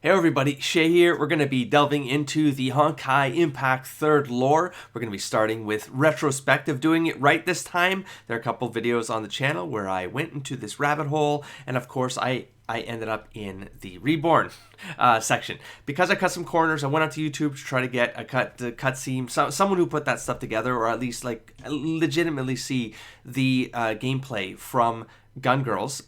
Hey everybody, Shay here. We're going to be delving into the Honkai Impact 3rd lore. We're going to be starting with Retrospective, doing it right this time. There are a couple videos on the channel where I went into this rabbit hole, and of course I ended up in the Reborn section. Because I cut some corners, I went onto YouTube to try to get a cutscene, someone who put that stuff together, or at least like legitimately see the gameplay from Gun Girls.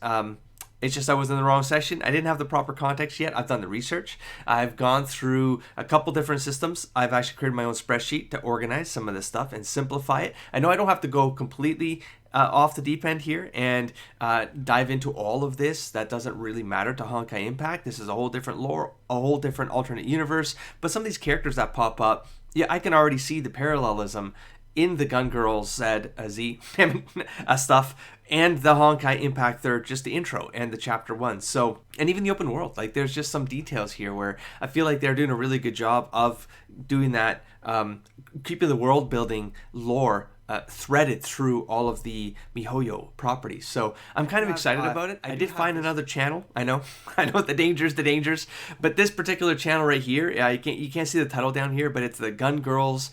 It's just I was in the wrong section. I didn't have the proper context yet. I've done the research. I've gone through a couple different systems. I've actually created my own spreadsheet to organize some of this stuff and simplify it. I know I don't have to go completely off the deep end here and dive into all of this. That doesn't really matter to Honkai Impact. This is a whole different lore, a whole different alternate universe. But some of these characters that pop up, yeah, I can already see the parallelism in the Gun Girls Z stuff and the Honkai Impact 3rd, just the intro and the chapter 1. So, and even the open world, like there's just some details here where I feel like they're doing a really good job of doing that, keeping the world building lore threaded through all of the miHoYo properties. So I'm kind of excited about it. I did find another channel. I know the dangers, but this particular channel right here, you can't see the title down here, but it's the GirlZ.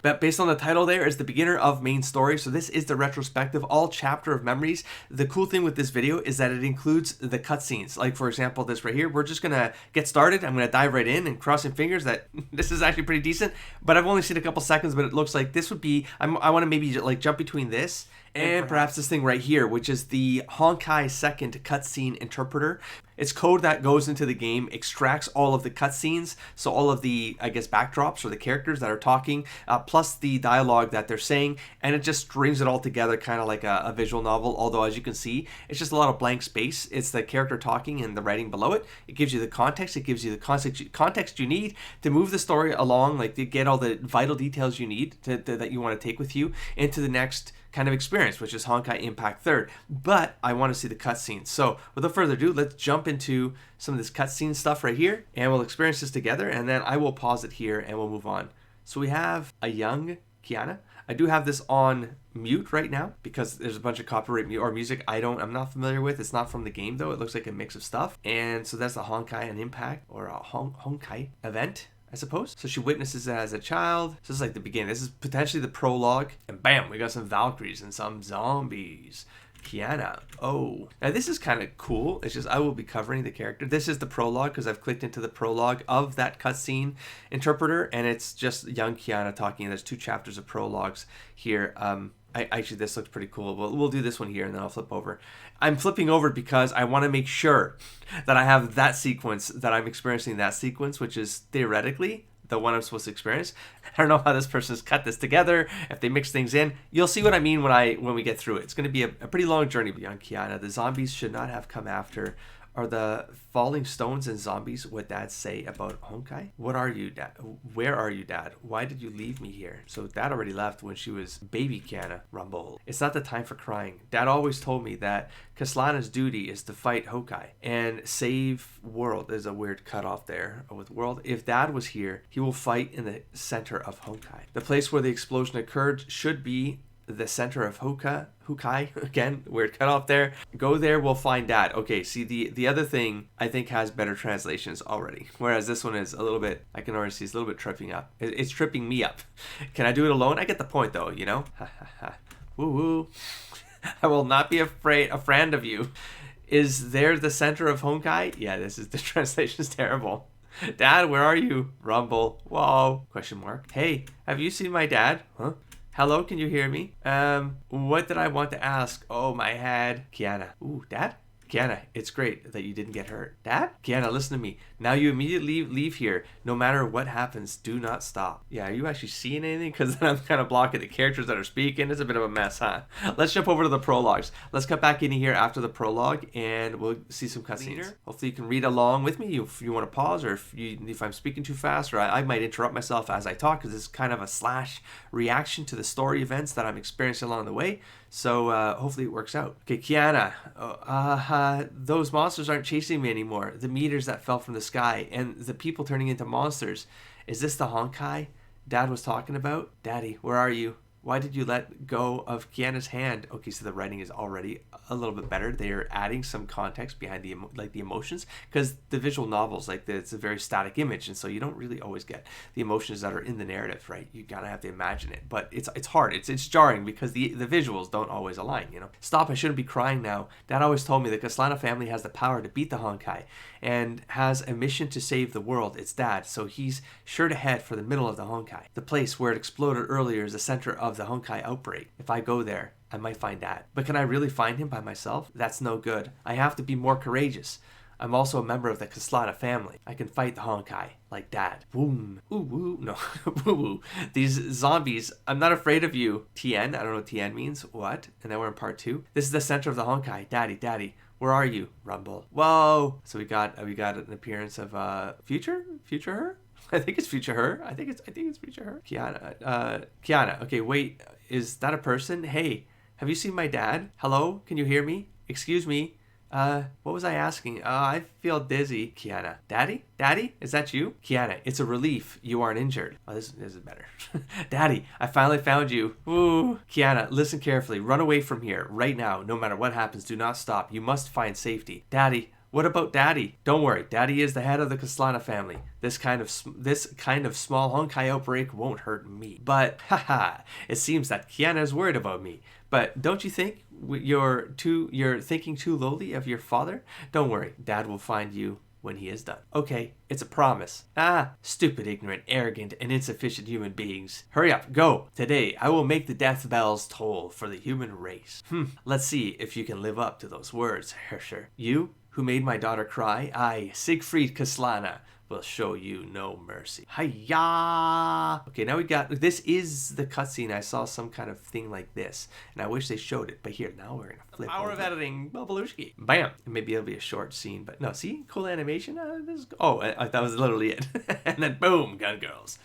But based on the title there, is the beginner of main story. So this is the retrospective, all chapter of memories. The cool thing with this video is that it includes the cutscenes. Like for example, this right here, we're just gonna get started. I'm gonna dive right in and crossing fingers that this is actually pretty decent, but I've only seen a couple seconds, but it looks like this would be, I want to maybe like jump between this and perhaps this thing right here, which is the Honkai 2nd cutscene interpreter. It's code that goes into the game, extracts all of the cutscenes, so all of the, I guess, backdrops or the characters that are talking, plus the dialogue that they're saying, and it just strings it all together, kind of like a visual novel, although as you can see, it's just a lot of blank space. It's the character talking and the writing below it. It gives you the context, it gives you the context you need to move the story along, like to get all the vital details you need that you want to take with you into the next kind of experience, which is Honkai Impact 3rd. But I want to see the cutscenes. So without further ado, let's jump into some of this cutscene stuff right here, and we'll experience this together, and then I will pause it here and we'll move on. So we have a young Kiana. I do have this on mute right now because there's a bunch of copyright music I'm not familiar with. It's not from the game though. It looks like a mix of stuff. And so that's the Honkai and Impact, or a Honkai event, I suppose. So she witnesses it as a child. So this is like the beginning. This is potentially the prologue. And bam, we got some Valkyries and some zombies. Kiana. Oh. Now this is kind of cool. It's just I will be covering the character. This is the prologue because I've clicked into the prologue of that cutscene interpreter, and it's just young Kiana talking. There's 2 chapters of prologues here. Actually, this looks pretty cool. We'll do this one here, and then I'll flip over. I'm flipping over because I want to make sure that I have that sequence, that I'm experiencing that sequence, which is theoretically the one I'm supposed to experience. I don't know how this person's cut this together, if they mix things in. You'll see what I mean when we get through it. It's going to be a pretty long journey beyond Kiana. The zombies should not have come after. Are the falling stones and zombies what Dad say about Honkai? What are you, Dad? Where are you, Dad? Why did you leave me here? So Dad already left when she was baby Kiana. Rumble. It's not the time for crying. Dad always told me that Kaslana's duty is to fight Honkai and save world. There's a weird cutoff there with world. If Dad was here, he will fight in the center of Honkai. The place where the explosion occurred should be the center of Honkai. Again, weird cutoff there. Go there, we'll find Dad. Okay, see, the other thing I think has better translations already, whereas this one is a little bit, I can already see it's a little bit tripping up. It's tripping me up. Can I do it alone? I get the point though, you know? Ha ha ha. Woo woo. I will not be a friend of you. Is there the center of Honkai? Yeah, the translation's terrible. Dad, where are you? Rumble. Whoa. Question mark. Hey, have you seen my dad? Huh? Hello, can you hear me? What did I want to ask? Oh, my head. Kiana. Ooh, Dad? Kiana, it's great that you didn't get hurt. Dad? Kiana, listen to me. Now you immediately leave here. No matter what happens, do not stop. Yeah, are you actually seeing anything? Because then I'm kind of blocking the characters that are speaking. It's a bit of a mess, huh? Let's jump over to the prologues. Let's cut back in here after the prologue, and we'll see some cutscenes. Hopefully you can read along with me if you want to pause, or if I'm speaking too fast, or I might interrupt myself as I talk, because it's kind of a slash reaction to the story events that I'm experiencing along the way. So hopefully it works out. Okay, Kiana. Those monsters aren't chasing me anymore. The meters that fell from the sky and the people turning into monsters. Is this the Honkai Dad was talking about? Daddy, where are you? Why did you let go of Kiana's hand? Okay, so the writing is already a little bit better. They're adding some context behind the the emotions, because the visual novels, it's a very static image, and so you don't really always get the emotions that are in the narrative, right? You gotta have to imagine it, but it's hard. It's jarring because the visuals don't always align. Stop! I shouldn't be crying now. Dad always told me the Kaslana family has the power to beat the Honkai and has a mission to save the world. It's Dad, so he's sure to head for the middle of the Honkai. The place where it exploded earlier is the center of the Honkai outbreak. If I go there, I might find Dad. But can I really find him by myself? That's no good. I have to be more courageous. I'm also a member of the Kaslana family. I can fight the Honkai, like Dad. Boom. Ooh, woo. No, woo, woo. These zombies, I'm not afraid of you. Tien, I don't know what Tien means. What? And then we're in part 2. This is the center of the Honkai. Daddy. Where are you? Rumble. Whoa. So we got an appearance of future her? I think it's future her. I think it's future her. Kiana. Okay, wait. Is that a person? Hey, have you seen my dad? Hello? Can you hear me? Excuse me. What was I asking? I feel dizzy. Kiana. Daddy? Is that you? Kiana, it's a relief you aren't injured. Oh, this is better. Daddy, I finally found you. Woo. Kiana, listen carefully. Run away from here right now. No matter what happens, do not stop. You must find safety. Daddy. What about Daddy? Don't worry, Daddy is the head of the Kaslana family. This kind of small Honkai outbreak won't hurt me. But, it seems that Kiana is worried about me. But don't you think you're thinking too lowly of your father? Don't worry, Dad will find you when he is done. Okay, it's a promise. Stupid, ignorant, arrogant, and insufficient human beings. Hurry up, go. Today, I will make the death bells toll for the human race. Let's see if you can live up to those words, Herrscher. You, who made my daughter cry, I, Siegfried Kaslana, will show you no mercy. Hiya! Okay, now we got, this is the cutscene. I saw some kind of thing like this, and I wish they showed it, but here, now we're gonna flip the power of editing, Babalushki. Bam! Maybe it'll be a short scene, but no, see? Cool animation? That was literally it. And then boom, gun girls.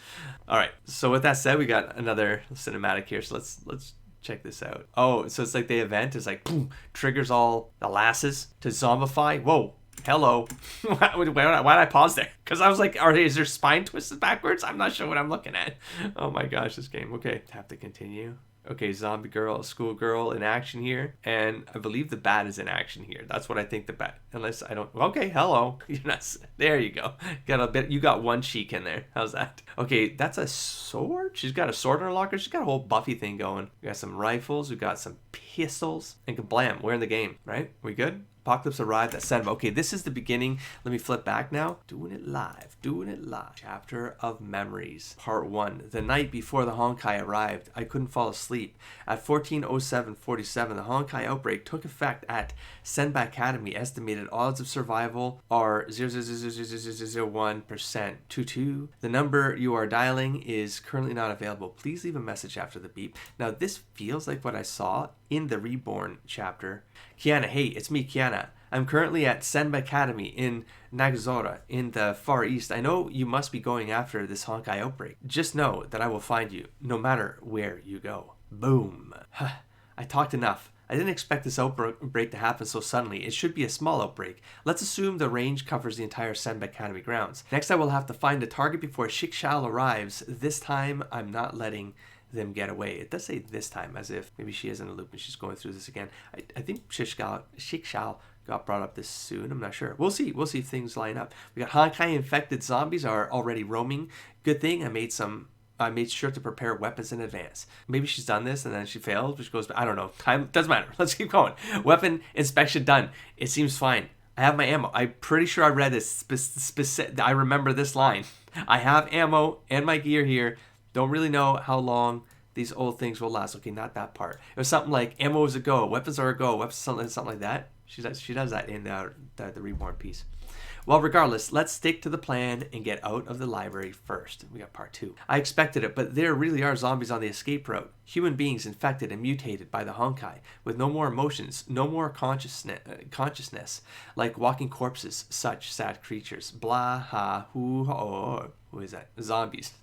Alright, so with that said, we got another cinematic here, so let's check this out. Oh, so it's like the event is like, boom, triggers all the lasses to zombify. Whoa, hello. Why did I pause there? Because I was like, is their spine twisted backwards? I'm not sure what I'm looking at. Oh my gosh, this game. Okay, have to continue. Okay, zombie girl, schoolgirl in action here. And I believe the bat is in action here. That's what I think the bat, unless I don't, okay, hello. You're not, there you go. You got one cheek in there. How's that? Okay, that's a sword? She's got a sword in her locker. She's got a whole Buffy thing going. We got some rifles, we got some pistols, and kablam, we're in the game, right? We good? Apocalypse arrived at Senva. Okay, this is the beginning. Let me flip back now. Doing it live. Chapter of Memories. Part 1. The night before the Honkai arrived, I couldn't fall asleep. At 14:07:47, the Honkai outbreak took effect at Senba Academy. Estimated odds of survival are 0.00001%. 22. The number you are dialing is currently not available. Please leave a message after the beep. Now, this feels like what I saw in the Reborn chapter. Kiana, hey, it's me, Kiana. I'm currently at Senba Academy in Nagazora in the Far East. I know you must be going after this Honkai outbreak. Just know that I will find you, no matter where you go. Boom. I talked enough. I didn't expect this outbreak to happen so suddenly. It should be a small outbreak. Let's assume the range covers the entire Senba Academy grounds. Next, I will have to find a target before Shikshal arrives. This time, I'm not letting them get away. It does say this time, as if maybe she is in a loop and she's going through this again. I think Shikshal got brought up this soon. I'm not sure. We'll see if things line up. We got Honkai infected zombies are already roaming. Good thing I made sure to prepare weapons in advance. Maybe she's done this and then she failed, which goes, I don't know. Time doesn't matter. Let's keep going. Weapon inspection done. It seems fine. I have my ammo. I'm pretty sure I read this I remember this line. I have ammo and my gear here. Don't really know how long these old things will last. Okay, not that part. It was something like ammo is a go, weapons are a go, weapons something like that. She does that in the Reborn piece. Well, regardless, let's stick to the plan and get out of the library first. We got part 2. I expected it, but there really are zombies on the escape route. Human beings infected and mutated by the Honkai, with no more emotions, no more consciousness, like walking corpses, such sad creatures. Blah, ha, hoo, oh. Who is that? Zombies.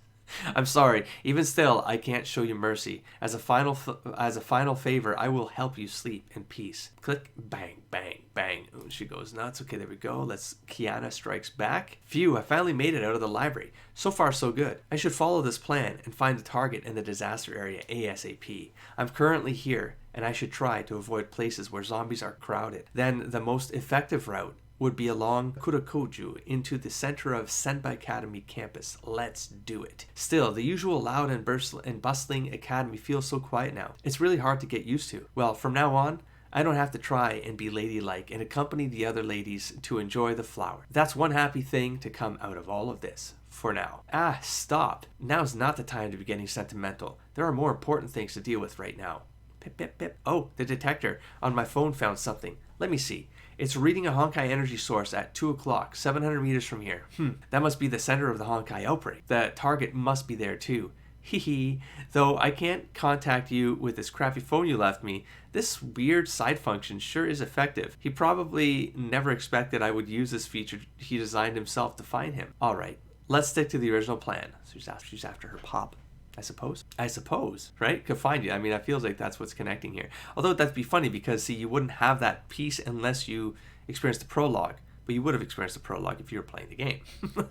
I'm sorry. Even still, I can't show you mercy. As a final favor, I will help you sleep in peace. Click, bang, bang, bang. Ooh, she goes nuts. Okay, there we go. Kiana strikes back. Phew, I finally made it out of the library. So far, so good. I should follow this plan and find the target in the disaster area ASAP. I'm currently here, and I should try to avoid places where zombies are crowded. Then the most effective route would be along Kurakoju into the center of Senpai Academy campus. Let's do it. Still, the usual loud and bustling academy feels so quiet now. It's really hard to get used to. Well, from now on, I don't have to try and be ladylike and accompany the other ladies to enjoy the flower. That's one happy thing to come out of all of this. For now. Ah, stop. Now's not the time to be getting sentimental. There are more important things to deal with right now. Pip, pip, pip. Oh, the detector on my phone found something. Let me see. It's reading a Honkai energy source at 2 o'clock, 700 meters from here. That must be the center of the Honkai outbreak. The target must be there too. Hee. Though I can't contact you with this crappy phone you left me, this weird side function sure is effective. He probably never expected I would use this feature he designed himself to find him. Alright, let's stick to the original plan. So she's after her pop. I suppose, right? Could find you. I mean, I feel like that's what's connecting here. Although that'd be funny because, see, you wouldn't have that piece unless you experienced the prologue. But you would have experienced the prologue if you were playing the game.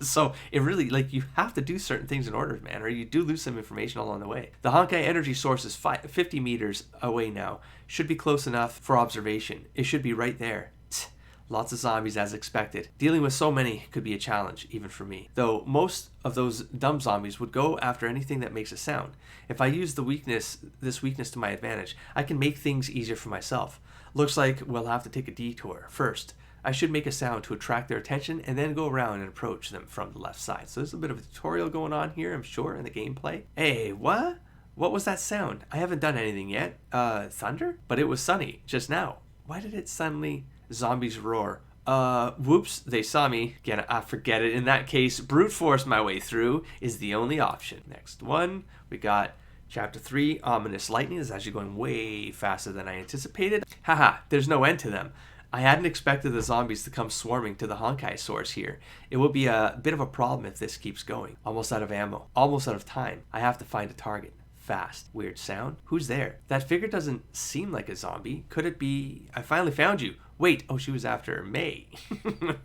So it really, like, you have to do certain things in order, man, or you do lose some information along the way. The Honkai energy source is 50 meters away now. Should be close enough for observation. It should be right there. Lots of zombies as expected. Dealing with so many could be a challenge, even for me. Though most of those dumb zombies would go after anything that makes a sound. If I use this weakness to my advantage, I can make things easier for myself. Looks like we'll have to take a detour. First, I should make a sound to attract their attention and then go around and approach them from the left side. So there's a bit of a tutorial going on here, I'm sure, in the gameplay. Hey, what? What was that sound? I haven't done anything yet. Thunder? But it was sunny just now. Why did it suddenly... Zombies roar. Whoops, they saw me. Again, I forget it. In that case, brute force my way through is the only option. Next one, we got Chapter 3, Ominous Lightning. This is actually going way faster than I anticipated. Haha, there's no end to them. I hadn't expected the zombies to come swarming to the Honkai source here. It will be a bit of a problem if this keeps going. Almost out of ammo. Almost out of time. I have to find a target. Fast. Weird sound. Who's there? That figure doesn't seem like a zombie. Could it be... I finally found you. Wait. Oh, she was after Mei.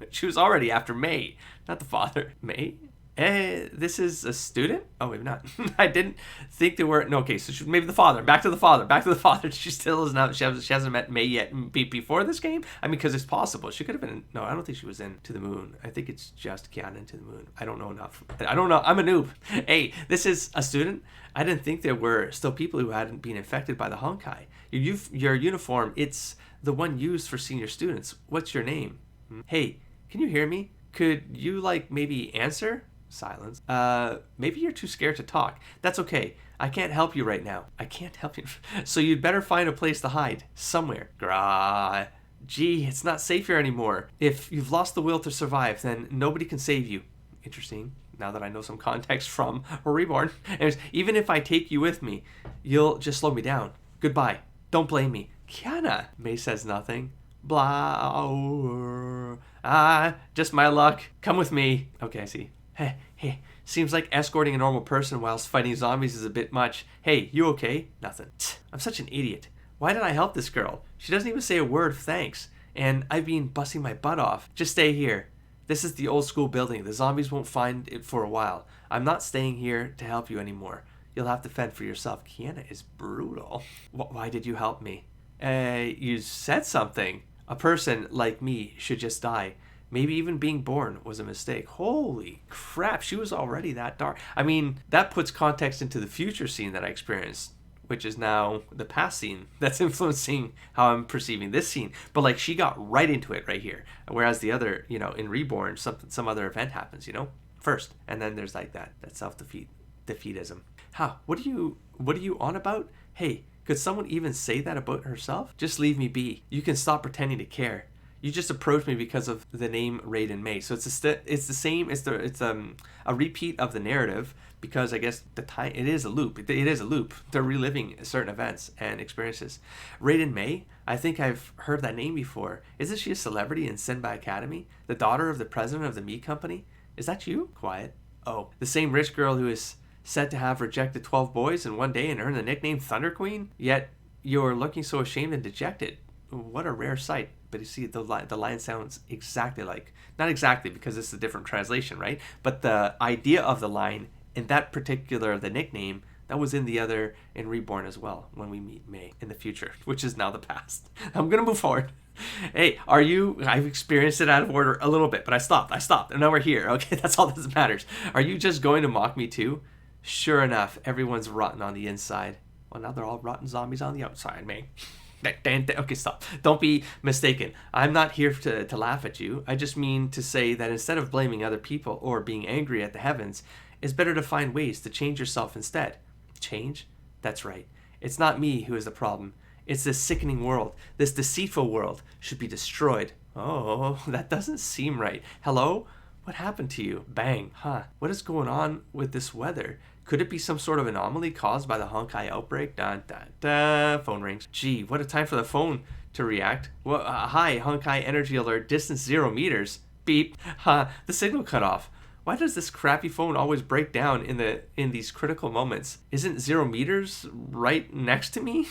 She was already after Mei. Not the father. Mei? This is a student? Oh, maybe not. I didn't think there were... No, okay, so maybe the father. Back to the father. Back to the father. She still is not... She hasn't met Mei yet before this game? I mean, because it's possible. She could have been... No, I don't think she was in To the Moon. I think it's just Kiana and To the Moon. I don't know enough. I don't know. I'm a noob. Hey, this is a student? I didn't think there were still people who hadn't been infected by the Honkai. Your uniform, it's the one used for senior students. What's your name? Hey, can you hear me? Could you, maybe answer? Silence. Maybe you're too scared to talk. That's okay. I can't help you right now. I can't help you. So you'd better find a place to hide. Somewhere. Grah. Gee, it's not safe here anymore. If you've lost the will to survive, then nobody can save you. Interesting. Now that I know some context from Reborn. Anyways, even if I take you with me, you'll just slow me down. Goodbye. Don't blame me. Kiana. Mei says nothing. Blah. Just my luck. Come with me. Okay, I see. Hey, seems like escorting a normal person whilst fighting zombies is a bit much. Hey, you okay? Nothing. I'm such an idiot. Why did I help this girl? She doesn't even say a word of thanks. And I've been busting my butt off. Just stay here. This is the old school building. The zombies won't find it for a while. I'm not staying here to help you anymore. You'll have to fend for yourself. Kiana is brutal. Why did you help me? You said something. A person like me should just die. Maybe even being born was a mistake. Holy crap, she was already that dark. I mean, that puts context into the future scene that I experienced, which is now the past scene that's influencing how I'm perceiving this scene. But she got right into it right here. Whereas the other, in Reborn, some other event happens, first. And then there's that defeatism. What are you on about? Hey, could someone even say that about herself? Just leave me be. You can stop pretending to care. You just approached me because of the name Raiden Mei. So it's the same. It's a repeat of the narrative because I guess it is a loop. It is a loop. They're reliving certain events and experiences. Raiden Mei. I think I've heard that name before. Isn't she a celebrity in Senpai Academy? The daughter of the president of the meat company. Is that you? Quiet. Oh, the same rich girl who is said to have rejected 12 boys in one day and earned the nickname Thunder Queen? Yet you're looking so ashamed and dejected. What a rare sight. But you see, the line sounds exactly like, not exactly because it's a different translation, right? But the idea of the line in that particular, the nickname, that was in Reborn as well, when we meet Mei in the future, which is now the past. I'm going to move forward. Hey, I've experienced it out of order a little bit, but I stopped, and now we're here. Okay, that's all that matters. Are you just going to mock me too? Sure enough, everyone's rotten on the inside. Well, now they're all rotten zombies on the outside, Mei. Okay, stop. Don't be mistaken. I'm not here to laugh at you. I just mean to say that instead of blaming other people or being angry at the heavens, it's better to find ways to change yourself instead. Change? That's right. It's not me who is the problem. It's this sickening world. This deceitful world should be destroyed. Oh, that doesn't seem right. Hello? What happened to you? Bang. Huh. What is going on with this weather? Could it be some sort of anomaly caused by the Honkai outbreak? Dun, dun, dun. Phone rings. Gee, what a time for the phone to react. Well, hi, Honkai energy alert. Distance 0 meters. Beep. Huh. The signal cut off. Why does this crappy phone always break down in these critical moments? Isn't 0 meters right next to me?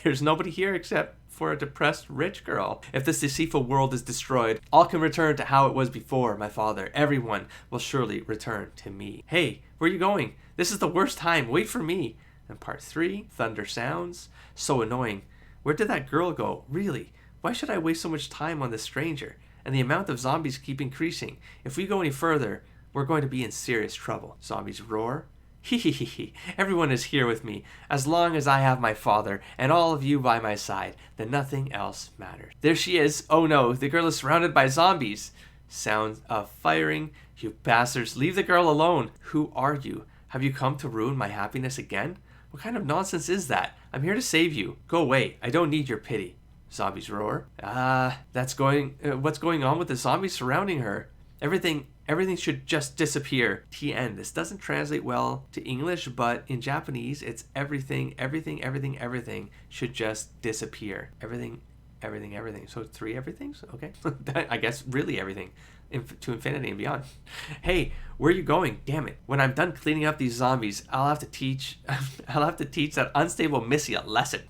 There's nobody here except for a depressed rich girl. If this deceitful world is destroyed, all can return to how it was before, my father. Everyone will surely return to me. Hey, where are you going? This is the worst time. Wait for me. And part 3, thunder sounds. So annoying. Where did that girl go? Really? Why should I waste so much time on this stranger? And the amount of zombies keep increasing. If we go any further, we're going to be in serious trouble. Zombies roar. Hee hee hee hee. Everyone is here with me. As long as I have my father and all of you by my side, then nothing else matters. There she is. Oh no, the girl is surrounded by zombies. Sounds of firing. You bastards, leave the girl alone. Who are you? Have you come to ruin my happiness again? What kind of nonsense is that? I'm here to save you. Go away. I don't need your pity. Zombies roar. What's going on with the zombies surrounding her? Everything should just disappear. TN. This doesn't translate well to English, but in Japanese, it's everything should just disappear. Everything. So 3 everythings? Okay. I guess really everything. To infinity and beyond. Hey, where are you going? Damn it. When I'm done cleaning up these zombies, I'll have to teach that unstable Missy a lesson.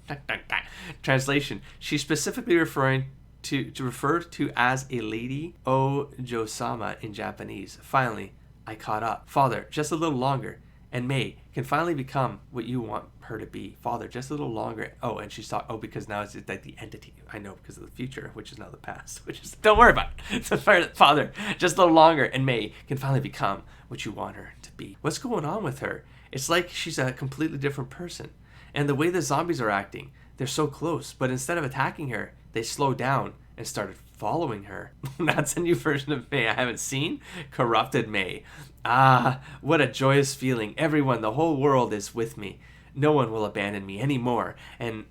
Translation. She's specifically referring to refer to as a lady Ojo-sama in Japanese. Finally, I caught up. Father, just a little longer, and Mei can finally become what you want her to be. Father, just a little longer. Oh, and she's talking. Oh, because now it's like the entity. I know, because of the future, which is now the past. Which is, don't worry about it. Father, just a little longer, and Mei can finally become what you want her to be. What's going on with her? It's like she's a completely different person. And the way the zombies are acting, they're so close, but instead of attacking her, they slowed down and started following her. That's a new version of Mei I haven't seen. Corrupted Mei. Ah, what a joyous feeling. Everyone, the whole world is with me. No one will abandon me anymore, and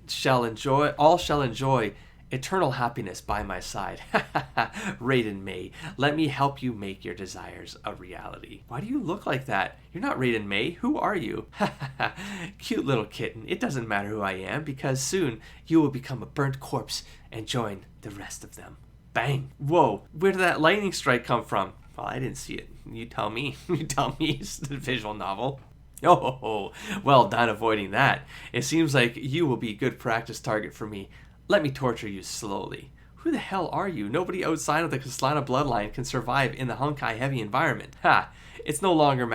all shall enjoy eternal happiness by my side. Raiden Mei, let me help you make your desires a reality. Why do you look like that? You're not Raiden Mei. Who are you? Cute little kitten. It doesn't matter who I am, because soon you will become a burnt corpse and join the rest of them. Bang. Whoa, where did that lightning strike come from? Well, I didn't see it. You tell me. It's a visual novel. Oh, well done avoiding that. It seems like you will be a good practice target for me. Let me torture you slowly. Who the hell are you? Nobody outside of the Kaslana bloodline can survive in the Honkai heavy environment. Ha! It no longer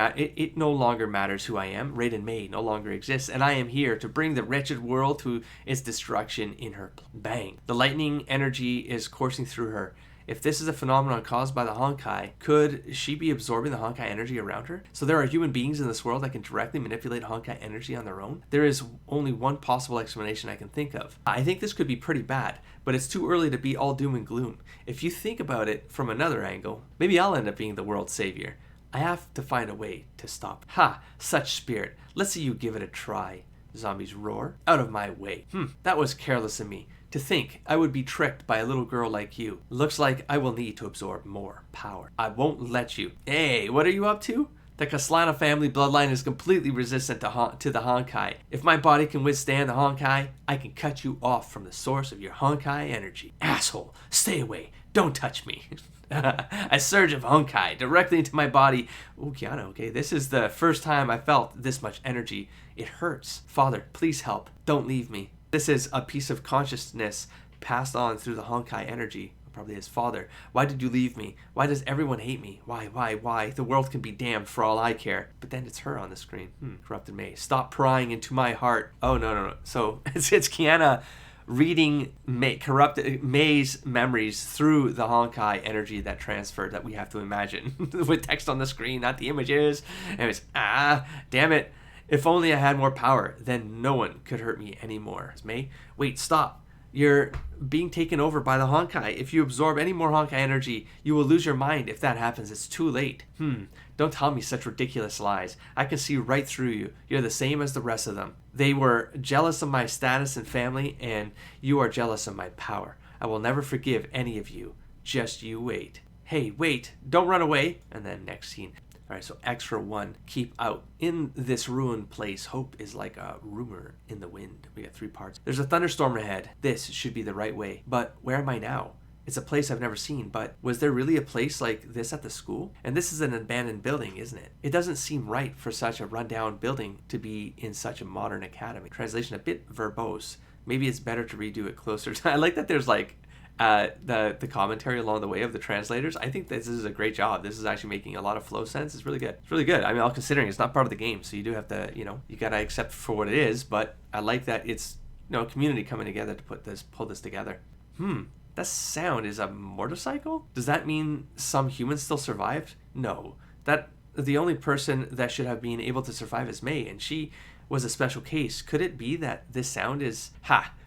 matters who I am. Raiden Mei no longer exists, and I am here to bring the wretched world to its destruction in her. Bang. The lightning energy is coursing through her. If this is a phenomenon caused by the Honkai, could she be absorbing the Honkai energy around her? So there are human beings in this world that can directly manipulate Honkai energy on their own? There is only one possible explanation I can think of. I think this could be pretty bad, but it's too early to be all doom and gloom. If you think about it from another angle, maybe I'll end up being the world's savior. I have to find a way to stop. Ha! Such spirit. Let's see you give it a try. Zombies roar. Out of my way. That was careless of me. To think I would be tricked by a little girl like you. Looks like I will need to absorb more power. I won't let you. Hey, what are you up to? The Kaslana family bloodline is completely resistant to the Honkai. If my body can withstand the Honkai, I can cut you off from the source of your Honkai energy. Asshole, stay away. Don't touch me. A surge of Honkai directly into my body. Oh, Kiana, okay, this is the first time I felt this much energy. It hurts. Father, please help. Don't leave me. This is a piece of consciousness passed on through the Honkai energy. Probably his father. Why did you leave me? Why does everyone hate me? Why? The world can be damned for all I care. But then it's her on the screen. Corrupted Mei. Stop prying into my heart. Oh, no. So it's Kiana reading corrupted Mei's memories through the Honkai energy that transferred that we have to imagine with text on the screen, not the images. And it's, damn it. If only I had more power, then no one could hurt me anymore. Mei, wait, stop. You're being taken over by the Honkai. If you absorb any more Honkai energy, you will lose your mind. If that happens, it's too late. Don't tell me such ridiculous lies. I can see right through you. You're the same as the rest of them. They were jealous of my status and family, and you are jealous of my power. I will never forgive any of you. Just you wait. Hey, wait. Don't run away. And then next scene. All right, so extra 1, keep out. In this ruined place, hope is like a rumor in the wind. We got 3 parts. There's a thunderstorm ahead. This should be the right way. But where am I now? It's a place I've never seen, but was there really a place like this at the school? And this is an abandoned building, isn't it? It doesn't seem right for such a rundown building to be in such a modern academy. Translation a bit verbose. Maybe it's better to redo it closer. I like that there's like the commentary along the way of the translators. I think this is a great job. This is actually making a lot of flow sense. It's really good. It's really good. I mean, all considering it's not part of the game, so you do have to, you gotta accept for what it is. But I like that it's, a community coming together to pull this together. That sound is a motorcycle? Does that mean some humans still survived? No. That the only person that should have been able to survive is Mei, and she was a special case. Could it be that this sound is,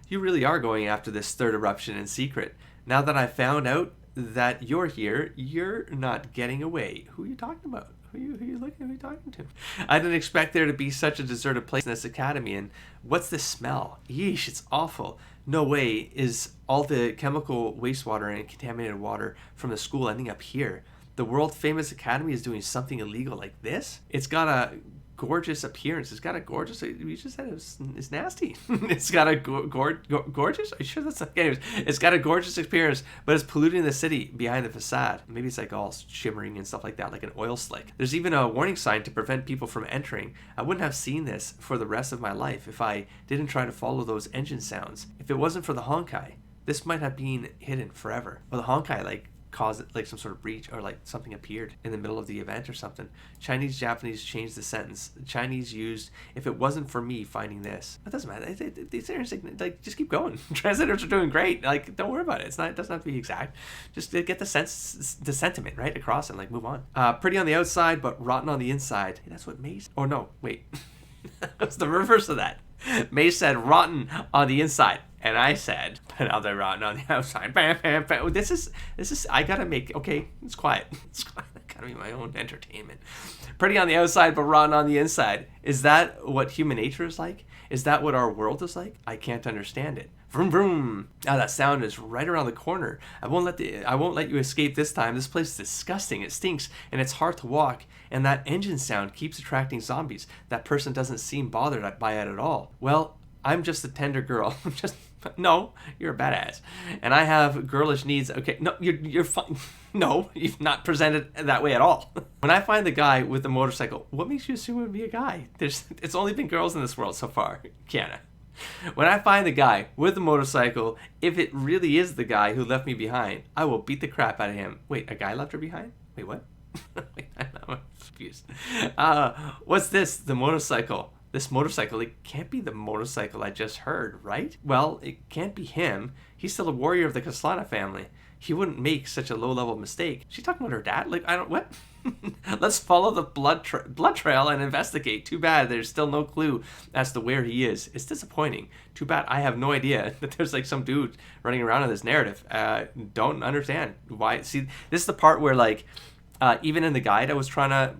you really are going after this third eruption in secret. Now that I found out that you're here, you're not getting away. Who are you talking about? Who are you talking to? I didn't expect there to be such a deserted place in this academy. And what's this smell? Yeesh, it's awful. No way is all the chemical wastewater and contaminated water from the school ending up here. The world famous academy is doing something illegal like this? It's got a gorgeous appearance. It's got a gorgeous, you just said it's nasty. It's got a gorgeous, are you sure that's not, anyways, it's got a gorgeous appearance, but it's polluting the city behind the facade. Maybe it's like all shimmering and stuff like that, like an oil slick. There's even a warning sign to prevent people from entering. I wouldn't have seen this for the rest of my life if I didn't try to follow those engine sounds. If it wasn't for the Honkai, this might have been hidden forever. Or the Honkai, caused it, like some sort of breach, or like something appeared in the middle of the event or something. Japanese changed the sentence. The Chinese used, if it wasn't for me finding this. It doesn't matter. Just keep going. Translators are doing great. Don't worry about it. It doesn't have to be exact. Just get the sentiment right across and move on. Pretty on the outside, but rotten on the inside. That's what Mei. Oh no, wait. That's the reverse of that. Mei said rotten on the inside. And I said, but now they're rotten on the outside. Bam, bam, bam. This is, I gotta make, okay, it's quiet. It's quiet. I gotta be my own entertainment. Pretty on the outside, but rotten on the inside. Is that what human nature is like? Is that what our world is like? I can't understand it. Vroom, vroom. Now that sound is right around the corner. I won't let you escape this time. This place is disgusting. It stinks, and it's hard to walk. And that engine sound keeps attracting zombies. That person doesn't seem bothered by it at all. Well, I'm just a tender girl. No, you're a badass. And I have girlish needs. Okay, no, you're fine. No, you've not presented that way at all. When I find the guy with the motorcycle, what makes you assume it would be a guy? It's only been girls in this world so far, Kiana. When I find the guy with the motorcycle, if it really is the guy who left me behind, I will beat the crap out of him. Wait, a guy left her behind? Wait, what? Wait, I'm confused. What's this? The motorcycle. This motorcycle, it can't be the motorcycle I just heard, right? Well, it can't be him. He's still a warrior of the Kaslana family. He wouldn't make such a low-level mistake. She talking about her dad? What? Let's follow the blood trail and investigate. Too bad there's still no clue as to where he is. It's disappointing. Too bad I have no idea that there's some dude running around in this narrative. Don't understand why. See, this is the part where even in the guide I was trying to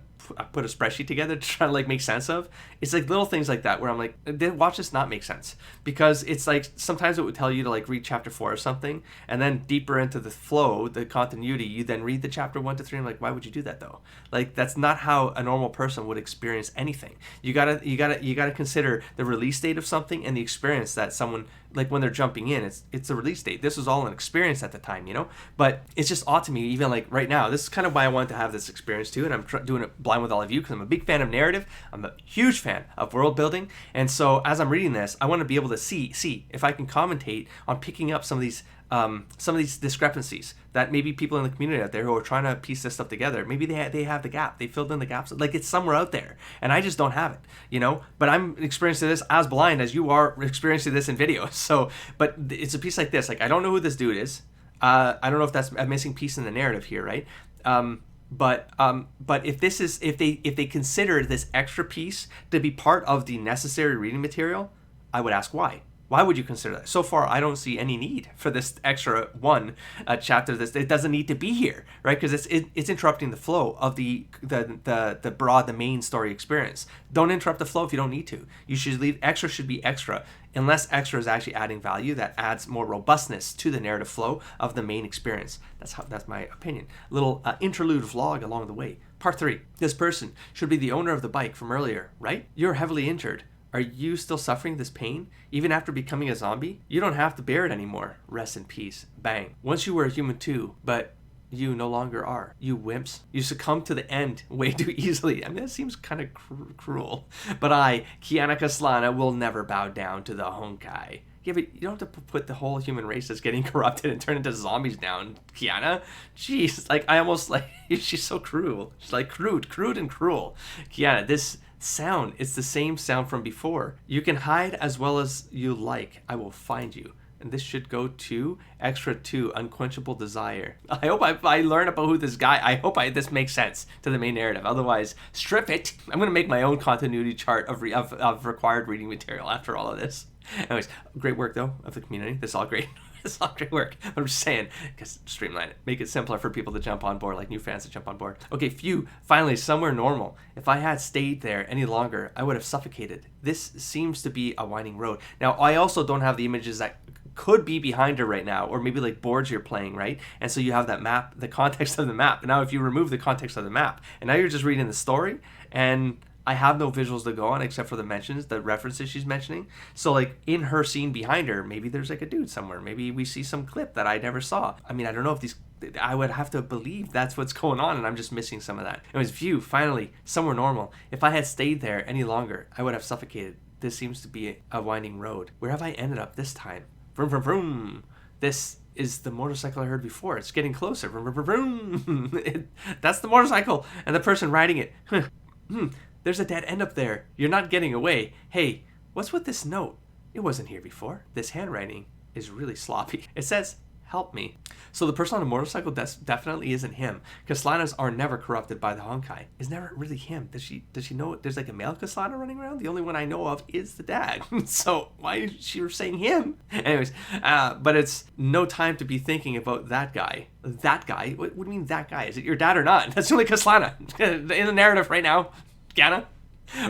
put a spreadsheet together to try to make sense of. It's little things like that where I'm watch this not make sense, because it's sometimes it would tell you to read chapter 4 or something, and then deeper into the flow, the continuity, you then read the chapter 1 to 3. I'm why would you do that though? That's not how a normal person would experience anything. You gotta consider the release date of something and the experience that someone like when they're jumping in, it's a release date. This was all an experience at the time, you know. But it's just odd to me, even like right now. This is kind of why I wanted to have this experience too, and I'm doing it blind with all of you because I'm a big fan of narrative. I'm a huge fan of world building, and so as I'm reading this, I want to be able to see if I can commentate on picking up some of these discrepancies that maybe people in the community out there who are trying to piece this stuff together, maybe they have the gap, they filled in the gaps, like it's somewhere out there and I just don't have it, you know. But I'm experiencing this as blind as you are experiencing this in video. So but it's a piece like this, like I don't know who this dude is. I don't know if that's a missing piece in the narrative here, right? But if they consider this extra piece to be part of the necessary reading material, I would ask why. Why would you consider that? So far, I don't see any need for this extra one chapter. It doesn't need to be here, right? Because it's interrupting the flow of the main story experience. Don't interrupt the flow if you don't need to. You should leave. Extra should be extra, unless extra is actually adding value that adds more robustness to the narrative flow of the main experience. That's my opinion. Little interlude vlog along the way. Part 3. This person should be the owner of the bike from earlier, right? You're heavily injured. Are you still suffering this pain? Even after becoming a zombie? You don't have to bear it anymore. Rest in peace. Bang. Once you were a human too, but you no longer are. You wimps. You succumb to the end way too easily. I mean, that seems kind of cruel. But I, Kiana, will never bow down to the Honkai. Yeah, but you don't have to put the whole human race that's getting corrupted and turn into zombies down, Kiana. Jeez, like, I almost, like, she's so cruel. She's like crude and cruel. Kiana, this sound, it's the same sound from before. You can hide as well as you like. I will find you. And this should go to extra 2, Unquenchable Desire. I hope I learn about who this guy, I hope this makes sense to the main narrative. Otherwise, strip it. I'm going to make my own continuity chart of required reading material after all of this. Anyways, great work though of the community. This is all great. It's all great work. I'm just saying, because streamline it. Make it simpler for people to jump on board, like new fans to jump on board. Okay, phew, finally, somewhere normal. If I had stayed there any longer, I would have suffocated. This seems to be a winding road. Now, I also don't have the images that could be behind her right now, or maybe like boards you're playing, right? And so you have that map, the context of the map. And now if you remove the context of the map, and now you're just reading the story, and I have no visuals to go on except for the mentions, the references she's mentioning. So like in her scene behind her, maybe there's like a dude somewhere. Maybe we see some clip that I never saw. I mean, I don't know if these, I would have to believe that's what's going on and I'm just missing some of that. Anyways, view, finally, somewhere normal. If I had stayed there any longer, I would have suffocated. This seems to be a winding road. Where have I ended up this time? Vroom, vroom, vroom. This is the motorcycle I heard before. It's getting closer. Vroom, vroom, vroom, vroom. That's the motorcycle and the person riding it. There's a dead end up there. You're not getting away. Hey, what's with this note? It wasn't here before. This handwriting is really sloppy. It says, help me. So the person on the motorcycle definitely isn't him. Kaslanas are never corrupted by the Honkai. It's never really him. Does she know there's like a male Kaslana running around? The only one I know of is the dad. So why is she saying him? Anyways, but it's no time to be thinking about that guy. That guy? What do you mean that guy? Is it your dad or not? That's the only Kaslana in the narrative right now. Kiana?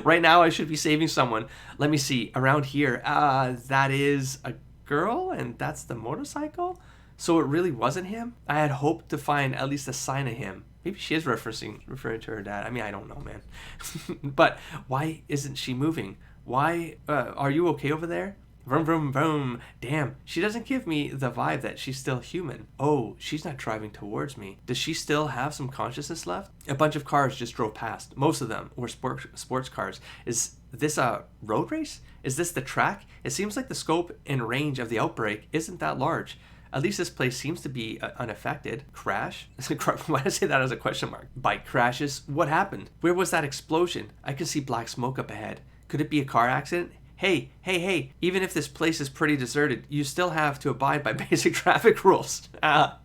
Right now I should be saving someone. Let me see. Around here, that is a girl and that's the motorcycle? So it really wasn't him? I had hoped to find at least a sign of him. Maybe she is referring to her dad. I mean, I don't know, man. But why isn't she moving? Why, are you okay over there? Vroom, vroom, vroom. Damn, she doesn't give me the vibe that she's still human. Oh, she's not driving towards me. Does she still have some consciousness left? A bunch of cars just drove past. Most of them were sports cars. Is this a road race? Is this the track? It seems like the scope and range of the outbreak isn't that large. At least this place seems to be unaffected. Crash? Why did I say that as a question mark? Bike crashes? What happened? Where was that explosion? I can see black smoke up ahead. Could it be a car accident? Hey, even if this place is pretty deserted, you still have to abide by basic traffic rules. I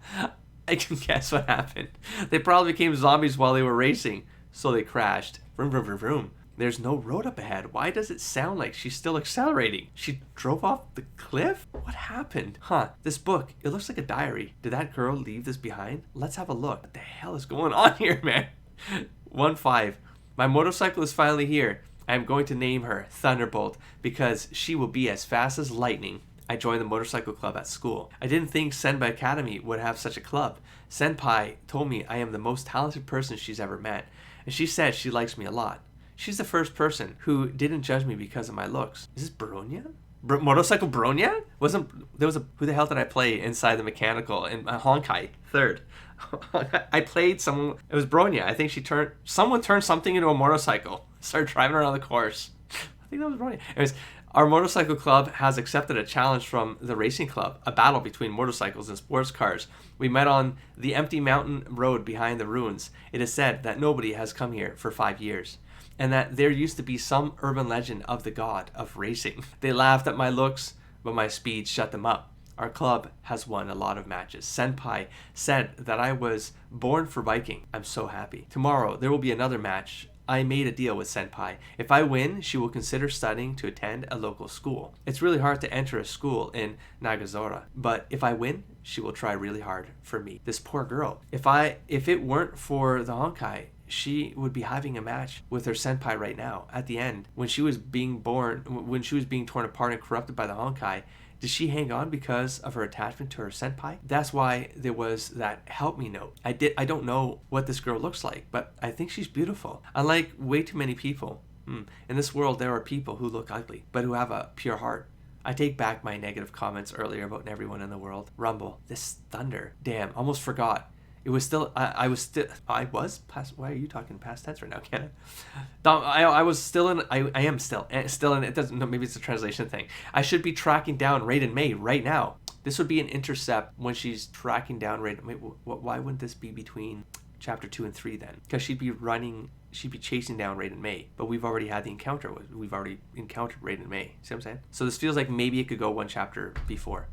can guess what happened. They probably became zombies while they were racing, so they crashed. Vroom, vroom, vroom, vroom. There's no road up ahead. Why does it sound like she's still accelerating? She drove off the cliff? What happened? This book, it looks like a diary. Did that girl leave this behind? Let's have a look. What the hell is going on here, man? 1-5. My motorcycle is finally here. I am going to name her Thunderbolt because she will be as fast as lightning. I joined the motorcycle club at school. I didn't think Senpai Academy would have such a club. Senpai told me I am the most talented person she's ever met, and she said she likes me a lot. She's the first person who didn't judge me because of my looks. Is this Baronia? Motorcycle Bronya? Who the hell did I play inside the mechanical in Honkai third? I played someone. It was Bronya. I think someone turned something into a motorcycle. Started driving around the course. I think that was Bronya. Anyways, our motorcycle club has accepted a challenge from the racing club, a battle between motorcycles and sports cars. We met on the empty mountain road behind the ruins. It is said that nobody has come here for 5 years, and that there used to be some urban legend of the god of racing. They laughed at my looks, but my speed shut them up. Our club has won a lot of matches. Senpai said that I was born for biking. I'm so happy. Tomorrow, there will be another match. I made a deal with Senpai. If I win, she will consider studying to attend a local school. It's really hard to enter a school in Nagazora, but if I win, she will try really hard for me. This poor girl. If it weren't for the Honkai, she would be having a match with her senpai right now. At the end, when she was being torn apart and corrupted by the Honkai, did she hang on because of her attachment to her senpai? That's why there was that help me note. I don't know what this girl looks like, but I think she's beautiful. Unlike way too many people. In this world, there are people who look ugly, but who have a pure heart. I take back my negative comments earlier about everyone in the world. Rumble. This thunder. Damn, almost forgot. It was still, I was past, why are you talking past tense right now, Kiana? I was still in, I am still in, it doesn't, no, maybe it's a translation thing. I should be tracking down Raiden Mei right now. This would be an intercept when she's tracking down Raiden. Wait, why wouldn't this be between chapter 2 and 3 then? Because she'd be chasing down Raiden Mei, but we've already had the encounter. We've already encountered Raiden Mei. See what I'm saying? So this feels like maybe it could go one chapter before.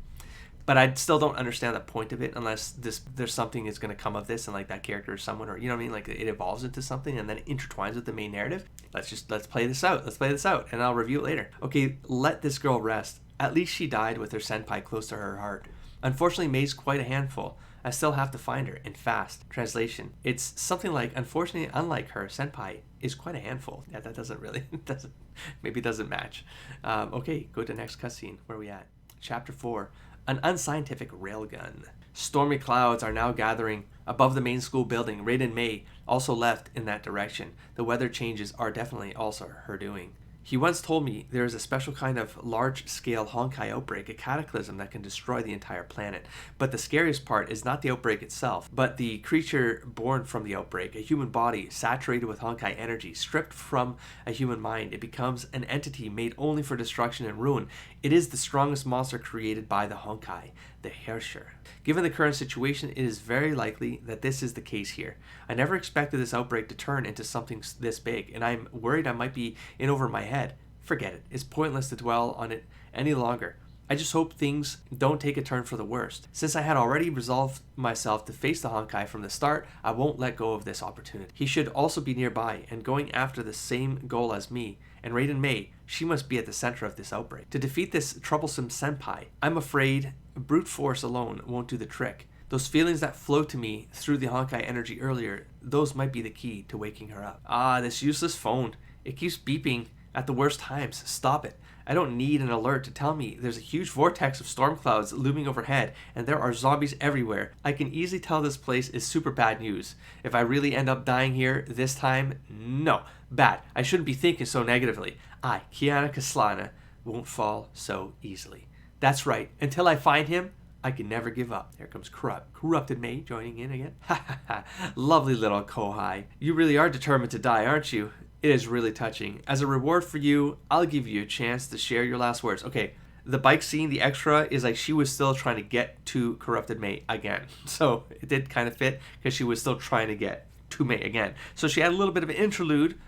But I still don't understand the point of it unless there's something that's going to come of this, and like that character is someone, or you know what I mean, like it evolves into something and then it intertwines with the main narrative. Let's play this out, and I'll review it later. Okay, let this girl rest. At least she died with her senpai close to her heart. Unfortunately, Mei's quite a handful. I still have to find her, and fast. Translation. It's something like, unfortunately, unlike her, senpai is quite a handful. Yeah, that doesn't match. Okay, go to next cutscene. Where are we at? Chapter 4. An unscientific railgun. Stormy clouds are now gathering above the main school building. Raiden Mei also left in that direction. The weather changes are definitely also her doing. He once told me there is a special kind of large-scale Honkai outbreak, a cataclysm that can destroy the entire planet. But the scariest part is not the outbreak itself, but the creature born from the outbreak, a human body saturated with Honkai energy, stripped from a human mind. It becomes an entity made only for destruction and ruin. It is the strongest monster created by the Honkai, the Herrscher. Given the current situation, it is very likely that this is the case here. I never expected this outbreak to turn into something this big, and I'm worried I might be in over my head. Forget it. It's pointless to dwell on it any longer. I just hope things don't take a turn for the worst. Since I had already resolved myself to face the Honkai from the start, I won't let go of this opportunity. He should also be nearby and going after the same goal as me. And Raiden Mei, she must be at the center of this outbreak. To defeat this troublesome senpai, I'm afraid brute force alone won't do the trick. Those feelings that flowed to me through the Honkai energy earlier, those might be the key to waking her up. This useless phone. It keeps beeping at the worst times. Stop it. I don't need an alert to tell me there's a huge vortex of storm clouds looming overhead and there are zombies everywhere. I can easily tell this place is super bad news. If I really end up dying here this time, no. Bad. I shouldn't be thinking so negatively. I, Kiana Kaslana, won't fall so easily. That's right. Until I find him, I can never give up. There comes Corrupted Mei joining in again. Ha ha ha. Lovely little Kohai. You really are determined to die, aren't you? It is really touching. As a reward for you, I'll give you a chance to share your last words. Okay, the bike scene, the extra, is like she was still trying to get to Corrupted Mei again. So it did kind of fit because she was still trying to get to Mei again. So she had a little bit of an interlude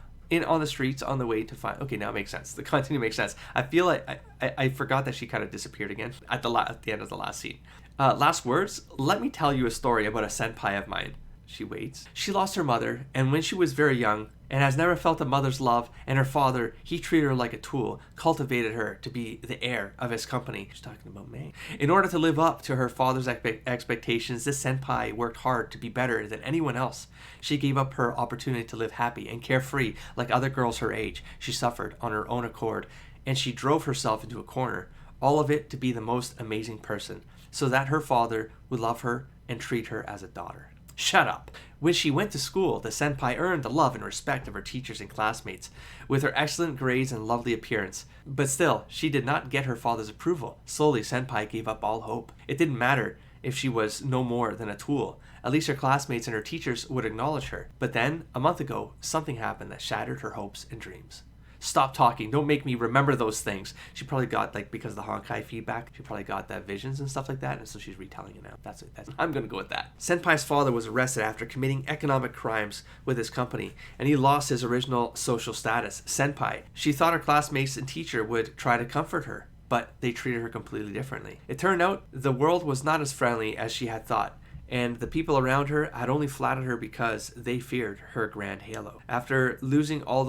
on the streets on the way to find. Okay, now it makes sense. The continue makes sense. I feel like I forgot that she kind of disappeared again at the end of the last scene. Last words. Let me tell you a story about a senpai of mine. She waits. She lost her mother, and when she was very young, and has never felt a mother's love, and her father, he treated her like a tool, cultivated her to be the heir of his company. She's talking about Mei. In order to live up to her father's expectations, this senpai worked hard to be better than anyone else. She gave up her opportunity to live happy and carefree like other girls her age. She suffered on her own accord, and she drove herself into a corner. All of it to be the most amazing person, so that her father would love her and treat her as a daughter. Shut up. When she went to school, the senpai earned the love and respect of her teachers and classmates, with her excellent grades and lovely appearance. But still, she did not get her father's approval. Slowly, senpai gave up all hope. It didn't matter if she was no more than a tool. At least her classmates and her teachers would acknowledge her. But then, a month ago, something happened that shattered her hopes and dreams. Stop talking. Don't make me remember those things. She probably got, like, because of the Honkai feedback, she probably got that visions and stuff like that, and so she's retelling it now. That's it. I'm gonna go with that. Senpai's father was arrested after committing economic crimes with his company, and he lost his original social status, senpai. She thought her classmates and teacher would try to comfort her, but they treated her completely differently. It turned out the world was not as friendly as she had thought, and the people around her had only flattered her because they feared her grand halo. After losing all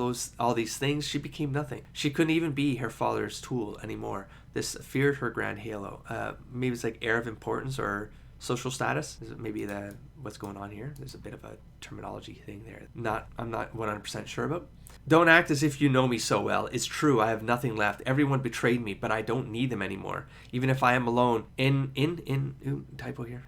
these things, she became nothing. She couldn't even be her father's tool anymore. This feared her grand halo. Maybe it's like air of importance or social status. Is it maybe what's going on here? There's a bit of a terminology thing there. I'm not 100% sure about. Don't act as if you know me so well. It's true, I have nothing left. Everyone betrayed me, but I don't need them anymore. Even if I am alone, typo here.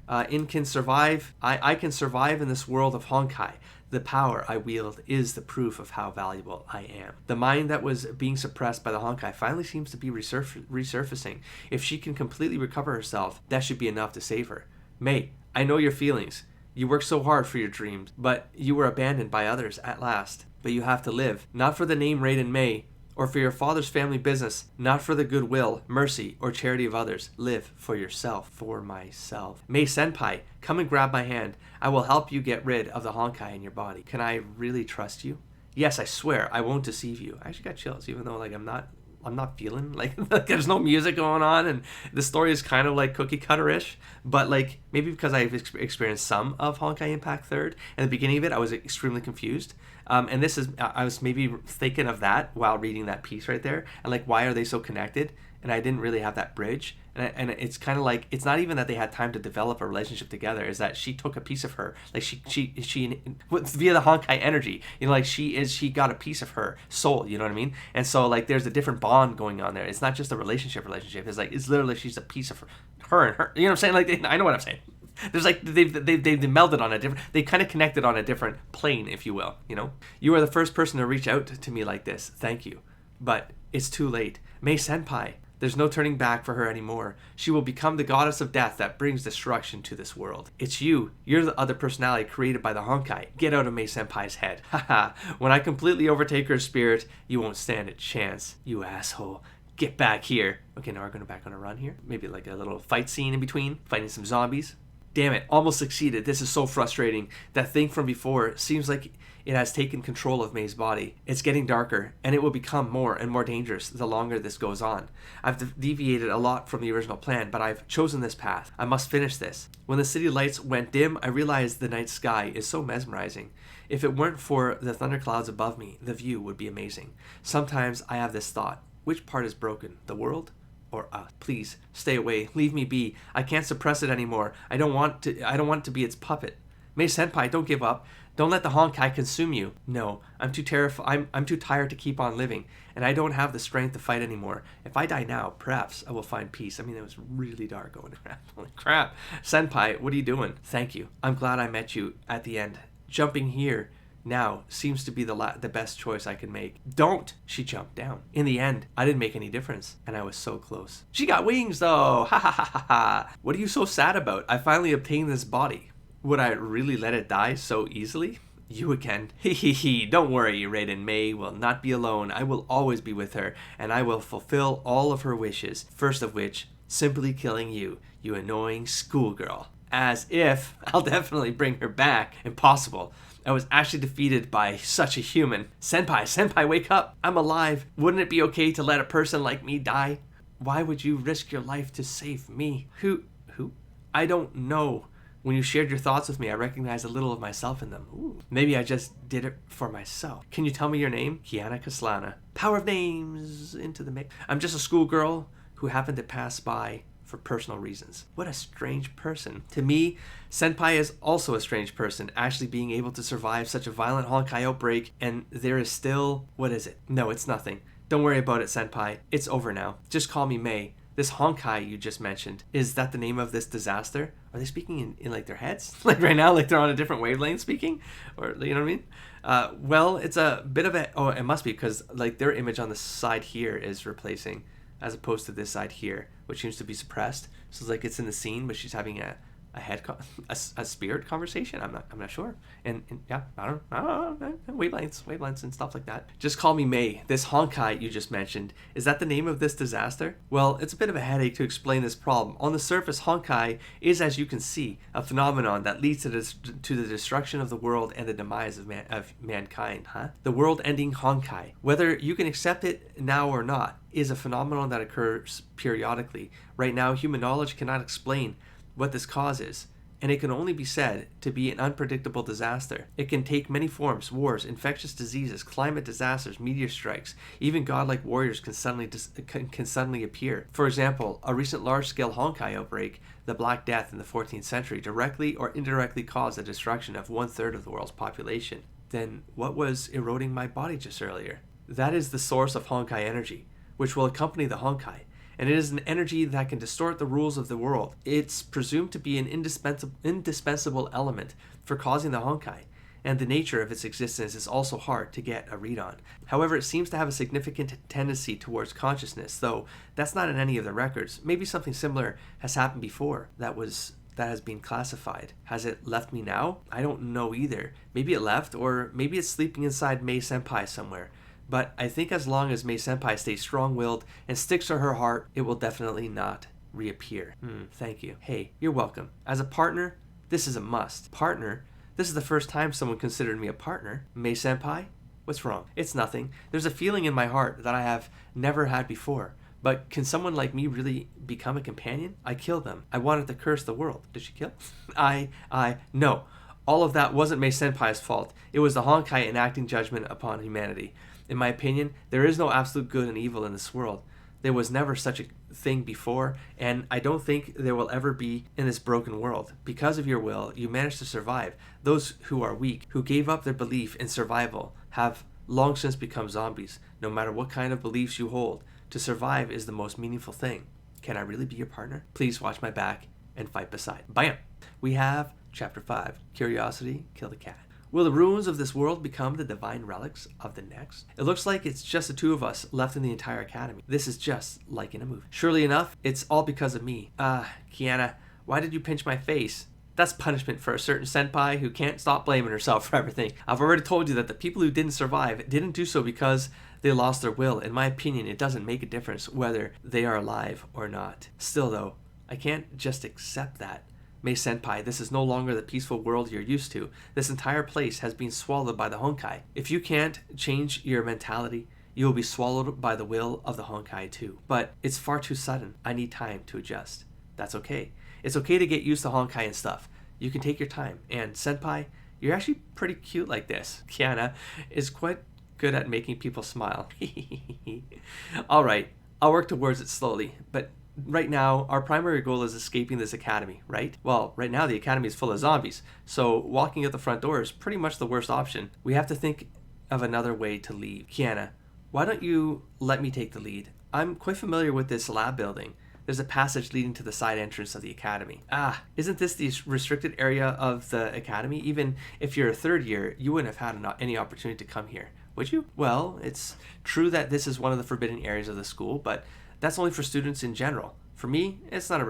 Can survive. I can survive in this world of Honkai. The power I wield is the proof of how valuable I am. The mind that was being suppressed by the Honkai finally seems to be resurfacing. If she can completely recover herself, that should be enough to save her. Mei, I know your feelings. You worked so hard for your dreams, but you were abandoned by others at last. But you have to live, not for the name Raiden Mei, or for your father's family business, not for the goodwill, mercy, or charity of others. Live for yourself, for myself. Mei Senpai, come and grab my hand. I will help you get rid of the Honkai in your body. Can I really trust you? Yes, I swear, I won't deceive you. I actually got chills, even though I'm not feeling like there's no music going on, and the story is kind of like cookie cutter-ish, but like maybe because I've experienced some of Honkai Impact 3rd, and the beginning of it I was extremely confused, and I was maybe thinking of that while reading that piece right there, and like, why are they so connected? And I didn't really have that bridge, and it's kind of like, it's not even that they had time to develop a relationship together, is that she took a piece of her, like she via the Honkai energy, you know, like she got a piece of her soul, you know what I mean? And so like there's a different bond going on there. It's not just a relationship. It's like, it's literally, she's a piece of her and her, you know what I'm saying? Like, I know what I'm saying. There's like, they've melded on a different, they kind of connected on a different plane, if you will, you know? You are the first person to reach out to me like this. Thank you. But it's too late. Mei Senpai, there's no turning back for her anymore. She will become the goddess of death that brings destruction to this world. It's you. You're the other personality created by the Honkai. Get out of Mei Senpai's head. Haha. When I completely overtake her spirit, you won't stand a chance. You asshole. Get back here. Okay, now we're going back on a run here. Maybe like a little fight scene in between. Fighting some zombies. Damn it. Almost succeeded. This is so frustrating. That thing from before seems like it has taken control of Mei's body. It's getting darker, and it will become more and more dangerous the longer this goes on. I've deviated a lot from the original plan, but I've chosen this path. I must finish this. When the city lights went dim, I realized the night sky is so mesmerizing. If it weren't for the thunderclouds above me, the view would be amazing. Sometimes I have this thought. Which part is broken? The world? Or us? Please, stay away. Leave me be. I can't suppress it anymore. I don't want to be its puppet. Mei Senpai, don't give up. Don't let the Honkai consume you. No, I'm too terrified. I'm too tired to keep on living, and I don't have the strength to fight anymore. If I die now, perhaps I will find peace. I mean, it was really dark going around. Holy crap. Senpai, what are you doing? Thank you. I'm glad I met you at the end. Jumping here now seems to be the best choice I can make. Don't! She jumped down. In the end, I didn't make any difference, and I was so close. She got wings, though! Ha ha ha ha ha! What are you so sad about? I finally obtained this body. Would I really let it die so easily? You again. Hee hee hee. Don't worry, Raiden Mei will not be alone. I will always be with her, and I will fulfill all of her wishes. First of which, simply killing you, you annoying schoolgirl. As if I'll definitely bring her back. Impossible. I was actually defeated by such a human. Senpai, wake up. I'm alive. Wouldn't it be okay to let a person like me die? Why would you risk your life to save me? Who? I don't know. When you shared your thoughts with me, I recognized a little of myself in them. Ooh. Maybe I just did it for myself. Can you tell me your name? Kiana Kaslana. Power of names into the mix. I'm just a schoolgirl who happened to pass by for personal reasons. What a strange person. To me, Senpai is also a strange person, actually being able to survive such a violent Honkai outbreak, and there is still... What is it? No, it's nothing. Don't worry about it, Senpai. It's over now. Just call me Mei. this Honkai you just mentioned, is that the name of this disaster? Are they speaking in like their heads? Like right now, like they're on a different wavelength speaking? Or, you know what I mean? Well, it's a bit of a... Oh, it must be because like their image on the side here is replacing as opposed to this side here, which seems to be suppressed. So it's like it's in the scene, but she's having a spirit conversation. I'm not sure. And yeah, I don't know. Wavelengths and stuff like that. Just call me Mei. This Honkai you just mentioned, is that the name of this disaster? Well, it's a bit of a headache to explain this problem. On the surface, Honkai is, as you can see, a phenomenon that leads to the destruction of the world and the demise of mankind. The world-ending Honkai, whether you can accept it now or not, is a phenomenon that occurs periodically. Right now, human knowledge cannot explain what this causes, and it can only be said to be an unpredictable disaster. It can take many forms: wars, infectious diseases, climate disasters, meteor strikes. Even godlike warriors can suddenly appear. For example, a recent large-scale Honkai outbreak, the Black Death in the 14th century, directly or indirectly caused the destruction of 1/3 of the world's population. Then what was eroding my body just earlier? That is the source of Honkai energy, which will accompany the Honkai. And it is an energy that can distort the rules of the world. It's presumed to be an indispensable element for causing the Honkai, and the nature of its existence is also hard to get a read on. However, it seems to have a significant tendency towards consciousness, though that's not in any of the records. Maybe something similar has happened before that has been classified. Has it left me now? I don't know either. Maybe it left, or maybe it's sleeping inside Mei Senpai somewhere. But I think as long as Mei Senpai stays strong-willed and sticks to her heart, it will definitely not reappear. Thank you. Hey, you're welcome. As a partner, this is a must. Partner? This is the first time someone considered me a partner. Mei Senpai? What's wrong? It's nothing. There's a feeling in my heart that I have never had before. But can someone like me really become a companion? I killed them. I wanted to curse the world. Did she kill? No. All of that wasn't Mei Senpai's fault. It was the Honkai enacting judgment upon humanity. In my opinion, there is no absolute good and evil in this world. There was never such a thing before, and I don't think there will ever be in this broken world. Because of your will, you managed to survive. Those who are weak, who gave up their belief in survival, have long since become zombies. No matter what kind of beliefs you hold, to survive is the most meaningful thing. Can I really be your partner? Please watch my back and fight beside. Bam! We have Chapter 5, Curiosity, Kill the Cat. Will the ruins of this world become the divine relics of the next? It looks like it's just the two of us left in the entire academy. This is just like in a movie. Surely enough, it's all because of me. Kiana, why did you pinch my face? That's punishment for a certain senpai who can't stop blaming herself for everything. I've already told you that the people who didn't survive didn't do so because they lost their will. In my opinion, it doesn't make a difference whether they are alive or not. Still though, I can't just accept that. Mei Senpai, this is no longer the peaceful world you're used to. This entire place has been swallowed by the Honkai. If you can't change your mentality, you will be swallowed by the will of the Honkai too. But it's far too sudden. I need time to adjust. That's okay. It's okay to get used to Honkai and stuff. You can take your time. And Senpai, you're actually pretty cute like this. Kiana is quite good at making people smile. Alright, I'll work towards it slowly, but right now, our primary goal is escaping this academy, right? Well, right now the academy is full of zombies, so walking out the front door is pretty much the worst option. We have to think of another way to leave. Kiana, why don't you let me take the lead? I'm quite familiar with this lab building. There's a passage leading to the side entrance of the academy. Isn't this the restricted area of the academy? Even if you're a third year, you wouldn't have had any opportunity to come here, would you? Well, it's true that this is one of the forbidden areas of the school, but that's only for students in general. For me, it's not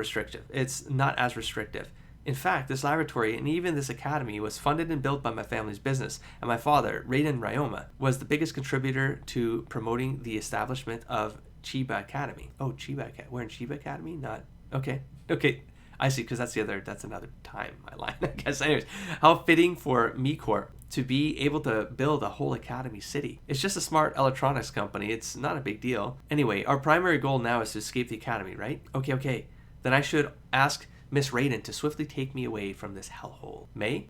It's not as restrictive. In fact, this laboratory and even this academy was funded and built by my family's business, and my father, Raiden Ryoma, was the biggest contributor to promoting the establishment of Chiba Academy. Oh, Chiba Academy. We're in Chiba Academy? Not... Okay. I see, because that's another time, my line, I guess. Anyways, how fitting for MiCorp to be able to build a whole academy city. It's just a smart electronics company. It's not a big deal. Anyway, our primary goal now is to escape the academy, right? Okay. Then I should ask Miss Raiden to swiftly take me away from this hellhole. Mei?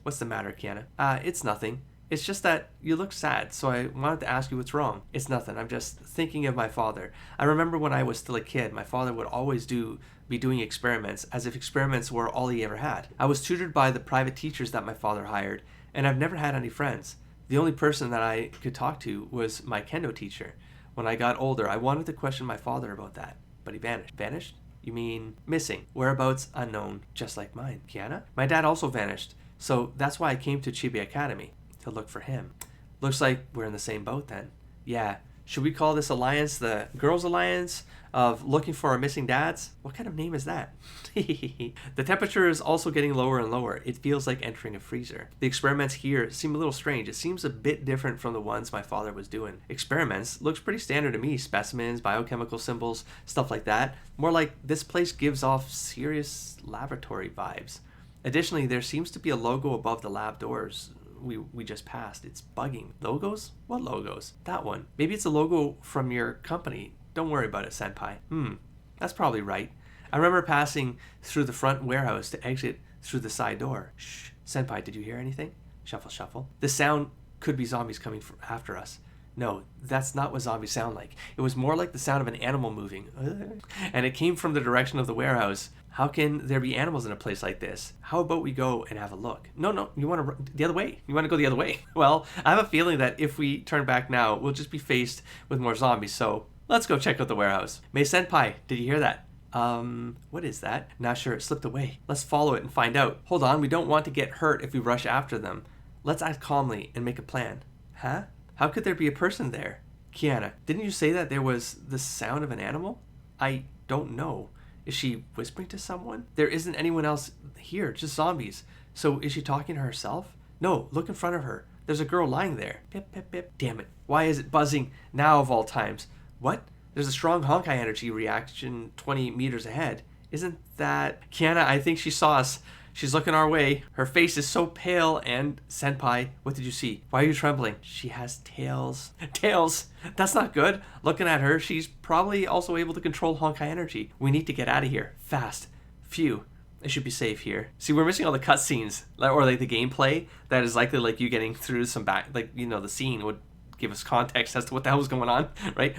What's the matter, Kiana? It's nothing. It's just that you look sad, so I wanted to ask you what's wrong. It's nothing. I'm just thinking of my father. I remember when I was still a kid, my father would always be doing experiments, as if experiments were all he ever had. I was tutored by the private teachers that my father hired, and I've never had any friends. The only person that I could talk to was my kendo teacher. When I got older, I wanted to question my father about that. but he vanished. Vanished? You mean missing? Whereabouts unknown, just like mine. Kiana? My dad also vanished, so that's why I came to Chibi Academy, to look for him. Looks like we're in the same boat then. Yeah. Should we call this alliance the Girls Alliance of looking for our missing dads? What kind of name is that? The temperature is also getting lower and lower. It feels like entering a freezer. The experiments here seem a little strange. It seems a bit different from the ones my father was doing. Experiments looks pretty standard to me. Specimens, biochemical symbols, stuff like that. More like this place gives off serious laboratory vibes. Additionally, there seems to be a logo above the lab doors we just passed. It's bugging. Logos? What logos? That one. Maybe it's a logo from your company. Don't worry about it, Senpai. That's probably right. I remember passing through the front warehouse to exit through the side door. Shh. Senpai, did you hear anything? Shuffle, shuffle. The sound could be zombies coming after us. No, that's not what zombies sound like. It was more like the sound of an animal moving. And it came from the direction of the warehouse. How can there be animals in a place like this? How about we go and have a look? No, you want to the other way. You want to go the other way. Well, I have a feeling that if we turn back now, we'll just be faced with more zombies. So let's go check out the warehouse. Mei Senpai, did you hear that? What is that? Not sure, it slipped away. Let's follow it and find out. Hold on, we don't want to get hurt if we rush after them. Let's act calmly and make a plan. Huh? How could there be a person there? Kiana, didn't you say that there was the sound of an animal? I don't know. Is she whispering to someone? There isn't anyone else here, just zombies. So is she talking to herself? No, look in front of her. There's a girl lying there. Pip, pip, pip. Damn it. Why is it buzzing now of all times? What? There's a strong Honkai energy reaction 20 meters ahead. Isn't that... Kiana, I think she saw us. She's looking our way. Her face is so pale and... Senpai, what did you see? Why are you trembling? She has tails. Tails? That's not good. Looking at her, she's probably also able to control Honkai energy. We need to get out of here. Fast. Phew. I should be safe here. See, we're missing all the cutscenes. Or like the gameplay that is likely like you getting through some back... Like, you know, the scene would give us context as to what the hell was going on, right?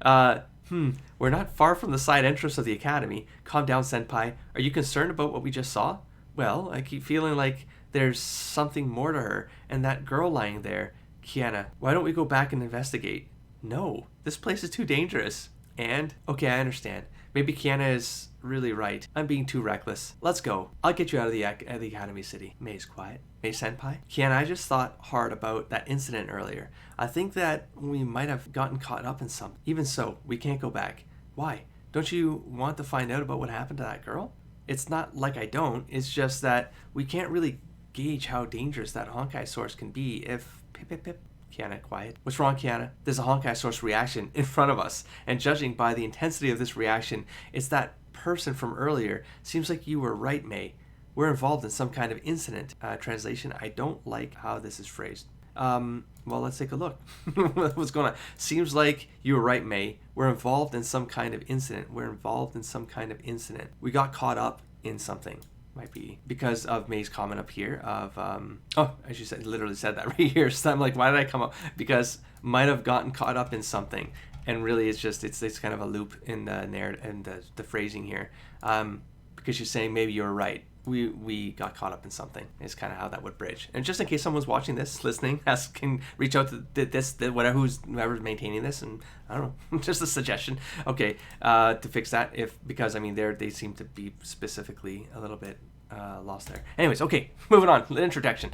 We're not far from the side entrance of the academy. Calm down, Senpai. Are you concerned about what we just saw? Well, I keep feeling like there's something more to her, and that girl lying there. Kiana, why don't we go back and investigate? No, this place is too dangerous. And? Okay, I understand. Maybe Kiana is really right. I'm being too reckless. Let's go. I'll get you out of the Academy City. Mei's quiet. Mei Senpai? Kiana, I just thought hard about that incident earlier. I think that we might have gotten caught up in something. Even so, we can't go back. Why? Don't you want to find out about what happened to that girl? It's not like I don't. It's just that we can't really gauge how dangerous that Honkai source can be if... Pip, pip, pip. Kiana, quiet. What's wrong, Kiana? There's a Honkai source reaction in front of us, and judging by the intensity of this reaction, it's that person from earlier. Seems like you were right, Mei. We're involved in some kind of incident. Translation, I don't like how this is phrased. Well, let's take a look. What's going on? Seems like you were right, Mei. We're involved in some kind of incident. We got caught up in something. Might be because of Mei's comment up here of I should say literally said that right here. So I'm like, why did I come up? Because might have gotten caught up in something, and really it's just it's kind of a loop in the narrative and the phrasing here. Because she's saying maybe you're right. We got caught up in something. Is kind of how that would bridge. And just in case someone's watching this, listening, can reach out to whoever's maintaining this, and I don't know, just a suggestion. Okay, to fix that because I mean they seem to be specifically a little bit lost there. Anyways, okay, moving on. Introduction.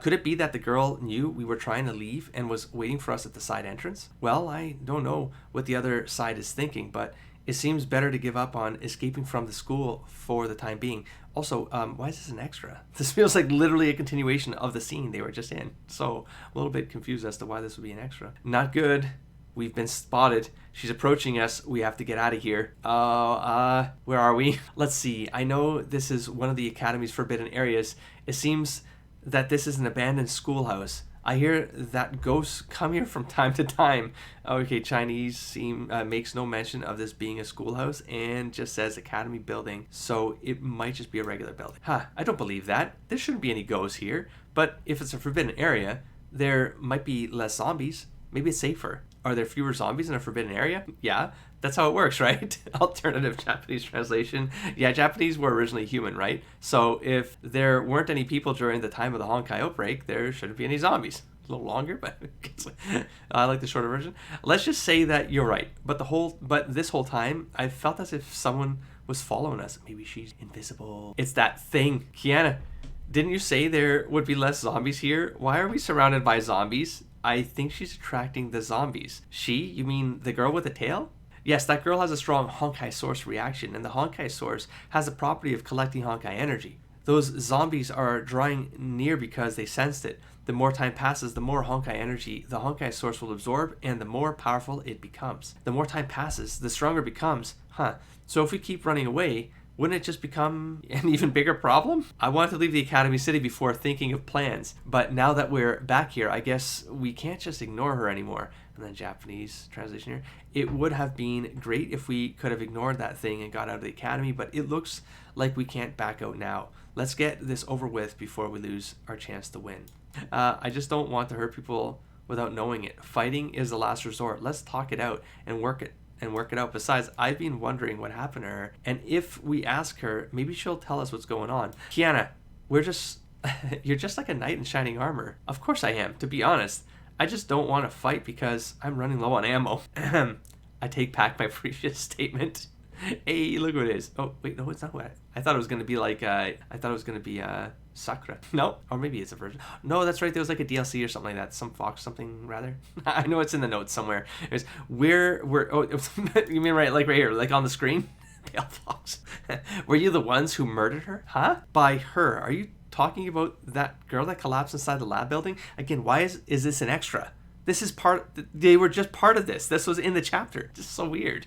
Could it be that the girl knew we were trying to leave and was waiting for us at the side entrance? Well, I don't know what the other side is thinking, but it seems better to give up on escaping from the school for the time being. Also, why is this an extra? This feels like literally a continuation of the scene they were just in. So a little bit confused as to why this would be an extra. Not good. We've been spotted. She's approaching us. We have to get out of here. Where are we? Let's see. I know this is one of the Academy's forbidden areas. It seems that this is an abandoned schoolhouse. I hear that ghosts come here from time to time. Okay, Chinese makes no mention of this being a schoolhouse and just says Academy building, so it might just be a regular building. I don't believe that. There shouldn't be any ghosts here, but if it's a forbidden area, there might be less zombies. Maybe it's safer. Are there fewer zombies in a forbidden area? Yeah, that's how it works, right? Alternative Japanese translation. Yeah, Japanese were originally human, right? So if there weren't any people during the time of the Honkai outbreak, there shouldn't be any zombies. a little longer, but I like the shorter version. Let's just say that you're right. But this whole time, I felt as if someone was following us. Maybe she's invisible. It's that thing. Kiana, didn't you say there would be less zombies here? Why are we surrounded by zombies? I think she's attracting the zombies. She? You mean the girl with the tail? Yes, that girl has a strong Honkai source reaction, and the Honkai source has the property of collecting Honkai energy. Those zombies are drawing near because they sensed it. The more time passes, the more Honkai energy the Honkai source will absorb, and the more powerful it becomes. The more time passes, the stronger it becomes. So if we keep running away, wouldn't it just become an even bigger problem? I wanted to leave the Academy City before thinking of plans, but now that we're back here, I guess we can't just ignore her anymore. And then Japanese translation here. It would have been great if we could have ignored that thing and got out of the Academy, but it looks like we can't back out now. Let's get this over with before we lose our chance to win. I just don't want to hurt people without knowing it. Fighting is the last resort. Let's talk it out and work it out. Besides, I've been wondering what happened to her, and if we ask her, maybe she'll tell us what's going on. Kiana, you're just like a knight in shining armor. Of course I am, to be honest. I just don't want to fight because I'm running low on ammo. I take back my previous statement. Hey, look what it is. Oh, wait, no, it's not what I thought it was going to be. Like, I thought it was going to be Sakura. No, or maybe it's a version. No, that's right. There was like a DLC or something like that. Some fox something rather. I know it's in the notes somewhere. It's you mean right here, like on the screen? Pale fox. Were you the ones who murdered her? Huh? By her? Are you talking about that girl that collapsed inside the lab building? Again, why is this an extra? This is they were just part of this. This was in the chapter. Just so weird.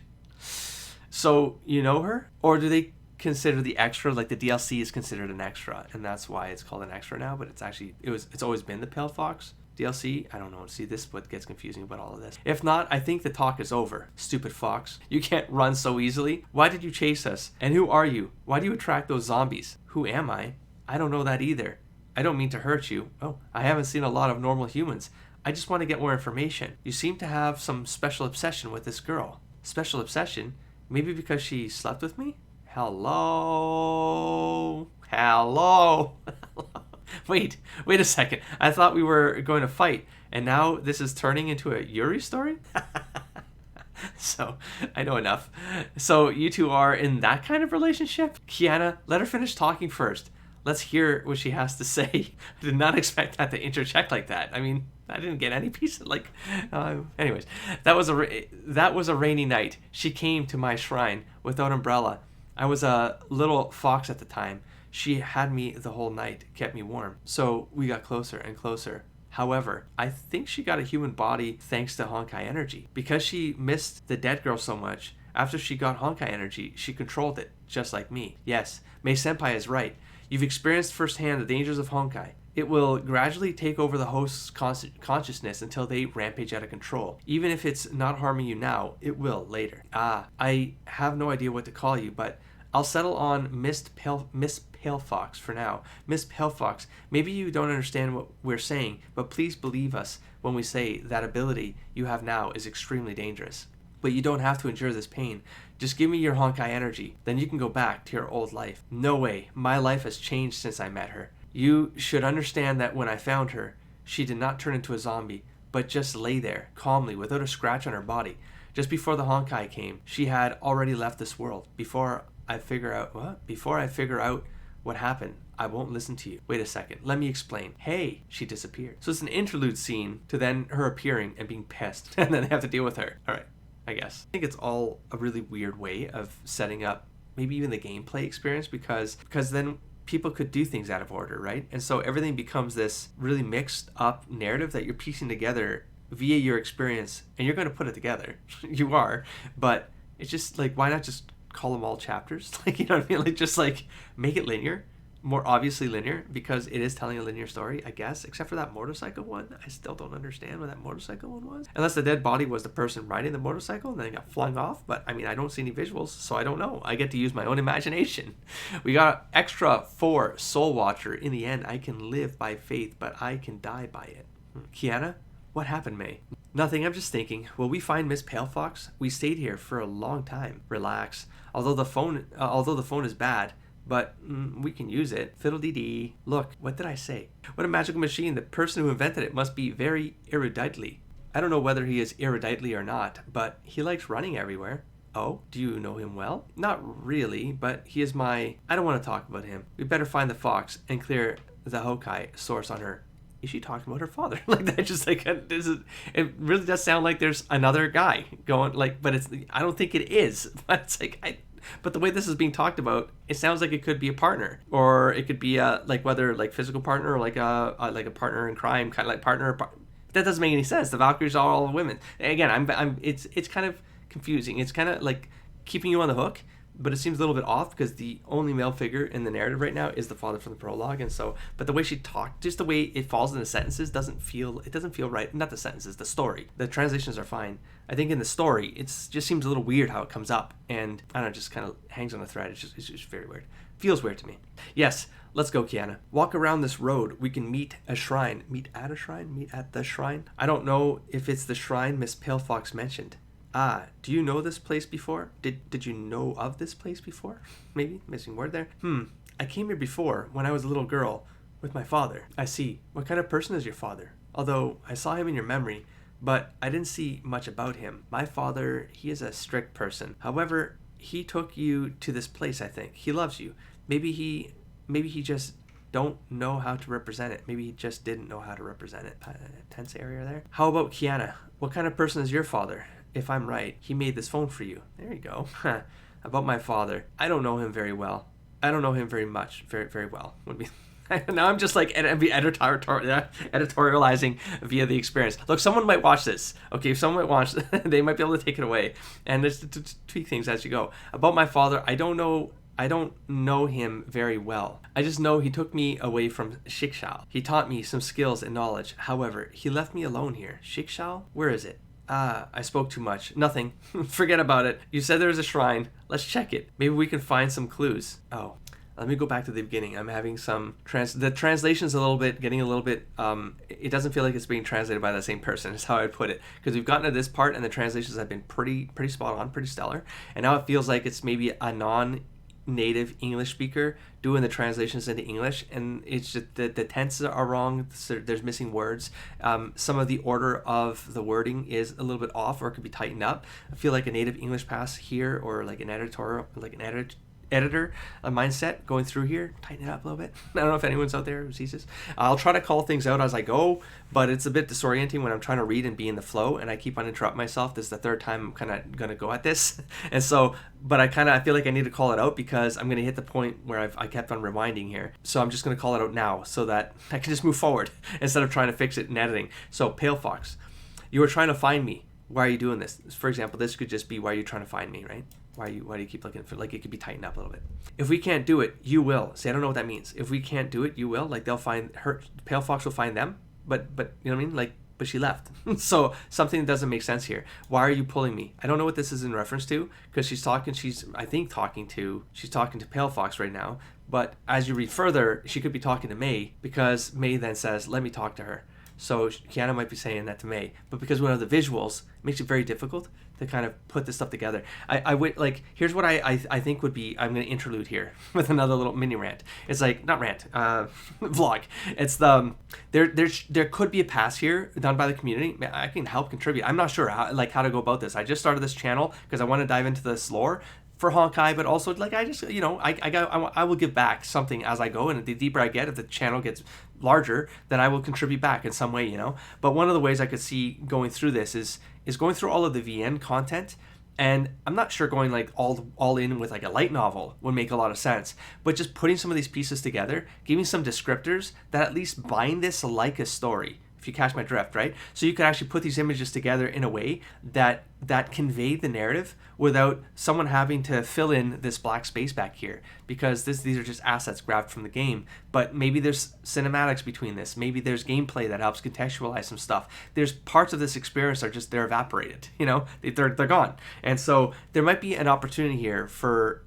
So, you know her? Or do they consider the extra, like the DLC is considered an extra, and that's why it's called an extra now, but it's always been the Pale Fox DLC? I don't know. See, this is what gets confusing about all of this. If not, I think the talk is over. Stupid fox. You can't run so easily. Why did you chase us? And who are you? Why do you attract those zombies? Who am I? I don't know that either. I don't mean to hurt you. Oh, I haven't seen a lot of normal humans. I just want to get more information. You seem to have some special obsession with this girl. Special obsession? Maybe because she slept with me? Hello? Wait a second. I thought we were going to fight, and now this is turning into a Yuri story? So, I know enough. So, you two are in that kind of relationship? Kiana, let her finish talking first. Let's hear what she has to say. I did not expect that to interject like that. I mean, I didn't get any piece of, anyways, that was a rainy night. She came to my shrine without umbrella. I was a little fox at the time. She had me the whole night, kept me warm. So we got closer and closer. However, I think she got a human body thanks to Honkai energy. Because she missed the dead girl so much, after she got Honkai energy, she controlled it, just like me. Yes, Mei Senpai is right. You've experienced firsthand the dangers of Honkai. It will gradually take over the host's consciousness until they rampage out of control. Even if it's not harming you now, it will later. I have no idea what to call you, but I'll settle on Miss Pale Fox for now. Miss Pale Fox, maybe you don't understand what we're saying, but please believe us when we say that ability you have now is extremely dangerous. But you don't have to endure this pain. Just give me your Honkai energy, then you can go back to your old life. No way, my life has changed since I met her. You should understand that when I found her, she did not turn into a zombie, but just lay there, calmly, without a scratch on her body. Just before the Honkai came, she had already left this world. Before I figure out what happened, I won't listen to you. Wait a second, let me explain. Hey, she disappeared. So it's an interlude scene to then her appearing and being pissed, and then they have to deal with her. Alright, I guess. I think it's all a really weird way of setting up maybe even the gameplay experience, because then people could do things out of order, right? And so everything becomes this really mixed up narrative that you're piecing together via your experience, and you're going to put it together. You are, but it's just like, why not just call them all chapters? Like, you know what I mean? Like, just like make it linear, more obviously linear, because it is telling a linear story, I guess, except for that motorcycle one. I still don't understand what that motorcycle one was. Unless the dead body was the person riding the motorcycle and then it got flung off. But I mean, I don't see any visuals, so I don't know. I get to use my own imagination. We got extra 4 Soul Watcher. In the end, I can live by faith, but I can die by it. Kiana? What happened, Mei? Nothing, I'm just thinking. Will we find Miss Pale Fox? We stayed here for a long time. Relax. Although the phone is bad, but we can use it. Fiddle-dee-dee. Look, what did I say? What a magical machine. The person who invented it must be very eruditely. I don't know whether he is eruditely or not, but he likes running everywhere. Oh, do you know him well? Not really, but he is my... I don't want to talk about him. We better find the fox and clear the Honkai source on her. Is she talking about her father? Like that, just like this is. It really does sound like there's another guy going like, but it's. I don't think it is. But it's like But the way this is being talked about, it sounds like it could be a partner, or it could be a like whether like physical partner or like a partner in crime, kind of like partner. That doesn't make any sense. The Valkyries are all women. Again, It's kind of confusing. It's kind of like keeping you on the hook, but it seems a little bit off because the only male figure in the narrative right now is the father from the prologue, and so. But the way she talked, just the way it falls into sentences, doesn't feel right. Not the sentences, the story. The translations are fine. I think in the story, just seems a little weird how it comes up, and I don't know, just kind of hangs on a thread. It's just very weird. Feels weird to me. Yes. Let's go, Kiana. Walk around this road. We can meet a shrine. Meet at a shrine? Meet at the shrine? I don't know if it's the shrine Miss Palefox mentioned. Ah, do you know this place before? Did you know of this place before? Maybe? Missing word there? I came here before, when I was a little girl, with my father. I see. What kind of person is your father? Although, I saw him in your memory, but I didn't see much about him. My father, he is a strict person. However, he took you to this place, I think. He loves you. Maybe he just don't know how to represent it. Maybe he just didn't know how to represent it. Tense area there. How about Kiana? What kind of person is your father? If I'm right, he made this phone for you. There you go. About my father. I don't know him very well. I don't know him very much. Very, very well. Now I'm just like editorializing via the experience. Look, someone might watch this. Okay, if someone might watch, they might be able to take it away. And just to tweak things as you go. About my father, I don't know him very well. I just know he took me away from Shiksha. He taught me some skills and knowledge. However, he left me alone here. Shiksha? Where is it? I spoke too much. Nothing. Forget about it. You said there was a shrine. Let's check it. Maybe we can find some clues. Oh, let me go back to the beginning. I'm having some the translation's getting a little bit, it doesn't feel like it's being translated by the same person, is how I'd put it. Because we've gotten to this part and the translations have been pretty spot on, pretty stellar. And now it feels like it's maybe a non-native English speaker doing the translations into English, and it's just the tenses are wrong. So there's missing words. Some of the order of the wording is a little bit off, or it could be tightened up. I feel like a native English pass here, or like an editor mindset going through here, tighten it up a little bit. I don't know if anyone's out there who sees this. I'll try to call things out as I go, but it's a bit disorienting when I'm trying to read and be in the flow, and I keep on interrupting myself. This is the third time I'm kind of gonna go at this, and so, but I feel like I need to call it out because I'm gonna hit the point where I kept on rewinding here. So I'm just gonna call it out now so that I can just move forward instead of trying to fix it in editing. So Pale Fox, you were trying to find me. Why are you doing this? For example, this could just be why are you trying to find me, right? Why do you keep looking for, like, it could be tightened up a little bit. If we can't do it, you will. See, I don't know what that means. If we can't do it, you will. Like, they'll find her, Pale Fox will find them, but you know what I mean? Like, but she left. So something doesn't make sense here. Why are you pulling me? I don't know what this is in reference to, because she's talking to Pale Fox right now, but as you read further, she could be talking to Mei, because Mei then says, let me talk to her. So Kiana might be saying that to Mei, but because we don't have the visuals, it makes it very difficult to kind of put this stuff together. I would like, here's what I think would be, I'm going to interlude here with another little mini rant. It's like, not rant, vlog. It's there could be a pass here done by the community. I can help contribute. I'm not sure how to go about this. I just started this channel because I want to dive into this lore for Honkai, but also like I will give back something as I go, and the deeper I get, if the channel gets larger, then I will contribute back in some way, you know. But one of the ways I could see going through this is going through all of the VN content, and I'm not sure going like all in with like a light novel would make a lot of sense, but just putting some of these pieces together, giving some descriptors that at least bind this like a story, if you catch my drift, right? So you could actually put these images together in a way that convey the narrative without someone having to fill in this black space back here, because these are just assets grabbed from the game. But maybe there's cinematics between this. Maybe there's gameplay that helps contextualize some stuff. There's parts of this experience they're evaporated, you know, they're gone. And so there might be an opportunity here for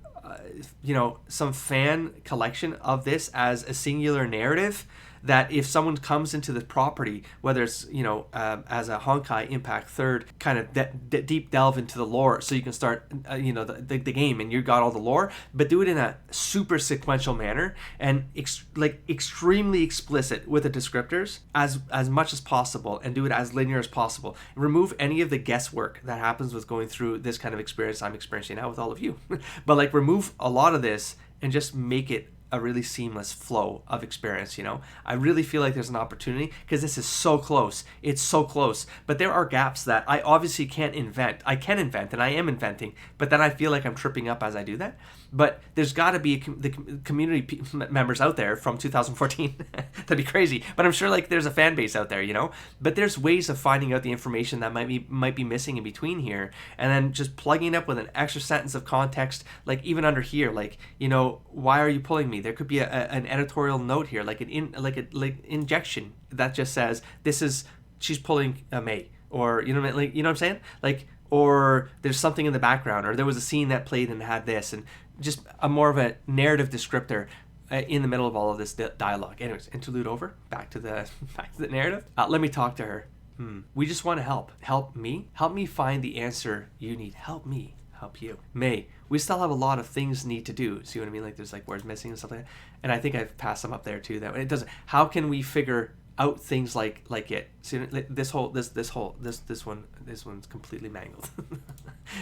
some fan collection of this as a singular narrative that if someone comes into the property, whether it's, as a Honkai Impact third, kind of deep delve into the lore so you can start, the game and you got all the lore, but do it in a super sequential manner and extremely explicit with the descriptors as much as possible, and do it as linear as possible. Remove any of the guesswork that happens with going through this kind of experience I'm experiencing now with all of you. But remove a lot of this and just make it a really seamless flow of experience. I really feel like there's an opportunity, because this is so close. It's so close, but there are gaps that I obviously can't invent. I can invent, and I am inventing, but then I feel like I'm tripping up as I do that. But there's got to be the community members out there from 2014. That'd be crazy. But I'm sure there's a fan base out there, But there's ways of finding out the information that might be missing in between here, and then just plugging it up with an extra sentence of context, even under here, why are you pulling me? There could be an editorial note here, an injection that just says she's pulling Mei, or you know what I'm saying, or there's something in the background, or there was a scene that played and had this, and just a more of a narrative descriptor in the middle of all of this dialogue. Anyways, interlude over. Back to the narrative. Let me talk to her. We just want to help me find the answer you need. Help me help you. Mei, we still have a lot of things need to do. See what I mean? There's words missing and stuff like that. And I think I've passed them up there too. That it doesn't. How can we figure out things like it? See, this one's completely mangled.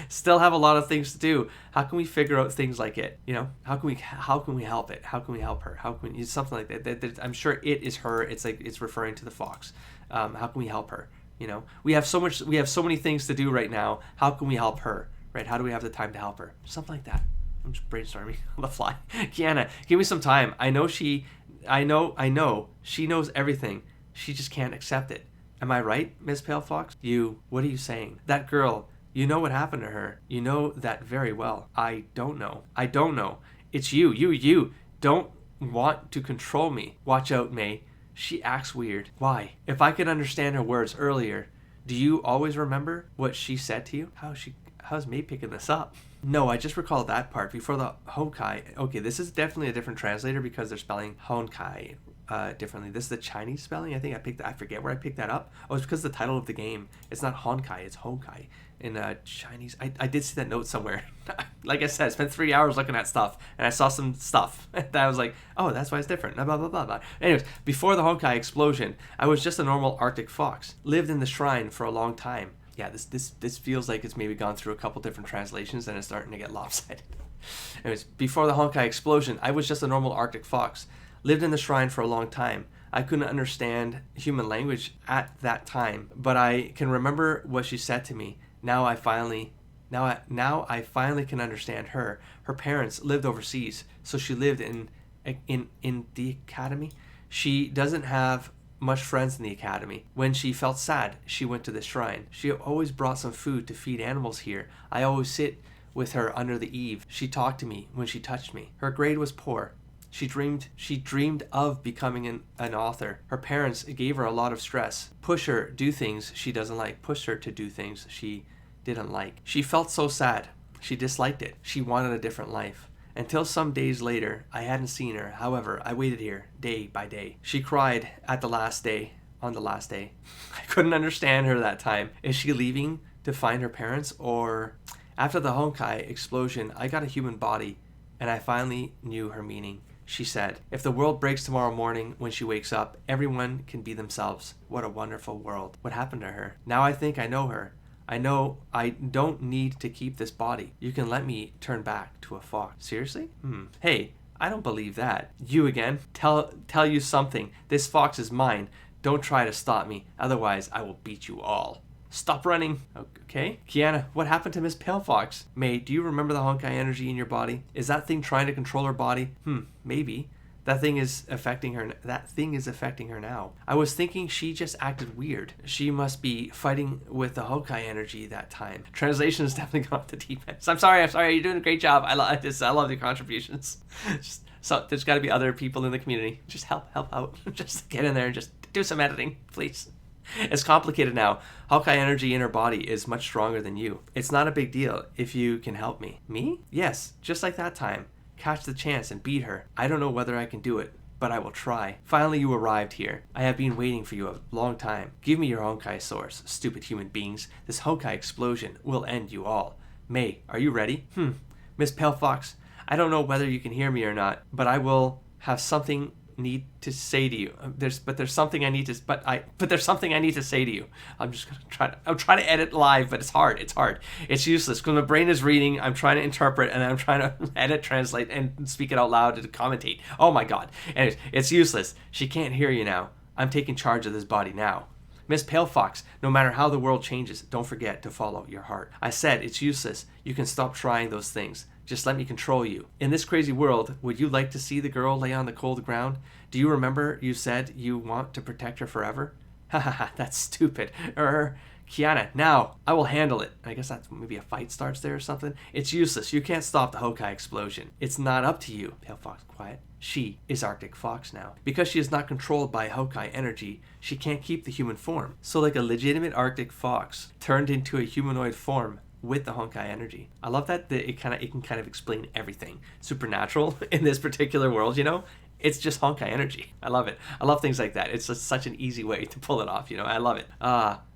Still have a lot of things to do. How can we figure out things like it? How can we help it? How can we help her? How can we, something like that? I'm sure it is her. It's referring to the fox. How can we help her? We have so many things to do right now. How can we help her? Right? How do we have the time to help her? Something like that. I'm just brainstorming on the fly. Kiana, give me some time. I know she knows everything. She just can't accept it. Am I right, Miss Pale Fox? What are you saying? That girl, you know what happened to her. You know that very well. I don't know. It's you. Don't want to control me. Watch out, Mei. She acts weird. Why? If I could understand her words earlier, do you always remember what she said to you? How's Mei picking this up? No, I just recall that part before the Honkai. Okay, this is definitely a different translator because they're spelling Honkai differently. This is the Chinese spelling. I forget where I picked that up. Oh, it's because the title of the game. It's not Honkai, it's Honkai in Chinese. I did see that note somewhere. Like I said, I spent 3 hours looking at stuff, and I saw some stuff that I was like, oh, that's why it's different. Blah, blah, blah, blah. Anyways, before the Honkai explosion, I was just a normal Arctic fox. Lived in the shrine for a long time. Yeah, this feels like it's maybe gone through a couple different translations and it's starting to get lopsided. Anyways, before the Honkai explosion, I was just a normal Arctic fox. Lived in the shrine for a long time. I couldn't understand human language at that time, but I can remember what she said to me. Now I finally can understand her. Her parents lived overseas, so she lived in the academy. She doesn't have much friends in the academy. When she felt sad, she went to the shrine. She always brought some food to feed animals here. I always sit with her under the eave. She talked to me when she touched me. Her grade was poor. She dreamed of becoming an author. Her parents gave her a lot of stress. Push her do things she doesn't like. Push her to do things she didn't like. She felt so sad. She disliked it. She wanted a different life. Until some days later, I hadn't seen her. However, I waited here, day by day. She cried on the last day. I couldn't understand her that time. Is she leaving to find her parents? Or after the Honkai explosion, I got a human body, and I finally knew her meaning. She said, if the world breaks tomorrow morning when she wakes up, everyone can be themselves. What a wonderful world. What happened to her? Now I think I know her. I know I don't need to keep this body. You can let me turn back to a fox. Seriously? Hey, I don't believe that. You again? Tell you something. This fox is mine. Don't try to stop me. Otherwise, I will beat you all. Stop running. Okay. Kiana, what happened to Miss Pale Fox? Mei, do you remember the Honkai energy in your body? Is that thing trying to control her body? Maybe. That thing is affecting her now. I was thinking she just acted weird. She must be fighting with the Honkai energy that time. Translation is definitely gone off the deep end. So I'm sorry. You're doing a great job. I love the contributions. So there's got to be other people in the community. Just help out. Just get in there and just do some editing, please. It's complicated now. Honkai energy in her body is much stronger than you. It's not a big deal if you can help me. Me? Yes, just like that time. Catch the chance and beat her. I don't know whether I can do it, but I will try. Finally, you arrived here. I have been waiting for you a long time. Give me your Honkai source, stupid human beings. This Honkai explosion will end you all. Mei, are you ready? Miss Palefox, I don't know whether you can hear me or not, but I will have something need to say to you. There's something I need to say to you. I'm just gonna try to edit live, but it's hard. It's useless because my brain is reading. I'm trying to interpret, and I'm trying to edit, translate, and speak it out loud to commentate. Oh my god. Anyways, it's useless. She can't hear you now. I'm taking charge of this body now. Miss Palefox, no matter how the world changes, don't forget to follow your heart. I said it's useless. You can stop trying those things. Just let me control you. In this crazy world, would you like to see the girl lay on the cold ground? Do you remember you said you want to protect her forever? Ha ha ha, that's stupid. Kiana, now, I will handle it. I guess that's maybe a fight starts there or something. It's useless. You can't stop the Honkai explosion. It's not up to you. Pale Fox, quiet. She is Arctic Fox now. Because she is not controlled by Honkai energy, she can't keep the human form. So like a legitimate Arctic Fox turned into a humanoid form with the Honkai energy. I love that it can kind of explain everything supernatural in this particular world, you know? It's just Honkai energy. I love it. I love things like that. It's just such an easy way to pull it off, you know? I love it.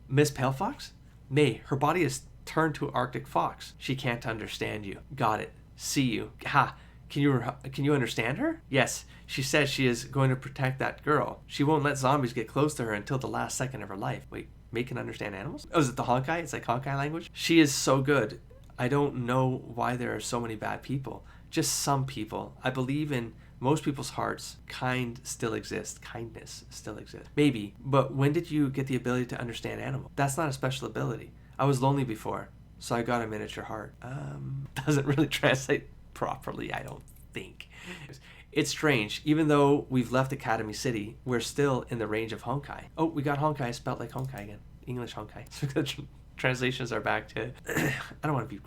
Miss Palefox? Mei, her body is turned to Arctic Fox. She can't understand you. Got it. See you. Ha. Can you understand her? Yes. She says she is going to protect that girl. She won't let zombies get close to her until the last second of her life. Wait. Mei can understand animals? Oh, is it the Honkai? It's like Honkai language? She is so good. I don't know why there are so many bad people. Just some people. I believe in most people's hearts, kindness still exists. Maybe, but when did you get the ability to understand animals? That's not a special ability. I was lonely before, so I got a miniature heart. Doesn't really translate properly, I don't think. It's strange. Even though we've left Academy City, we're still in the range of Honkai. Oh, we got Honkai spelled like Honkai again. English Honkai. So the translations are back to... I don't want to be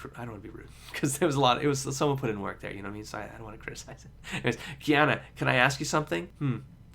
rude. Because there was someone put in work there, you know what I mean? So I don't want to criticize it. Anyways, Kiana, can I ask you something?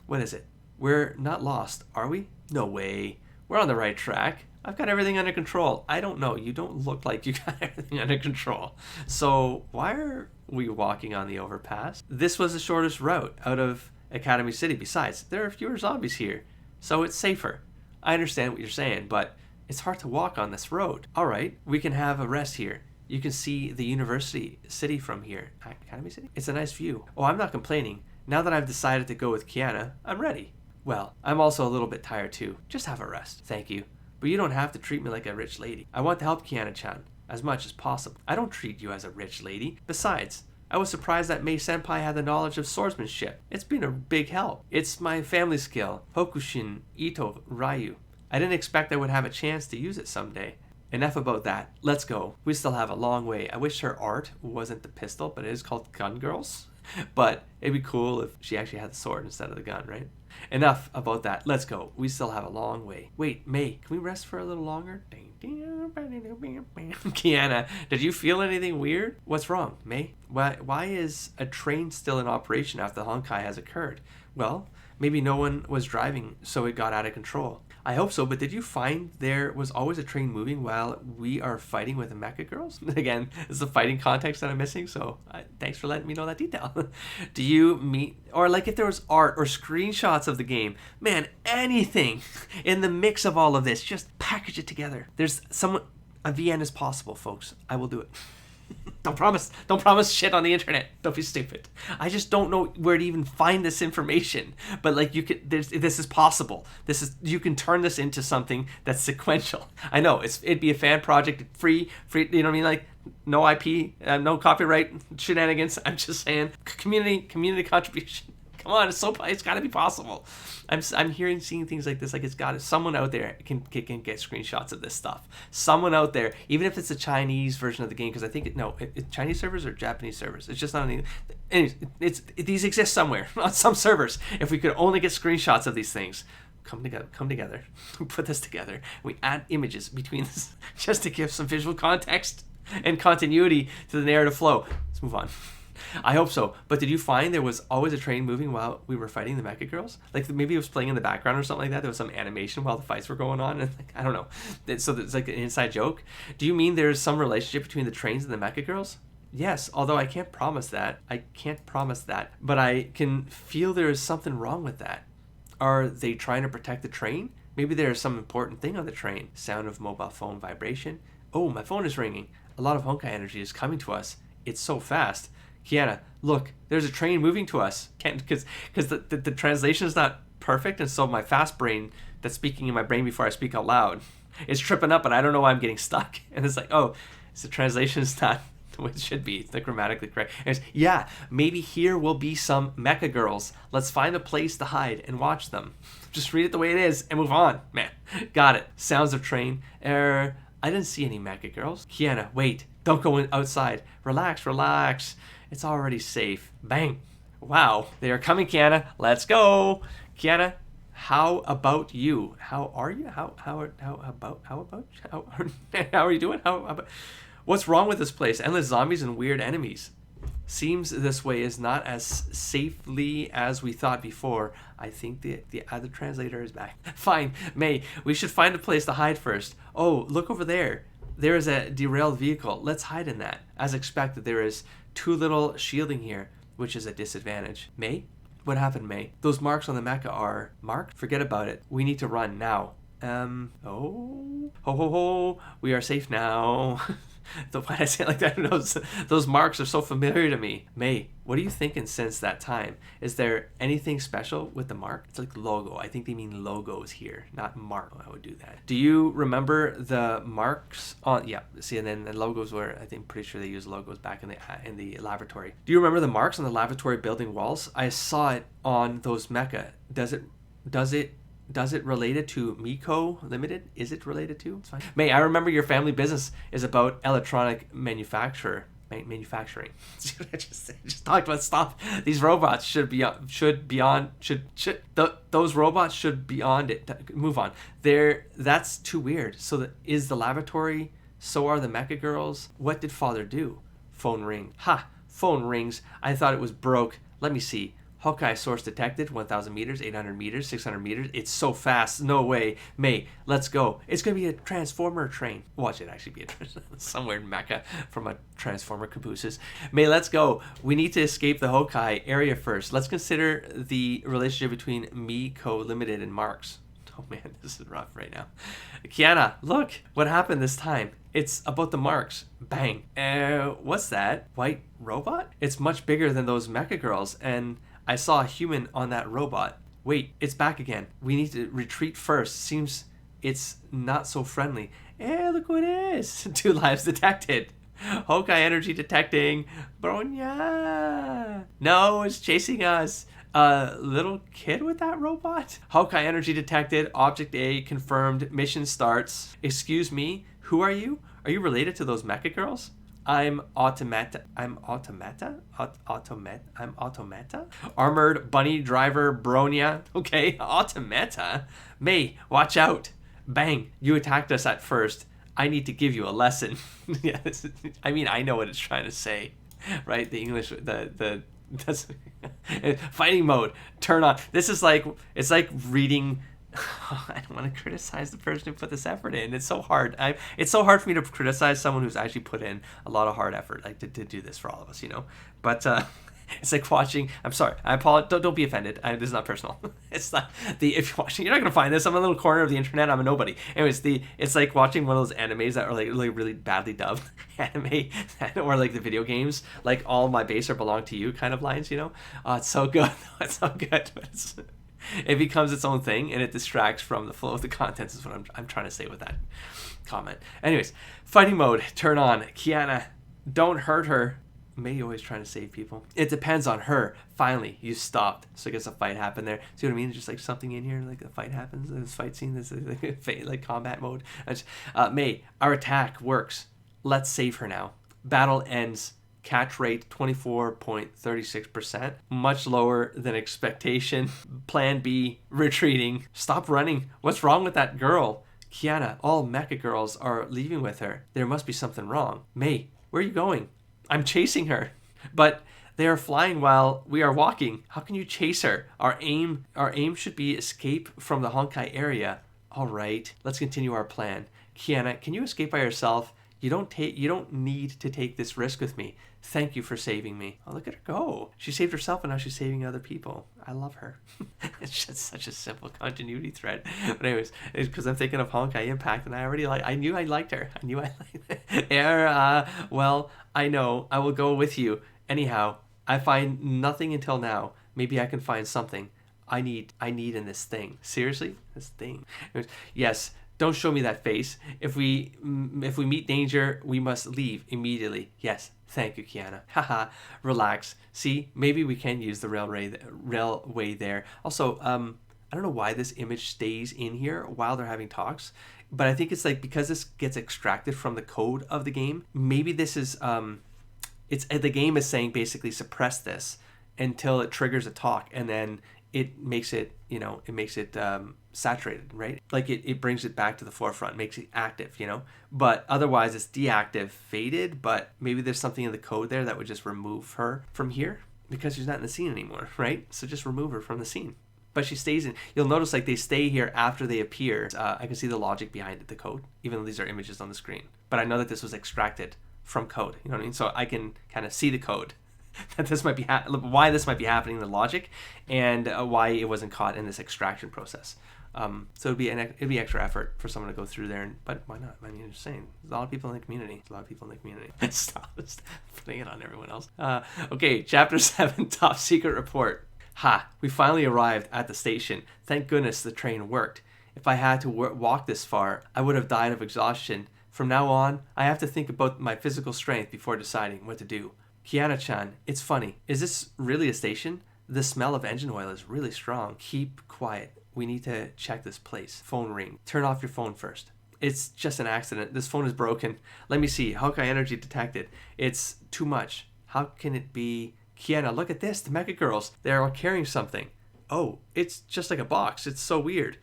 What is it? We're not lost, are we? No way. We're on the right track. I've got everything under control. I don't know. You don't look like you got everything under control. So why are we walking on the overpass? This was the shortest route out of Academy City. Besides, there are fewer zombies here, so it's safer. I understand what you're saying, but it's hard to walk on this road. All right, we can have a rest here. You can see the university city from here. Academy City? It's a nice view. Oh, I'm not complaining. Now that I've decided to go with Kiana, I'm ready. Well, I'm also a little bit tired too. Just have a rest. Thank you. But you don't have to treat me like a rich lady. I want to help Kiana-chan as much as possible. I don't treat you as a rich lady. Besides, I was surprised that Mei-senpai had the knowledge of swordsmanship. It's been a big help. It's my family skill, Hokushin Ito Ryu. I didn't expect I would have a chance to use it someday. Enough about that. Let's go. We still have a long way. I wish her art wasn't the pistol, but it is called Gun Girls. But it'd be cool if she actually had the sword instead of the gun, right? Enough about that. Let's go. We still have a long way. Wait, Mei, can we rest for a little longer? Kiana, did you feel anything weird? What's wrong, Mei? Why is a train still in operation after the Honkai has occurred? Well, maybe no one was driving, so it got out of control. I hope so, but did you find there was always a train moving while we are fighting with the mecha girls? Again, it's the fighting context that I'm missing, so thanks for letting me know that detail. Do you mean, or like if there was art or screenshots of the game, man, anything in the mix of all of this, just package it together. There's a VN is possible, folks. I will do it. Don't promise shit on the internet. Don't be stupid. I just don't know where to even find this information. But like this is possible. You can turn this into something that's sequential. I know it'd be a fan project, free. You know what I mean? Like no IP, no copyright shenanigans. I'm just saying community contribution. Come on, it's got to be possible. I'm seeing things like this. Like someone out there can get screenshots of this stuff. Someone out there, even if it's a Chinese version of the game, because I think it's Chinese servers or Japanese servers. It's just not any. Anyways, these exist somewhere on some servers. If we could only get screenshots of these things, come together, put this together. We add images between this just to give some visual context and continuity to the narrative flow. Let's move on. I hope so. But did you find there was always a train moving while we were fighting the mecha girls? Like maybe it was playing in the background or something like that. There was some animation while the fights were going on. And I don't know. So it's like an inside joke. Do you mean there's some relationship between the trains and the mecha girls? Yes, although I can't promise that. But I can feel there is something wrong with that. Are they trying to protect the train? Maybe there is some important thing on the train. Sound of mobile phone vibration. Oh, my phone is ringing. A lot of Honkai energy is coming to us. It's so fast. Kiana, look, there's a train moving to us. Because the translation is not perfect, and so my fast brain that's speaking in my brain before I speak out loud is tripping up, and I don't know why I'm getting stuck. And it's like, oh, so the translation is not what it should be. It's the grammatically correct. And it's, yeah, maybe here will be some mecha girls. Let's find a place to hide and watch them. Just read it the way it is and move on. Man, got it. Sounds of train. I didn't see any mecha girls. Kiana, wait. Don't go outside. Relax, relax. It's already safe. Bang. Wow. They are coming, Kiana. Let's go. Kiana, how about you? How are you? How are you doing? What's wrong with this place? Endless zombies and weird enemies. Seems this way is not as safely as we thought before. I think the other translator is back. Fine, Mei, we should find a place to hide first. Oh, look over there. There is a derailed vehicle. Let's hide in that. As expected, there is too little shielding here, which is a disadvantage. Mei? What happened, Mei? Those marks on the mecha are marked? Forget about it. We need to run now. Oh. Ho ho ho. We are safe now. Why did I say it like that? Those marks are so familiar to me. Mei, what are you thinking since that time? Is there anything special with the mark? It's like logo. I think they mean logos here, not mark. I would do that. Do you remember the marks on? Yeah. See, and then the logos were. I think pretty sure they used logos back in the laboratory. Do you remember the marks on the laboratory building walls? I saw it on those mecha. Does it related to miHoYo Limited? Is it related to? It's fine. Mei, I remember your family business is about electronic manufacturing. I just talked about stuff. These robots those robots should beyond it. Move on. That's too weird. So is the laboratory? So are the mecha girls. What did father do? Phone ring. Ha! Phone rings. I thought it was broke. Let me see. Honkai source detected, 1,000 meters, 800 meters, 600 meters. It's so fast. No way. Mei, let's go. It's going to be a transformer train. Watch it actually be somewhere in Mecha from a transformer cabooses. Mei, let's go. We need to escape the Honkai area first. Let's consider the relationship between miHoYo Limited and Marks. Oh man, this is rough right now. Kiana, look what happened this time. It's about the marks. Bang. What's that? White robot? It's much bigger than those mecha girls, and I saw a human on that robot. Wait, it's back again. We need to retreat first. Seems it's not so friendly. Look what it is. 2 lives detected. Honkai energy detecting. Bronya. No, it's chasing us. Little kid with that robot? Honkai energy detected. Object A confirmed. Mission starts. Excuse me, who are you? Are you related to those mecha girls? I'm automata. Armored bunny driver Bronya. Okay, automata. Mei, watch out. Bang, you attacked us at first. I need to give you a lesson. Yeah, I know what it's trying to say, right? The English, that's fighting mode. Turn on. This is like, it's like reading. I don't want to criticize the person who put this effort in. It's so hard. It's so hard for me to criticize someone who's actually put in a lot of hard effort, like to do this for all of us, But it's like watching. I'm sorry. I apologize. Don't be offended. This is not personal. It's not if you're watching. You're not gonna find this. I'm a little corner of the internet. I'm a nobody. Anyways, it's like watching one of those animes that are like really badly dubbed anime, or like the video games, like all my base are belong to you kind of lines. It's so good. It's so good. But it becomes its own thing, and it distracts from the flow of the contents is what I'm trying to say with that comment. Anyways, fighting mode, turn on. Kiana, don't hurt her. Mei always trying to save people. It depends on her. Finally, you stopped. So I guess a fight happened there. See what I mean? Just like something in here, like a fight happens. This fight scene, this like combat mode. Mei, our attack works. Let's save her now. Battle ends. Catch rate 24.36%, much lower than expectation. Plan B, retreating. Stop running. What's wrong with that girl? Kiana, all mecha girls are leaving with her. There must be something wrong. Mei, where are you going? I'm chasing her. But they are flying while we are walking. How can you chase her? Our aim should be escape from the Honkai area. All right, let's continue our plan. Kiana, can you escape by yourself? You don't need to take this risk with me. Thank you for saving me. Oh, look at her go. She saved herself and now she's saving other people. I love her. It's just such a simple continuity thread. But anyways, it's because I'm thinking of Honkai Impact and I knew I liked her. I knew I liked her. Well, I know. I will go with you. Anyhow, I find nothing until now. Maybe I can find something I need in this thing. Seriously? This thing. Yes. Don't show me that face. If we meet danger, we must leave immediately. Yes, thank you, Kiana. Haha, relax. See, maybe we can use the railway there. Also, I don't know why this image stays in here while they're having talks, but I think it's like because this gets extracted from the code of the game. Maybe this is the game is saying basically suppress this until it triggers a talk, and then it makes it saturated, right? Like it brings it back to the forefront, makes it active, but otherwise it's deactivated. But maybe there's something in the code there that would just remove her from here because she's not in the scene anymore, right? So just remove her from the scene. But she stays in. You'll notice like they stay here after they appear. I can see the logic behind it, the code, even though these are images on the screen. But I know that this was extracted from code, you know what I mean? So I can kind of see the code. That this might be why this might be happening, the logic, and why it wasn't caught in this extraction process. So it'd be extra effort for someone to go through there, but why not? I mean, I'm just saying, there's a lot of people in the community. Stop putting it on everyone else. Okay, Chapter 7, Top Secret Report. We finally arrived at the station. Thank goodness the train worked. If I had to walk this far, I would have died of exhaustion. From now on, I have to think about my physical strength before deciding what to do. Kiana-chan, it's funny. Is this really a station? The smell of engine oil is really strong. Keep quiet. We need to check this place. Phone ring. Turn off your phone first. It's just an accident. This phone is broken. Let me see. Honkai energy detected. It's too much. How can it be? Kiana, look at this. The Mecha Girls. They're all carrying something. Oh, it's just like a box. It's so weird.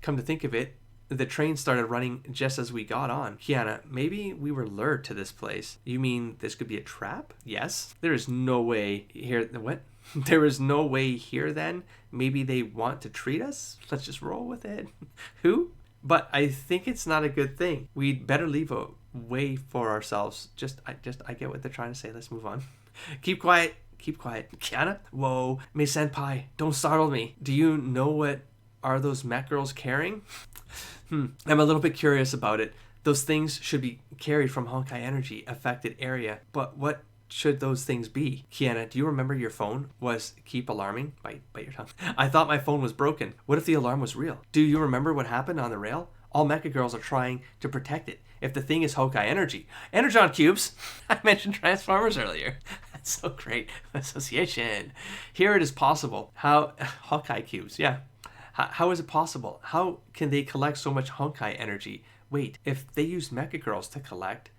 Come to think of it, the train started running just as we got on. Kiana, maybe we were lured to this place. You mean this could be a trap? Yes. There is no way here. What? There is no way here then? Maybe they want to treat us? Let's just roll with it. Who? But I think it's not a good thing. We'd better leave a way for ourselves. I get what they're trying to say. Let's move on. Keep quiet. Keep quiet. Kiana? Whoa. Mei Senpai, don't startle me. Do you know what are those mech girls carrying? I'm a little bit curious about it. Those things should be carried from Honkai Energy affected area. But what should those things be? Kiana, do you remember your phone was keep alarming? Bite your tongue. I thought my phone was broken. What if the alarm was real? Do you remember what happened on the rail? All Mecha Girls are trying to protect it. If the thing is Honkai Energy. Energon cubes! I mentioned Transformers earlier. That's so great. Association. Here it is possible. How... Honkai cubes, yeah. How is it possible? How can they collect so much Honkai energy? Wait, if they use Mecha Girls to collect...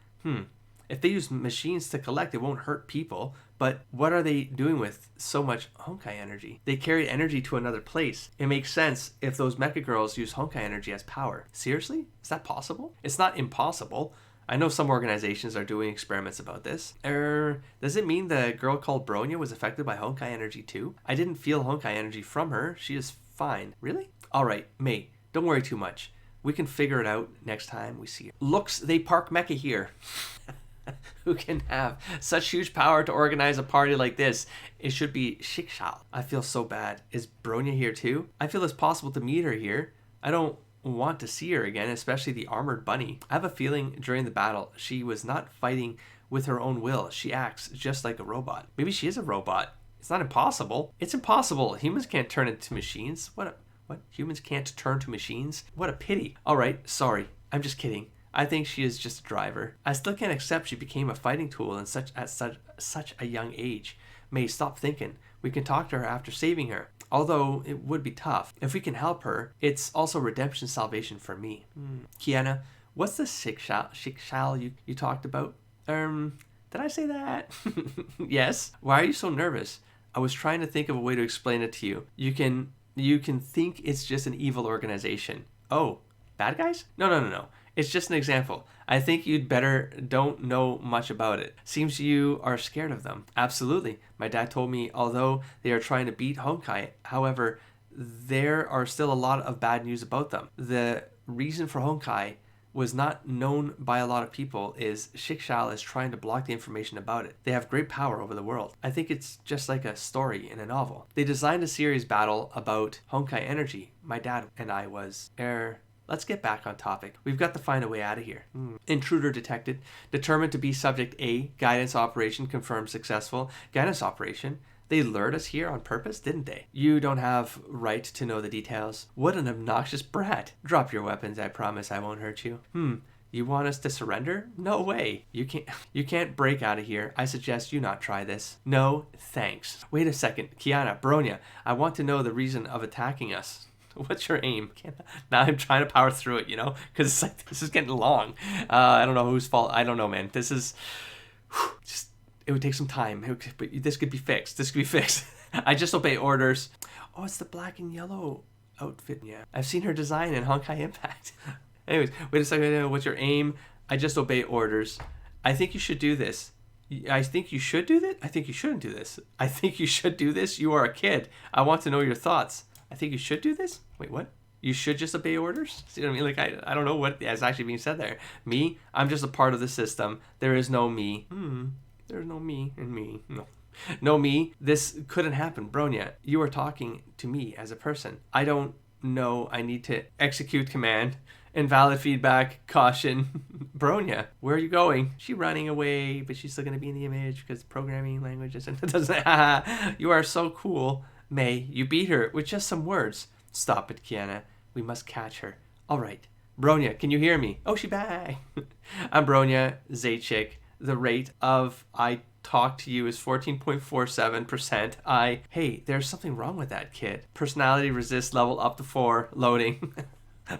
If they use machines to collect, it won't hurt people. But what are they doing with so much Honkai energy? They carry energy to another place. It makes sense if those Mecha Girls use Honkai energy as power. Seriously? Is that possible? It's not impossible. I know some organizations are doing experiments about this. Does it mean the girl called Bronya was affected by Honkai energy too? I didn't feel Honkai energy from her. She is fine. Really? Alright, Mei, don't worry too much. We can figure it out next time we see her. Looks, they park Mecha here. Who can have such huge power to organize a party like this? It should be Shikshal. I feel so bad. Is Bronya here too? I feel it's possible to meet her here. I don't want to see her again, especially the armored bunny. I have a feeling during the battle she was not fighting with her own will. She acts just like a robot. Maybe she is a robot. It's not impossible. It's impossible. Humans can't turn into machines. What? Humans can't turn to machines? What a pity. All right, sorry. I'm just kidding. I think she is just a driver. I still can't accept she became a fighting tool at such a young age. Mei, stop thinking. We can talk to her after saving her. Although it would be tough. If we can help her, it's also redemption salvation for me. Kiana, what's the Shikshal you talked about? Did I say that? Yes. Why are you so nervous? I was trying to think of a way to explain it to you. You can think it's just an evil organization. Oh, bad guys? No. It's just an example. I think you'd better don't know much about it. Seems you are scared of them. Absolutely. My dad told me although they are trying to beat Honkai, however, there are still a lot of bad news about them. The reason for Honkai was not known by a lot of people is Shikshal is trying to block the information about it. They have great power over the world. I think it's just like a story in a novel. They designed a series battle about Honkai energy. My dad and I was... Let's get back on topic. We've got to find a way out of here. Intruder detected. Determined to be subject A. Guidance operation confirmed successful. Guidance operation? They lured us here on purpose, didn't they? You don't have right to know the details. What an obnoxious brat. Drop your weapons, I promise I won't hurt you. You want us to surrender? No way. You can't break out of here. I suggest you not try this. No, thanks. Wait a second. Kiana, Bronya, I want to know the reason of attacking us. What's your aim? Now I'm trying to power through it, because it's like, this is getting long. I don't know whose fault. I don't know, man. This is just, it would take some time. But this could be fixed. I just obey orders. Oh, it's the black and yellow outfit. Yeah, I've seen her design in Honkai Impact. Anyways, wait a second. What's your aim? I just obey orders. I think you should do this. I think you should do that? I think you shouldn't do this. I think you should do this. You are a kid. I want to know your thoughts. I think you should do this? Wait, what? You should just obey orders? See what I mean? Like, I don't know what is actually being said there. Me? I'm just a part of the system. There is no me. There's no me and me. No me. This couldn't happen. Bronya, you are talking to me as a person. I don't know. I need to execute command. Invalid feedback. Caution. Bronya, where are you going? She's running away, but she's still going to be in the image because programming languages and it doesn't. You are so cool. Mei, you beat her with just some words. Stop it, Kiana. We must catch her. All right. Bronya, can you hear me? Oh, she back. I'm Bronya, Zaychik. The rate of I talk to you is 14.47%. Hey, there's something wrong with that kid. Personality resist level up to 4. Loading.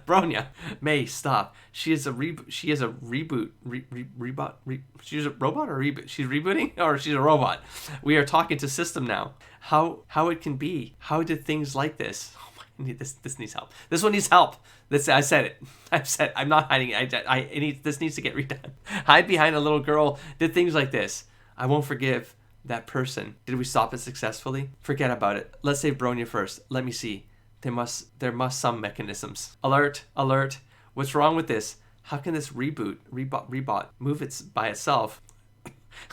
Bronya, Mei, stop. She is a reboot. She's a robot or reboot? She's rebooting or she's a robot. We are talking to system now. How it can be? How did things like this? Oh my, this needs help. This one needs help. I said it. I'm not hiding it. This needs to get redone. Hide behind a little girl. Did things like this. I won't forgive that person. Did we stop it successfully? Forget about it. Let's save Bronya first. Let me see. There must some mechanisms. Alert. What's wrong with this? How can this rebot move it by itself?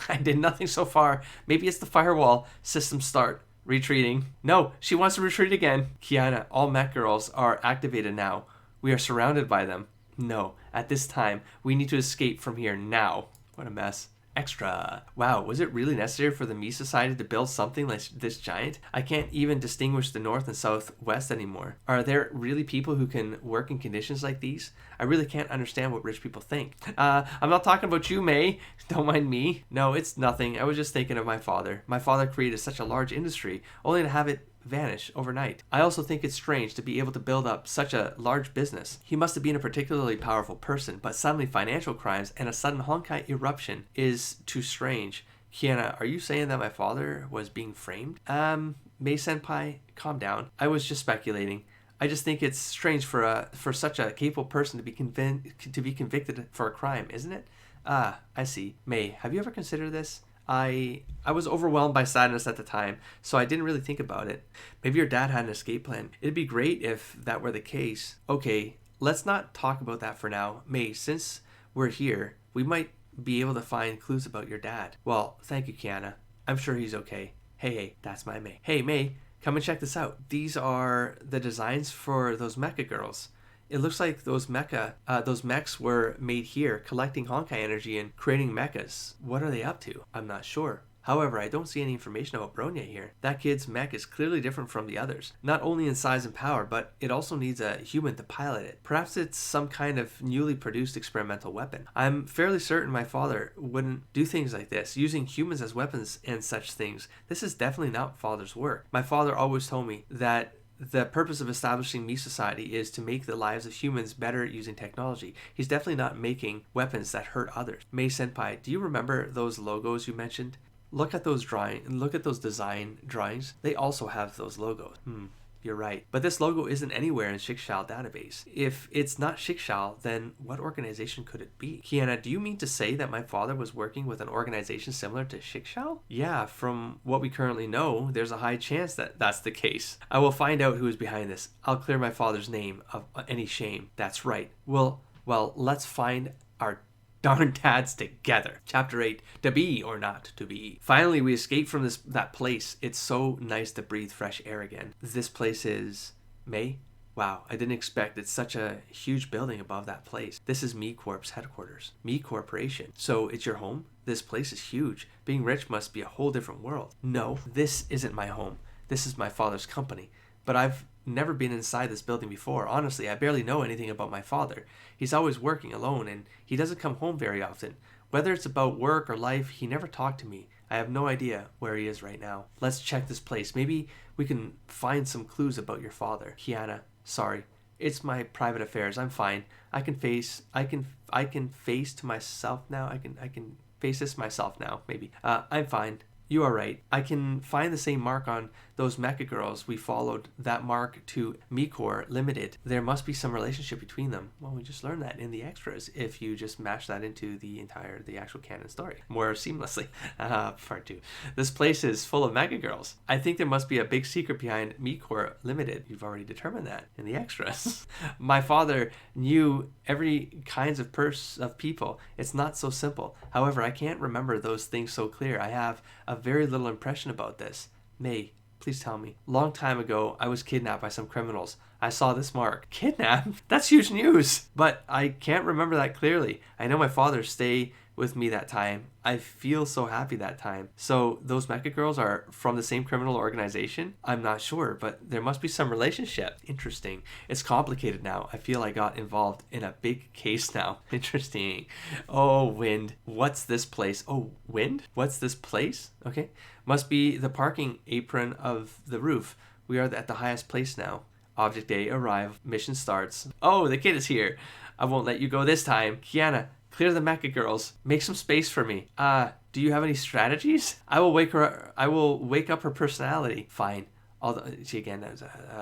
I did nothing so far. Maybe it's the firewall. System start. Retreating. No, she wants to retreat again. Kiana, all mech girls are activated now. We are surrounded by them. No, at this time, we need to escape from here now. What a mess. Extra. Wow, was it really necessary for the Me Society to build something like this giant? I can't even distinguish the north and southwest anymore. Are there really people who can work in conditions like these? I really can't understand what rich people think. I'm not talking about you, Mei. Don't mind me. No, it's nothing. I was just thinking of my father. My father created such a large industry, only to have it vanish overnight. I also think it's strange to be able to build up such a large business. He must have been a particularly powerful person, but suddenly financial crimes and a sudden Honkai eruption is too strange. Kiana, are you saying that my father was being framed? Mei-senpai, calm down. I was just speculating. I just think it's strange for such a capable person to be convicted for a crime, isn't it? I see. Mei, have you ever considered this? I was overwhelmed by sadness at the time, so I didn't really think about it. Maybe your dad had an escape plan. It'd be great if that were the case. Okay, let's not talk about that for now. Mei, since we're here, we might be able to find clues about your dad. Well, thank you, Kiana. I'm sure he's okay. Hey, that's my Mei. Hey, Mei, come and check this out. These are the designs for those mecha girls. It looks like those mechs were made here, collecting Honkai energy and creating mechas. What are they up to? I'm not sure. However, I don't see any information about Bronya here. That kid's mech is clearly different from the others. Not only in size and power, but it also needs a human to pilot it. Perhaps it's some kind of newly produced experimental weapon. I'm fairly certain my father wouldn't do things like this, using humans as weapons and such things. This is definitely not father's work. My father always told me that the purpose of establishing Me Society is to make the lives of humans better using technology. He's definitely not making weapons that hurt others. Mei-senpai, do you remember those logos you mentioned? Look at those design drawings. They also have those logos. You're right. But this logo isn't anywhere in Shikshal database. If it's not Shikshal, then what organization could it be? Kiana, do you mean to say that my father was working with an organization similar to Shikshal? Yeah, from what we currently know, there's a high chance that that's the case. I will find out who is behind this. I'll clear my father's name of any shame. That's right. Well, Well, let's find our darn dads together. Chapter 8, to be or not to be. Finally, we escaped from that place. It's so nice to breathe fresh air again. This place is Mei? Wow, I didn't expect it's such a huge building above that place. This is Mei Corp's headquarters. Mei Corporation. So it's your home? This place is huge. Being rich must be a whole different world. No, this isn't my home. This is my father's company. But I've never been inside this building before. Honestly, I barely know anything about my father. He's always working alone and he doesn't come home very often. Whether it's about work or life, he never talked to me. I have no idea where he is right now. Let's check this place. Maybe we can find some clues about your father. Kiana, sorry. It's my private affairs. I'm fine. I can face to myself now. I can face this myself now, maybe. I'm fine. You are right. I can find the same mark on those mecha girls. We followed that mark to Mei-Cor Limited. There must be some relationship between them. Well, we just learned that in the extras if you just mash that into the actual canon story more seamlessly. Part 2. This place is full of mecha girls. I think there must be a big secret behind Mei-Cor Limited. You've already determined that in the extras. My father knew every kinds of people. It's not so simple. However, I can't remember those things so clear. I have a very little impression about this. Mei, please tell me. Long time ago, I was kidnapped by some criminals. I saw this mark. Kidnapped? That's huge news. But I can't remember that clearly. I know my father stayed with me that time. I feel so happy that time. So those mecha girls are from the same criminal organization? I'm not sure, but there must be some relationship. Interesting. It's complicated now. I feel I got involved in a big case now. Interesting. Oh, wind. What's this place? Oh, wind? What's this place? Okay. Must be the parking apron of the roof. We are at the highest place now. Object A, arrive. Mission starts. Oh, the kid is here. I won't let you go this time. Kiana, clear the mecha girls. Make some space for me. Do you have any strategies? I will wake up her personality. Fine. See again,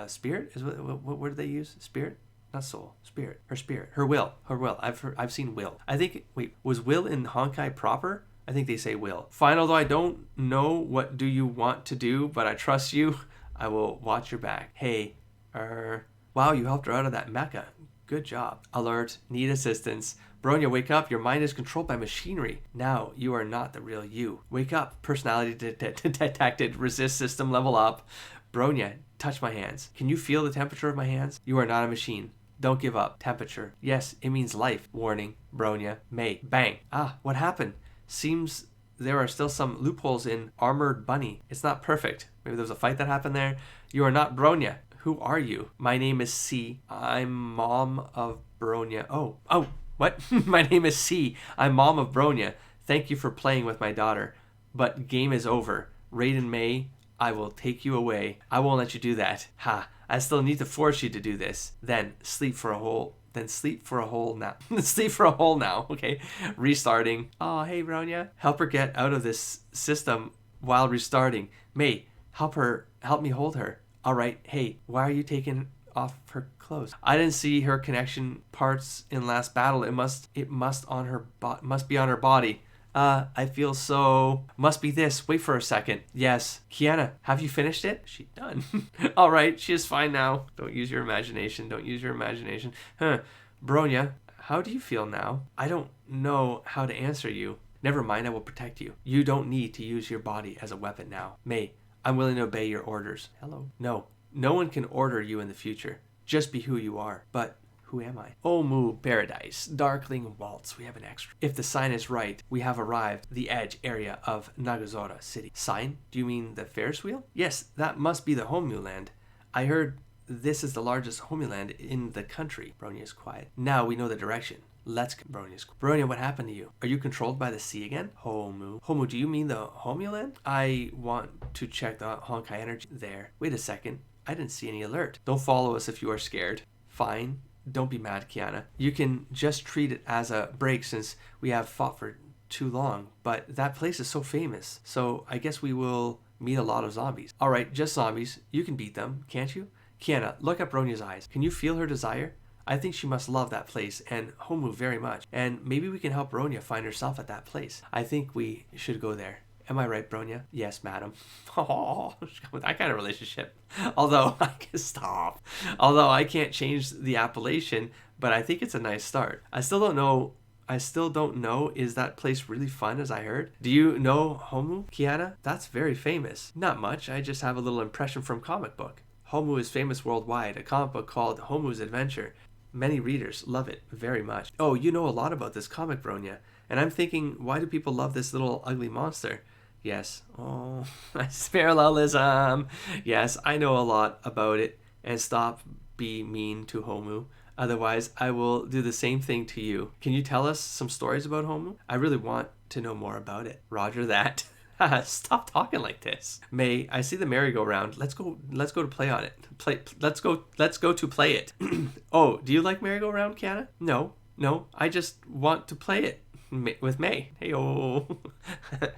spirit? What word did they use? Spirit? Not soul. Spirit. Her spirit. Her will. I've seen will. I think, wait, was will in Honkai proper? I think they say will. Fine, although I don't know what do you want to do, but I trust you. I will watch your back. Hey, wow, you helped her out of that mecha. Good job. Alert, need assistance. Bronya, wake up. Your mind is controlled by machinery. Now, you are not the real you. Wake up. Personality detected. Resist system level up. Bronya, touch my hands. Can you feel the temperature of my hands? You are not a machine. Don't give up. Temperature. Yes, it means life. Warning. Bronya. Mei. Bang. What happened? Seems there are still some loopholes in Armored Bunny. It's not perfect. Maybe there was a fight that happened there. You are not Bronya. Who are you? My name is C. I'm mom of Bronya. Oh, what? My name is C. I'm mom of Bronya. Thank you for playing with my daughter. But game is over. Raiden Mei, I will take you away. I won't let you do that. I still need to force you to do this. Then sleep for a whole now. Okay. Restarting. Oh, hey, Bronya. Help her get out of this system while restarting. Mei, help me hold her. All right. Hey, why are you taking off her clothes? I didn't see her connection parts in last battle. It must be on her body. I feel so... Must be this. Wait for a second. Yes. Kiana, have you finished it? She done. All right. She is fine now. Don't use your imagination. Bronya, how do you feel now? I don't know how to answer you. Never mind. I will protect you. You don't need to use your body as a weapon now. Mei, I'm willing to obey your orders. Hello? No one can order you in the future. Just be who you are. But who am I? HOMU Paradise, Darkling Waltz. We have an extra. If the sign is right, we have arrived the edge area of Nagazora City. Sign? Do you mean the Ferris wheel? Yes, that must be the HOMU land. I heard this is the largest HOMU land in the country. Bronya is quiet. Now we know the direction. Let's go. Bronya, what happened to you? Are you controlled by the sea again? HOMU, do you mean the HOMU land? I want to check the Honkai energy there. Wait a second. I didn't see any alert. Don't follow us if you are scared. Fine. Don't be mad, Kiana. You can just treat it as a break since we have fought for too long. But that place is so famous. So I guess we will meet a lot of zombies. All right, just zombies. You can beat them, can't you? Kiana, look at Bronya's eyes. Can you feel her desire? I think she must love that place and HOMU very much. And maybe we can help Bronya find herself at that place. I think we should go there. Am I right, Bronya? Yes, madam. Oh, that kind of relationship. Although, I can stop. Although I can't change the appellation, but I think it's a nice start. I still don't know, is that place really fun, as I heard? Do you know HOMU, Kiana? That's very famous. Not much, I just have a little impression from comic book. HOMU is famous worldwide, a comic book called HOMU's Adventure. Many readers love it very much. Oh, you know a lot about this comic, Bronya. And I'm thinking, why do people love this little ugly monster? Yes. Oh, parallelism. Yes, I know a lot about it. And stop being mean to HOMU. Otherwise, I will do the same thing to you. Can you tell us some stories about HOMU? I really want to know more about it. Roger that. Stop talking like this. Mei, I see the merry-go-round. Let's go to play on it. Let's go to play it. Oh, do you like merry-go-round, Kiana? No, I just want to play it with Mei. Hey, oh.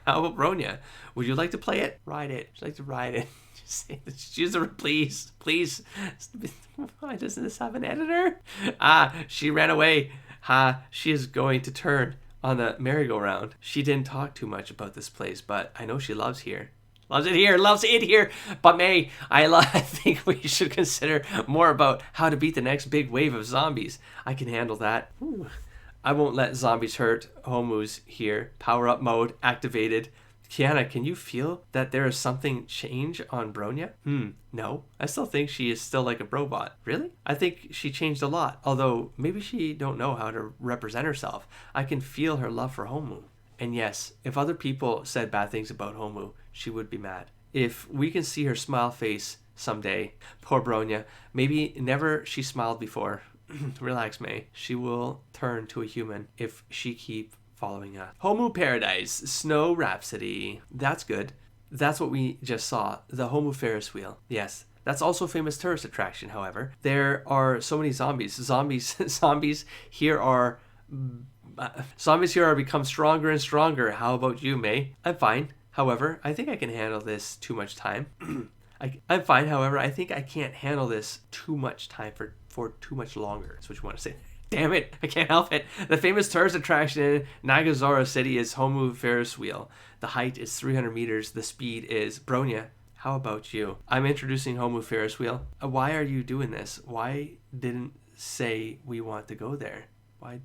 How about Bronya? Would you like to play it? Ride it. Would you like to ride it? Just use the please. Why doesn't this have an editor? She ran away. She is going to turn on the merry-go-round. She didn't talk too much about this place, but I know she loves here. Loves it here. But Mei, I think we should consider more about how to beat the next big wave of zombies. I can handle that. Ooh. I won't let zombies hurt HOMUs here. Power up mode activated. Kiana, can you feel that there is something change on Bronya? No. I still think she is still like a robot. Really? I think she changed a lot, although maybe she don't know how to represent herself. I can feel her love for HOMU. And yes, if other people said bad things about HOMU, she would be mad. If we can see her smile face someday, poor Bronya, maybe never she smiled before. Relax, Mei. She will turn to a human if she keep following us. HOMU Paradise, Snow Rhapsody. That's good. That's what we just saw. The HOMU Ferris wheel. Yes. That's also a famous tourist attraction, however. There are so many zombies. Zombies here are become stronger and stronger. How about you, Mei? I'm fine. However, I think I can handle this too much time. I'm fine. However, I think I can't handle this too much time for too much longer. That's what you want to say. Damn it, I can't help it. The famous tourist attraction in Nagazora City is HOMU Ferris wheel. The height is 300 meters. The speed is... Bronya, how about you? I'm introducing HOMU Ferris wheel. Why are you doing this? Why didn't say we want to go there? I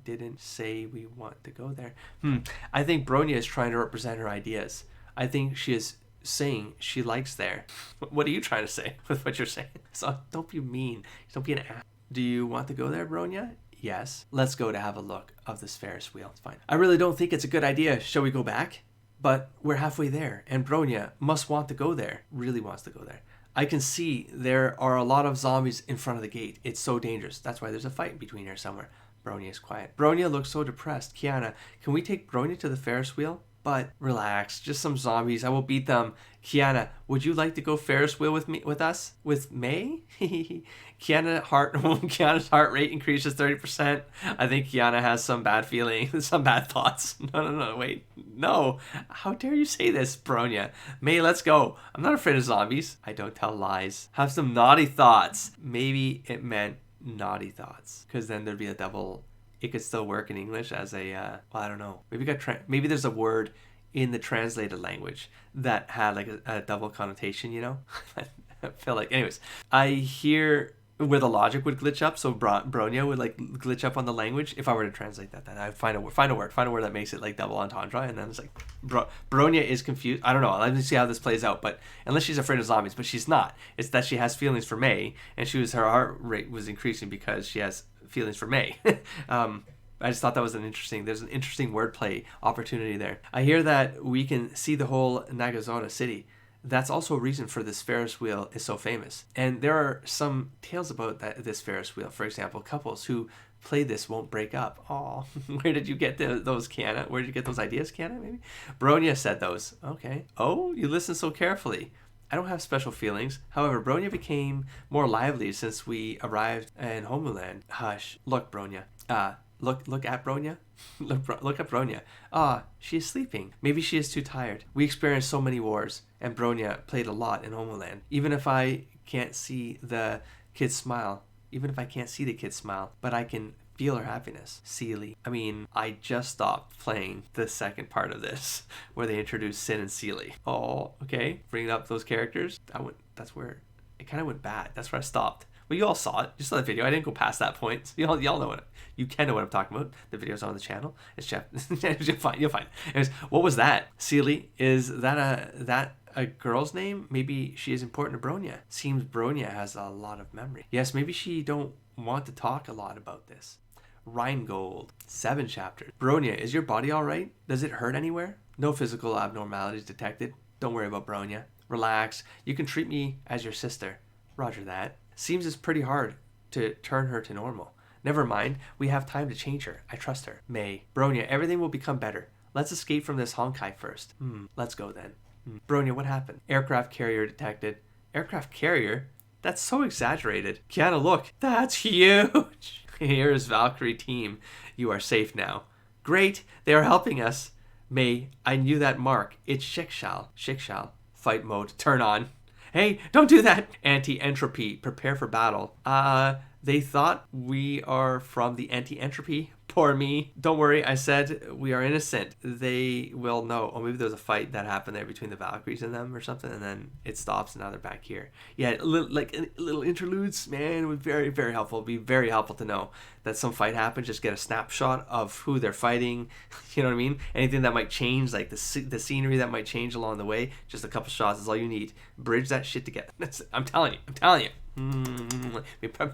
think Bronya is trying to represent her ideas. I think she is saying she likes there. What are you trying to say with what you're saying? So don't be mean. Don't be an ass. Do you want to go there, Bronya? Yes. Let's go to have a look of this Ferris wheel. It's fine. I really don't think it's a good idea. Shall we go back? But we're halfway there, and Bronya must want to go there. Really wants to go there. I can see there are a lot of zombies in front of the gate. It's so dangerous. That's why there's a fight between here somewhere. Bronya is quiet. Bronya looks so depressed. Kiana, can we take Bronya to the Ferris wheel? But relax, just some zombies. I will beat them. Kiana, would you like to go Ferris wheel with us? With Mei? Kiana's heart rate increases 30%. I think Kiana has some bad feelings, some bad thoughts. No, wait. No. How dare you say this, Bronya? Mei, let's go. I'm not afraid of zombies. I don't tell lies. Have some naughty thoughts. Maybe it meant naughty thoughts, because then there'd be a double... It could still work in English as a, well, I don't know. Maybe there's a word in the translated language that had like a double connotation, you know? I feel like, anyways, I hear where the logic would glitch up. So Bronya would like glitch up on the language. If I were to translate that, then I'd find a word that makes it like double entendre. And then it's like, Bronya is confused. I don't know. Let me see how this plays out. But unless she's afraid of zombies, but she's not. It's that she has feelings for Mei, and her heart rate was increasing because she has feelings for Mei. I just thought that was there's an interesting wordplay opportunity there. I hear that we can see the whole Nagazora city. That's also a reason for this Ferris wheel is so famous. And there are some tales about this Ferris wheel. For example, couples who play this won't break up. Oh, where did you get those, Kiana? Where did you get those ideas, Kiana, maybe? Bronya said those. Okay. Oh, you listen so carefully. I don't have special feelings. However, Bronya became more lively since we arrived in Homeland. Hush. Look, Bronya. Look at Bronya. Look at Bronya. She is sleeping. Maybe she is too tired. We experienced so many wars, and Bronya played a lot in Homeland. Even if I can't see the kid's smile, but I can Feel her happiness. Seelie. I mean, I just stopped playing the second part of this where they introduced Sin and Seelie. Oh, okay. Bringing up those characters. That's where it kind of went bad. That's where I stopped. Well, you all saw it. You saw the video. I didn't go past that point. So y'all know you can know what I'm talking about. The video's on the channel. It's Jeff. You'll find it. Anyways, what was that? Seelie, is that a girl's name? Maybe she is important to Bronya. Seems Bronya has a lot of memory. Yes, maybe she don't want to talk a lot about this. Rhinegold, 7 chapters. Bronya, is your body all right? Does it hurt anywhere? No physical abnormalities detected. Don't worry about Bronya. Relax. You can treat me as your sister. Roger that. Seems it's pretty hard to turn her to normal. Never mind. We have time to change her. I trust her. Mei. Bronya, everything will become better. Let's escape from this Honkai first. Let's go then. Bronya, what happened? Aircraft carrier detected. Aircraft carrier? That's so exaggerated. Kiana, look. That's huge. Here's Valkyrie team. You are safe now. Great. They are helping us. Mei, I knew that mark. It's Shikshal. Shikshal. Fight mode. Turn on. Hey, don't do that. Anti-entropy. Prepare for battle. They thought we are from the anti-entropy. Poor me. Don't worry, I said we are innocent. They will know. Oh, maybe there was a fight that happened there between the Valkyries and them or something, and then it stops and now they're back here. Yeah, little interludes, man, it would be very, very helpful. It'd be very helpful to know that some fight happened. Just get a snapshot of who they're fighting. You know what I mean? Anything that might change, like the scenery that might change along the way. Just a couple shots is all you need. Bridge that shit together. I'm telling you.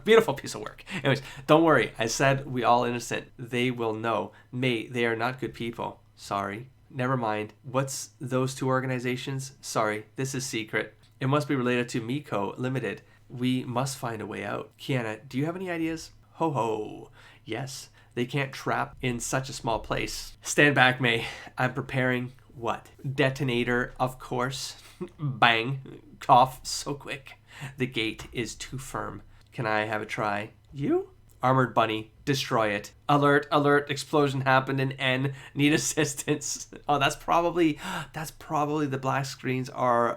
Beautiful piece of work. Anyways, don't worry. I said we all innocent. They will know. Mei, they are not good people. Sorry. Never mind. What's those 2 organizations? Sorry, this is secret. It must be related to miHoYo Limited. We must find a way out. Kiana, do you have any ideas? Ho ho. Yes. They can't trap in such a small place. Stand back, Mei. I'm preparing what? Detonator, of course. Bang. Cough. So quick. The gate is too firm. Can I have a try? You? Armored bunny. Destroy it. Alert, alert. Explosion happened in N. Need assistance. Oh, that's probably the black screens are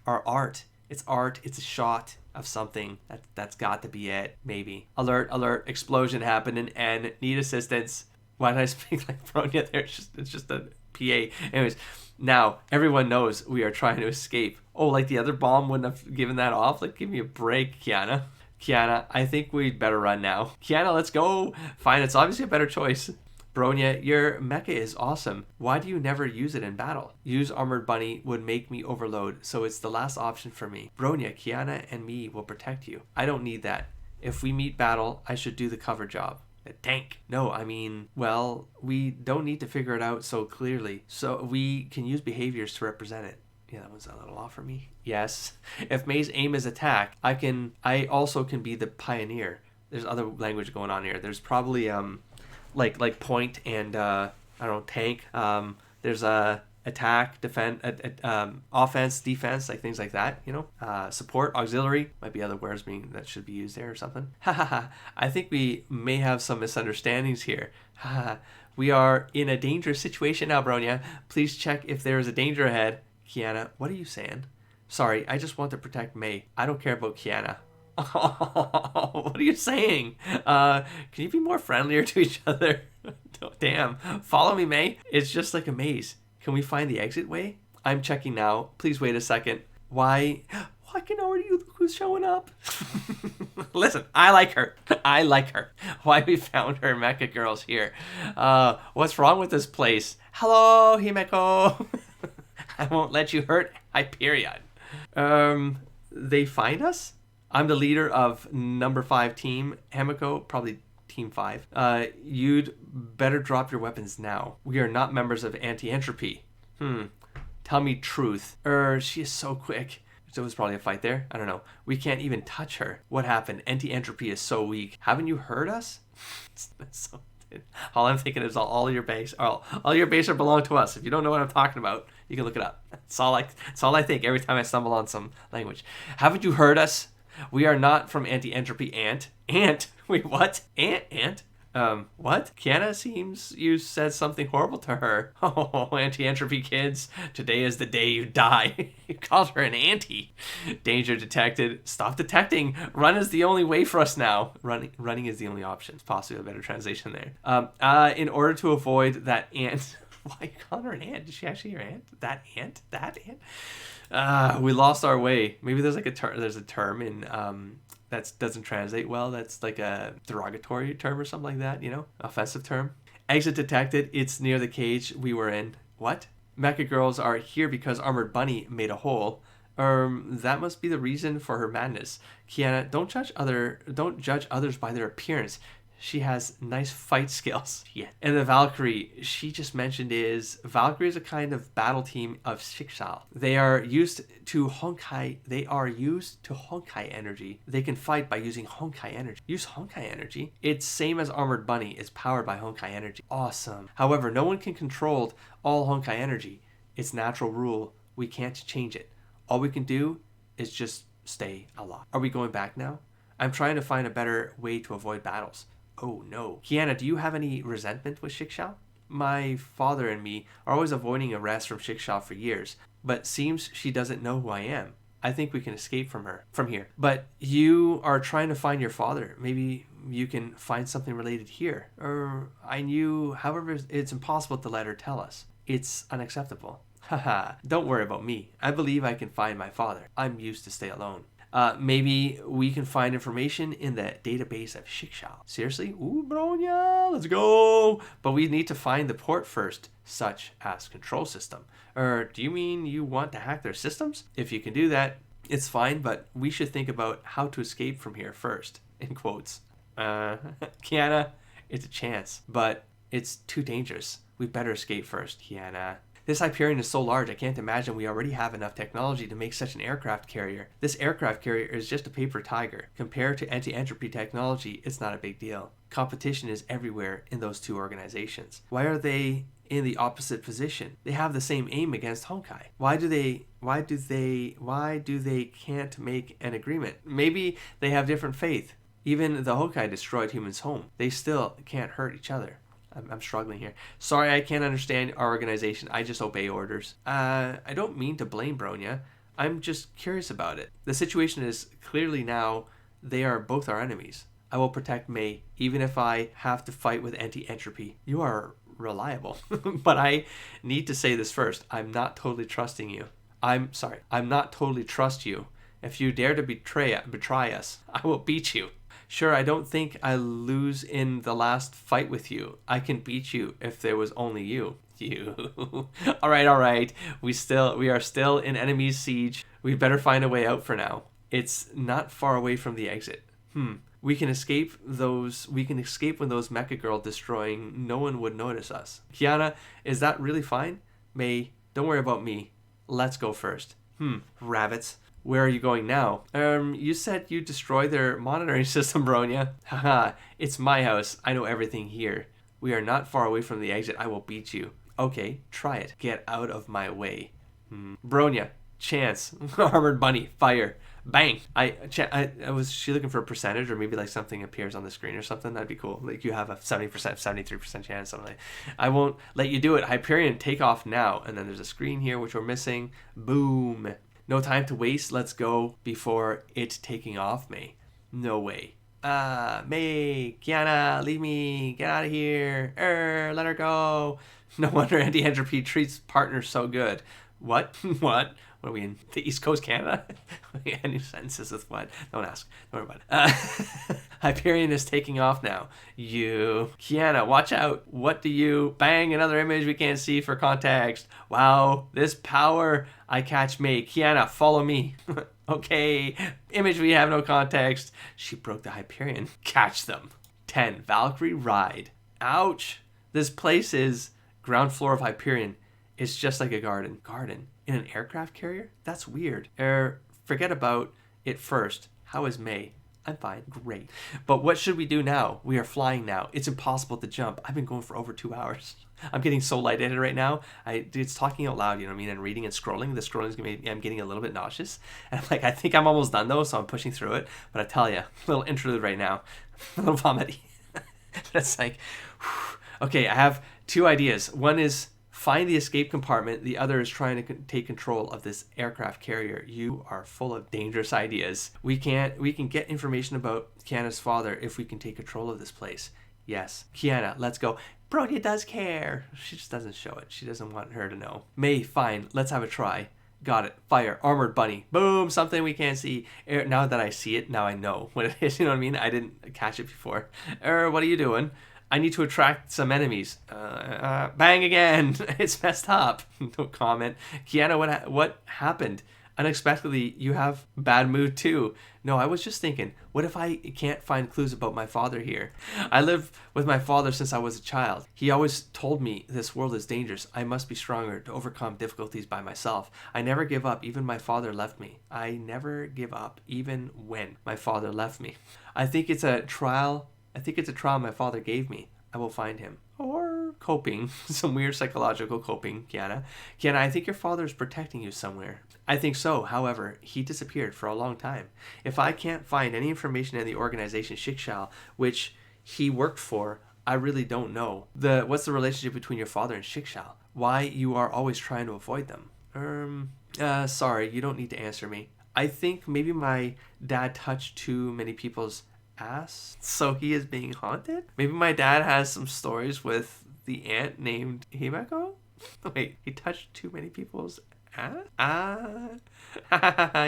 art. It's art. It's a shot of something. That's got to be it. Maybe. Alert, alert. Explosion happened in N. Need assistance. Why did I speak like Bronya there? It's just a PA. Anyways, now everyone knows we are trying to escape. Oh, like the other bomb wouldn't have given that off? Like, give me a break, Kiana. Kiana, I think we'd better run now. Kiana, let's go. Fine, it's obviously a better choice. Bronya, your mecha is awesome. Why do you never use it in battle? Use Armored Bunny would make me overload, so it's the last option for me. Bronya, Kiana and Mei will protect you. I don't need that. If we meet battle, I should do the cover job. A tank. No, I mean, well, we don't need to figure it out so clearly, so we can use behaviors to represent it. Yeah, that was a little off for me. Yes. If Mei's aim is attack, I also can be the pioneer. There's other language going on here. There's probably like point and I don't know, tank. There's a attack, defend, offense, defense, like things like that, you know. Support, auxiliary, might be other words that should be used there or something. I think we may have some misunderstandings here. We are in a dangerous situation now, Bronya. Please check if there is a danger ahead. Kiana, what are you saying? Sorry, I just want to protect Mei. I don't care about Kiana. Oh, what are you saying? Can you be more friendlier to each other? Damn. Follow me, Mei. It's just like a maze. Can we find the exit way? I'm checking now. Please wait a second. Why can already look who's showing up? Listen, I like her. Why we found her mecha girls here. What's wrong with this place? Hello, Himeko. I won't let you hurt Hyperion. They find us? I'm the leader of number 5 team. Himeko, probably team 5. You'd better drop your weapons now. We are not members of anti-entropy. Tell me truth. She is so quick. So it was probably a fight there. I don't know. We can't even touch her. What happened? Anti-entropy is so weak. Haven't you heard us? All I'm thinking is all your base are belong to us. If you don't know what I'm talking about, you can look it up. That's all I think every time I stumble on some language. Haven't you heard us? We are not from anti-entropy. Ant? Wait, what? Ant? What? Kiana seems you said something horrible to her. Oh, anti-entropy kids. Today is the day you die. You called her an anti. Danger detected. Stop detecting. Run is the only way for us now. Running is the only option. It's possibly a better translation there. In order to avoid that ant... Why you calling her an ant? Is she actually your aunt? That ant? That ant? We lost our way. Maybe there's like there's a term in that doesn't translate well. That's like a derogatory term or something like that, you know? Offensive term. Exit detected. It's near the cage we were in. What? Mecha girls are here because Armored Bunny made a hole. That must be the reason for her madness. Kiana, don't judge others by their appearance. She has nice fight skills. Yeah. And the Valkyrie she just mentioned is Valkyrie is a kind of battle team of Schicksal. They are used to Honkai energy. They can fight by using Honkai energy. Use Honkai energy? It's same as Armored Bunny. It's powered by Honkai energy. Awesome. However, no one can control all Honkai energy. It's natural rule. We can't change it. All we can do is just stay alive. Are we going back now? I'm trying to find a better way to avoid battles. Oh no. Kiana, do you have any resentment with Schicksal? My father and me are always avoiding arrest from Schicksal for years, but seems she doesn't know who I am. I think we can escape from here. But you are trying to find your father. Maybe you can find something related here. However, it's impossible to let her tell us. It's unacceptable. Haha, don't worry about me. I believe I can find my father. I'm used to stay alone. Maybe we can find information in the database of Schicksal. Seriously? Ooh, Bronya, let's go. But we need to find the port first, such as control system. Do you mean you want to hack their systems? If you can do that, it's fine, but we should think about how to escape from here first, in quotes. Kiana, it's a chance, but it's too dangerous. We better escape first, Kiana. This Hyperion is so large, I can't imagine we already have enough technology to make such an aircraft carrier. This aircraft carrier is just a paper tiger. Compared to anti-entropy technology, it's not a big deal. Competition is everywhere in those two organizations. Why are they in the opposite position? They have the same aim against Honkai. Why do they can't make an agreement? Maybe they have different faith. Even the Honkai destroyed humans' home. They still can't hurt each other. I'm struggling here. Sorry, I can't understand our organization. I just obey orders. I don't mean to blame Bronya. I'm just curious about it. The situation is clearly now they are both our enemies. I will protect Mei, even if I have to fight with anti-entropy. You are reliable. But I need to say this first. I'm not totally trusting you. I'm not totally trust you. If you dare to betray us, I will beat you. Sure, I don't think I'll lose in the last fight with you. I can beat you if there was only you. You. All right. We are still in enemy's siege. We better find a way out for now. It's not far away from the exit. We can escape when those mecha girl destroying. No one would notice us. Kiana, is that really fine? Mei, don't worry about me. Let's go first. Rabbits. Where are you going now? You said you destroyed their monitoring system, Bronya. Haha, it's my house. I know everything here. We are not far away from the exit. I will beat you. Okay, try it. Get out of my way. Bronya, chance. Armored Bunny, fire. Bang. Was she looking for a percentage, or maybe like something appears on the screen or something? That'd be cool. Like you have a 70%, 73% chance, something like that. I won't let you do it. Hyperion, take off now. And then there's a screen here, which we're missing. Boom. No time to waste. Let's go before it taking off, Mei. No way. Mei, Kiana, leave me. Get out of here. Let her go. No wonder anti-entropy treats partners so good. What? What? What are we in the East Coast, Canada? Any sentences with what? Don't ask. Don't worry about it. Hyperion is taking off now. You. Kiana, watch out. What do you... Bang, another image we can't see for context. Wow, this power. I catch Mei. Kiana, follow me. Okay. Image we have no context. She broke the Hyperion. Catch them. 10. Valkyrie ride. Ouch. This place is ground floor of Hyperion. It's just like a garden. Garden? In an aircraft carrier? That's weird. Forget about it first. How is Mei? I'm fine. Great. But what should we do now? We are flying now. It's impossible to jump. I've been going for over 2 hours. I'm getting so lightheaded right now. It's talking out loud, you know what I mean? And reading and scrolling. The scrolling's I'm getting a little bit nauseous. And I'm like, I think I'm almost done though, so I'm pushing through it. But I tell you, little interlude right now. A little vomity. That's like, okay, I have two ideas. One is find the escape compartment. The other is trying to take control of this aircraft carrier. You are full of dangerous ideas. We can get information about Kiana's father if we can take control of this place. Yes. Kiana, let's go. Bronya does care. She just doesn't show it. She doesn't want her to know. Mei, fine. Let's have a try. Got it. Fire. Armored bunny. Boom. Something we can't see. Now that I see it, now I know what it is. You know what I mean? I didn't catch it before. What are you doing? I need to attract some enemies. Bang again. It's messed up. No comment. Kiana, what happened? Unexpectedly, you have bad mood too. No, I was just thinking, what if I can't find clues about my father here? I lived with my father since I was a child. He always told me this world is dangerous. I must be stronger to overcome difficulties by myself. I never give up, even my father left me. I never give up, even when my father left me. I think it's a trial my father gave me. I will find him. Or coping. Some weird psychological coping, Kiana. Kiana, I think your father is protecting you somewhere. I think so. However, he disappeared for a long time. If I can't find any information in the organization Shikshal, which he worked for, I really don't know. What's the relationship between your father and Shikshal? Why you are always trying to avoid them? Sorry, you don't need to answer me. I think maybe my dad touched too many people's ass, so he is being haunted. Maybe my dad has some stories with the aunt named Himeko. Wait, he touched too many people's ass?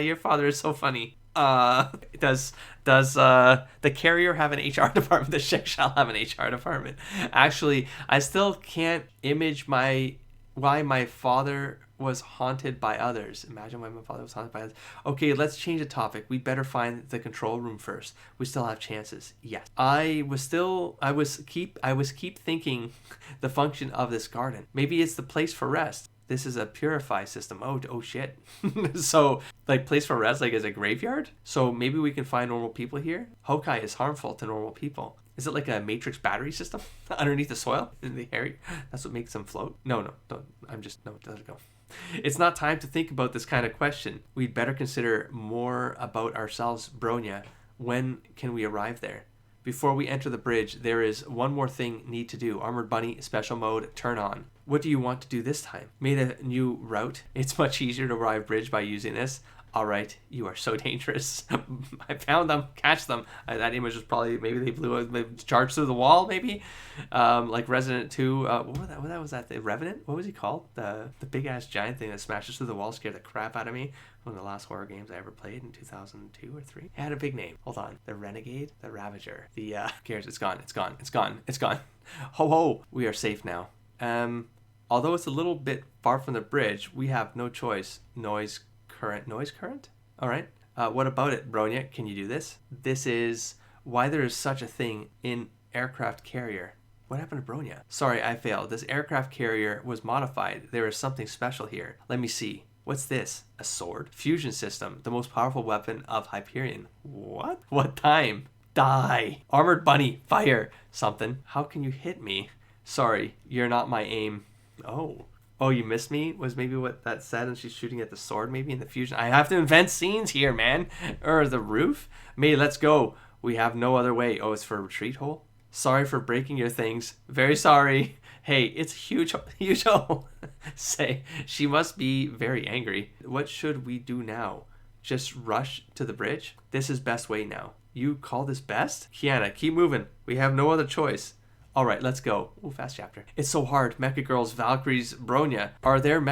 Your father is so funny. Does the carrier have an HR department? The Shek shall have an HR department. Actually, I still can't image why my father was haunted by others. Imagine why my father was haunted by others. Okay, let's change the topic. We better find the control room first. We still have chances. Yes. I was keep thinking the function of this garden. Maybe it's the place for rest. This is a purify system. Oh shit. So, like, place for rest, like, is a graveyard? So maybe we can find normal people here? Honkai is harmful to normal people. Is it like a matrix battery system underneath the soil? In the area? That's what makes them float? No, don't. Let it go. It's not time to think about this kind of question. We'd better consider more about ourselves, Bronya. When can we arrive there? Before we enter the bridge, there is one more thing need to do. Armored Bunny, special mode, turn on. What do you want to do this time? Made a new route. It's much easier to arrive bridge by using this. All right, you are so dangerous. I found them, catch them. That image was probably, maybe they charged through the wall, maybe? Like Resident 2, what was that? The Revenant? What was he called? The big-ass giant thing that smashes through the wall, scared the crap out of me. One of the last horror games I ever played in 2002 or 3. It had a big name. Hold on. The Renegade? The Ravager. Cares? It's gone. Ho ho! We are safe now. Although it's a little bit far from the bridge, we have no choice. Noise current? All right. What about it, Bronya? Can you do this? This is why there is such a thing in aircraft carrier. What happened to Bronya? Sorry, I failed. This aircraft carrier was modified. There is something special here. Let me see. What's this? A sword? Fusion system. The most powerful weapon of Hyperion. What? What time? Die. Armored Bunny. Fire. Something. How can you hit me? Sorry, you're not my aim. Oh, you missed me? Was maybe what that said, and she's shooting at the sword maybe in the fusion. I have to invent scenes here, man. Or the roof? Mei, let's go. We have no other way. Oh, it's for a retreat hole? Sorry for breaking your things. Very sorry. Hey, it's huge hole. Say, she must be very angry. What should we do now? Just rush to the bridge? This is best way now. You call this best? Kiana, keep moving. We have no other choice. All right, let's go. Ooh, fast chapter. It's so hard. Mecha Girls, Valkyries, Bronya. Are those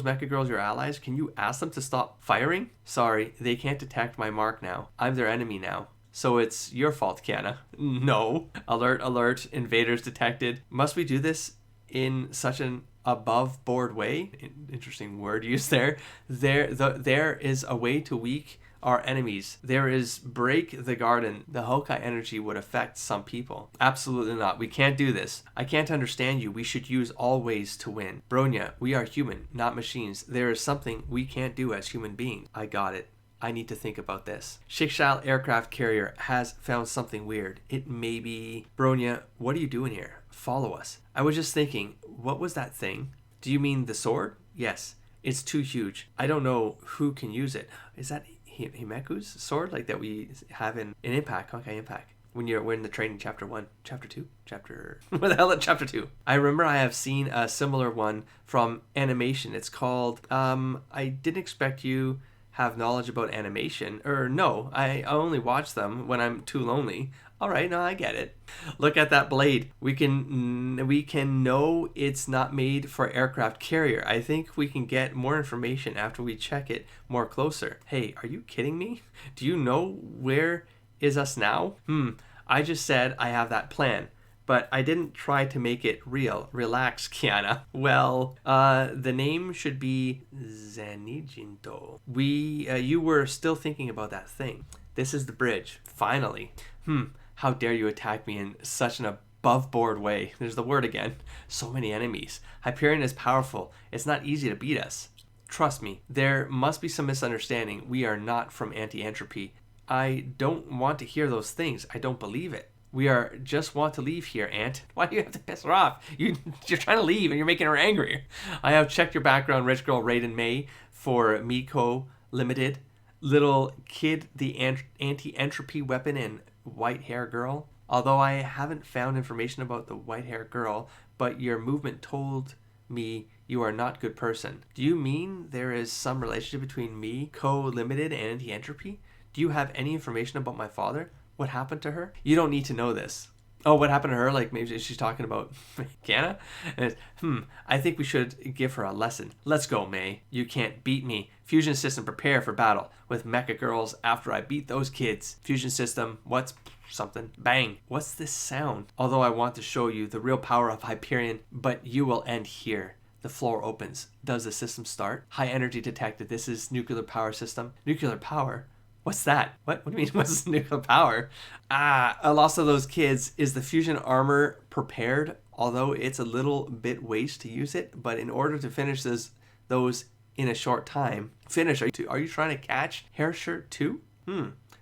Mecha Girls your allies? Can you ask them to stop firing? Sorry, they can't detect my mark now. I'm their enemy now. So it's your fault, Kiana. No. Alert. Invaders detected. Must we do this in such an above board way? Interesting word used there. There is a way to weak our enemies. There is break the garden. The Honkai energy would affect some people. Absolutely not. We can't do this. I can't understand you. We should use all ways to win. Bronya, we are human, not machines. There is something we can't do as human beings. I got it. I need to think about this. Shikshal aircraft carrier has found something weird. It may be... Bronya, what are you doing here? Follow us. I was just thinking, what was that thing? Do you mean the sword? Yes. It's too huge. I don't know who can use it. Is that Himeku's sword, like that we have in Impact, Honkai Impact? when we're in the training, chapter 1, chapter 2, what the hell, chapter 2. I remember I have seen a similar one from animation. It's called I Didn't Expect You Have Knowledge About Animation, or no, I only watch them when I'm too lonely. All right, no, I get it. Look at that blade. We can know it's not made for aircraft carrier. I think we can get more information after we check it more closer. Hey, are you kidding me? Do you know where is us now? I just said I have that plan, but I didn't try to make it real. Relax, Kiana. Well, the name should be Zenijinto. You were still thinking about that thing. This is the bridge. Finally. How dare you attack me in such an above-board way? There's the word again. So many enemies. Hyperion is powerful. It's not easy to beat us. Trust me, there must be some misunderstanding. We are not from anti-entropy. I don't want to hear those things. I don't believe it. We are just want to leave here, Ant. Why do you have to piss her off? You're trying to leave and you're making her angry. I have checked your background, rich girl Raiden Mei, for miHoYo Limited. Little kid, the anti-entropy weapon, and white hair girl. Although I haven't found information about the white hair girl, but your movement told me you are not good person. Do you mean there is some relationship between miHoYo Limited and anti-entropy? Do you have any information about my father? What happened to her? You don't need to know this. Oh, what happened to her? Like maybe she's talking about Kiana? And I think we should give her a lesson. Let's go, Mei. You can't beat me. Fusion system, prepare for battle with mecha girls after I beat those kids. Fusion system, what's something? Bang. What's this sound? Although I want to show you the real power of Hyperion, but you will end here. The floor opens. Does the system start? High energy detected. This is nuclear power system. Nuclear power? What's that? What do you mean, what's nuclear power? A loss of those kids. Is the fusion armor prepared? Although it's a little bit waste to use it, but in order to finish those in a short time. Finish. Are you trying to catch Herrscher too?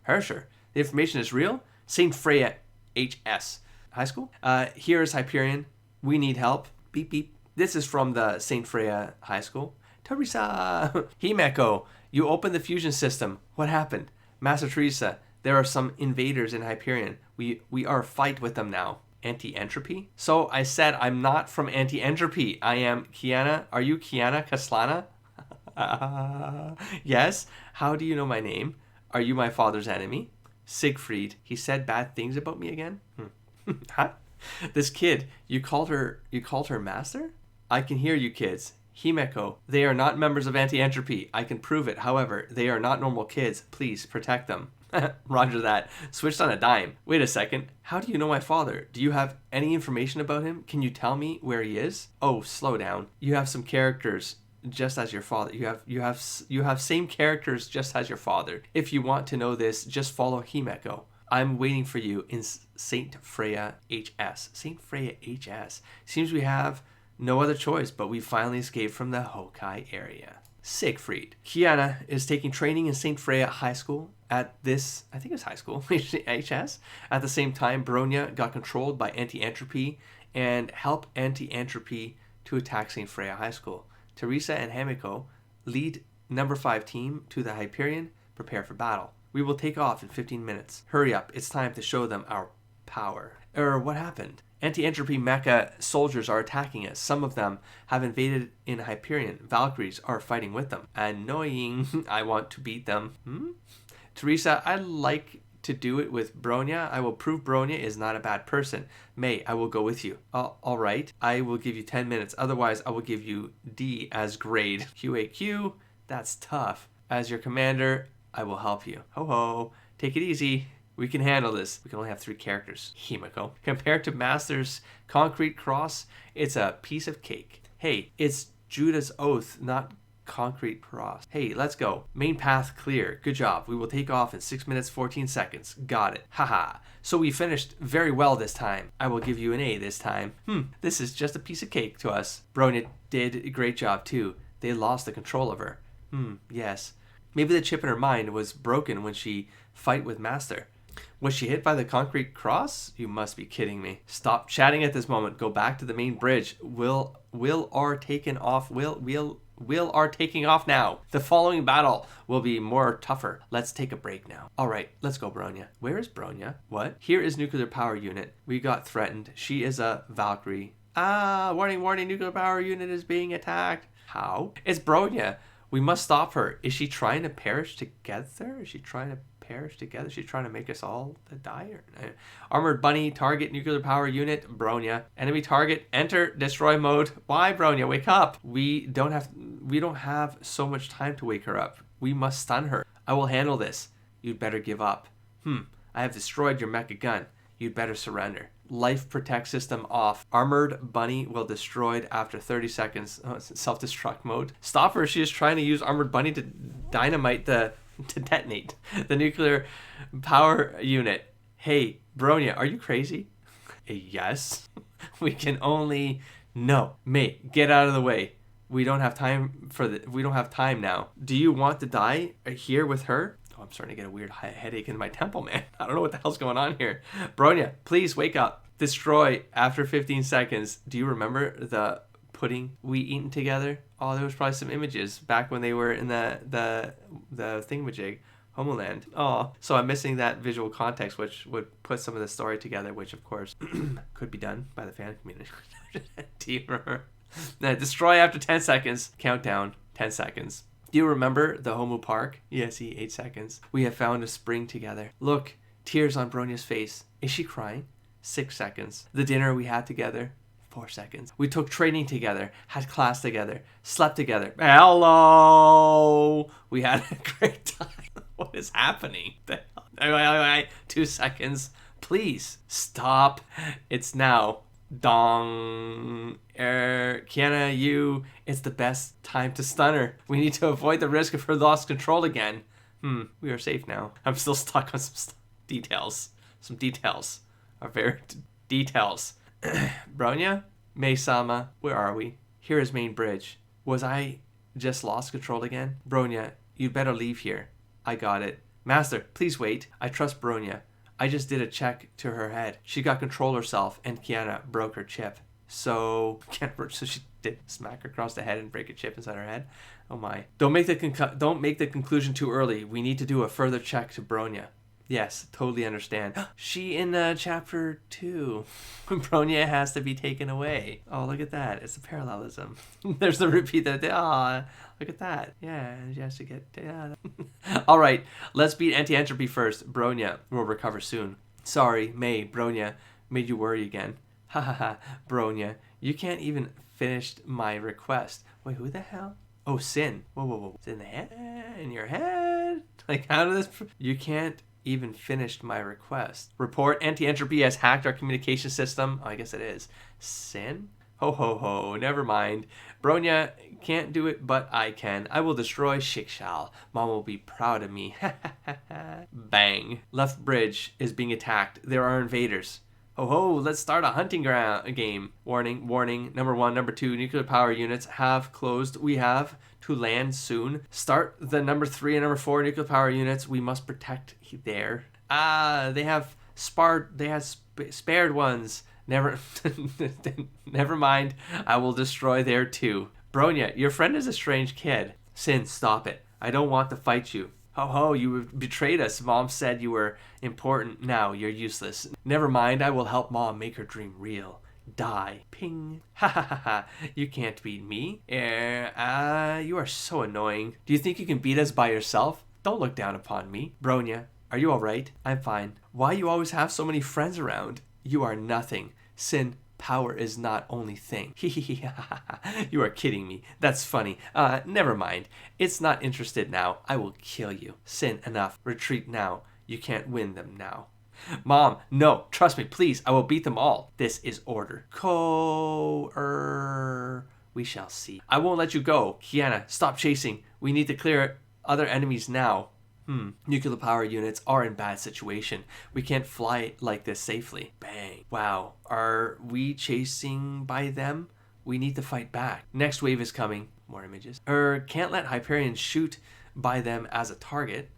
Herrscher. The information is real? St. Freya HS. High school? Here is Hyperion. We need help. Beep beep. This is from the St. Freya High School. Teresa! Himeko, you opened the fusion system. What happened? Master Teresa, there are some invaders in Hyperion. We are fight with them now. Anti-entropy? So I said I'm not from anti-entropy. I am Kiana. Are you Kiana Kaslana? Yes. How do you know my name? Are you my father's enemy? Siegfried. He said bad things about me again? Huh? This kid, you called her master? I can hear you kids. Himeko, they are not members of anti-entropy. I can prove it. However, they are not normal kids. Please protect them. Roger that. Switched on a dime. Wait a second. How do you know my father? Do you have any information about him? Can you tell me where he is? Oh, slow down. You have some characters just as your father. You have same characters just as your father. If you want to know this, just follow Himeko. I'm waiting for you in St. Freya HS. St. Freya HS. Seems we have no other choice, but we finally escaped from the Honkai area. Siegfried. Kiana is taking training in St. Freya High School at this, I think it's high school, HS. At the same time, Bronya got controlled by anti-entropy and help anti-entropy to attack St. Freya High School. Teresa and Himeko lead number 5 team to the Hyperion. Prepare for battle. We will take off in 15 minutes. Hurry up, it's time to show them our power. What happened? Anti-entropy mecha soldiers are attacking us. Some of them have invaded in Hyperion. Valkyries are fighting with them. Annoying. I want to beat them. Teresa, I like to do it with Bronya. I will prove Bronya is not a bad person. Mei, I will go with you. All right. I will give you 10 minutes. Otherwise, I will give you D as grade. QAQ, that's tough. As your commander, I will help you. Ho ho. Take it easy. We can handle this. We can only have 3 characters. Himeko. Compared to Master's Concrete Cross, it's a piece of cake. Hey, it's Judah's Oath, not Concrete Cross. Hey, let's go. Main path clear. Good job. We will take off in 6 minutes, 14 seconds. Got it. Haha. So we finished very well this time. I will give you an A this time. This is just a piece of cake to us. Bronya did a great job too. They lost the control of her. Yes. Maybe the chip in her mind was broken when she fight with Master. Was she hit by the concrete cross? You must be kidding me. Stop chatting at this moment. Go back to the main bridge. Will are taken off. Will are taking off now. The following battle will be more tougher. Let's take a break now. All right, let's go, Bronya. Where is Bronya? What? Here is nuclear power unit. We got threatened. She is a Valkyrie. Warning, warning, nuclear power unit is being attacked. How? It's Bronya. We must stop her. Is she trying to perish together? Is she trying to perish together? Is she trying to make us all die? Armored bunny, target nuclear power unit, Bronya. Enemy target, enter destroy mode. Why, Bronya? Wake up. We don't have so much time to wake her up. We must stun her. I will handle this. You'd better give up. I have destroyed your mecha gun. You'd better surrender. Life protect system off. Armored bunny will destroyed after 30 seconds. Oh, it's self-destruct mode. Stop her. She is trying to use armored bunny to dynamite to detonate the nuclear power unit. Hey, Bronya, are you crazy? Yes. We can only... No. Mei, get out of the way. We don't have time we don't have time now. Do you want to die here with her? I'm starting to get a weird headache in my temple, man. I don't know what the hell's going on here. Bronya, please wake up. Destroy after 15 seconds. Do you remember the pudding we eaten together? Oh, there was probably some images back when they were in the thingamajig, HOMU. Oh, so I'm missing that visual context, which would put some of the story together, which of course could be done by the fan community. Do you remember? Destroy after 10 seconds. Countdown, 10 seconds. Do you remember the HOMU park? Yes, 8 seconds. We have found a spring together. Look, tears on Bronya's face. Is she crying? 6 seconds. The dinner we had together? 4 seconds. We took training together, had class together, slept together. Hello! We had a great time. What is happening? 2 seconds. Please, stop. It's now. Dong. Kiana, it's the best time to stun her. We need to avoid the risk of her lost control again. We are safe now. I'm still stuck on some details. Some details. Are very details. Bronya? Mei-sama, where are we? Here is main bridge. Was I just lost control again? Bronya, you'd better leave here. I got it. Master, please wait. I trust Bronya. I just did a check to her head. She got control herself, and Kiana broke her chip. So she did smack her across the head and break a chip inside her head. Oh my! Don't make the conclusion too early. We need to do a further check to Bronya. Yes, totally understand. She in chapter 2. Bronya has to be taken away. Oh, look at that. It's a parallelism. There's the repeat that. Look at that. Yeah, she has to get... Yeah. All right, let's beat anti-entropy first. Bronya will recover soon. Sorry, Mei, Bronya made you worry again. Ha ha ha. Bronya, you can't even finish my request. Wait, who the hell? Oh, Sin. Whoa. It's in the head? In your head? Like, how did this... You can't even finished my request. Report, anti-entropy has hacked our communication system. Oh, I guess it is. Sin? Ho, never mind. Bronya can't do it, but I can. I will destroy Shikshal. Mom will be proud of me. Bang. Left bridge is being attacked. There are invaders. Ho, let's start a hunting game. Warning. Number 1, number 2, nuclear power units have closed. We have to land soon. Start the number 3 and number 4 nuclear power units. We must protect there. They have spared ones. Never mind. I will destroy there too. Bronya, your friend is a strange kid. Sin, stop it. I don't want to fight you. Ho, you betrayed us. Mom said you were important. Now you're useless. Never mind. I will help Mom make her dream real. Die. Ping. Ha. You can't beat me. You are so annoying. Do you think you can beat us by yourself? Don't look down upon me. Bronya, are you alright? I'm fine. Why you always have so many friends around? You are nothing. Sin, power is not only thing. You are kidding me. That's funny. Never mind. It's not interested now. I will kill you. Sin, enough. Retreat now. You can't win them now. Mom, no. Trust me, please. I will beat them all. This is order. We shall see. I won't let you go. Kiana, stop chasing. We need to clear other enemies now. Nuclear power units are in bad situation. We can't fly like this safely. Bang. Wow. Are we chasing by them? We need to fight back. Next wave is coming. More images. Can't let Hyperion shoot by them as a target.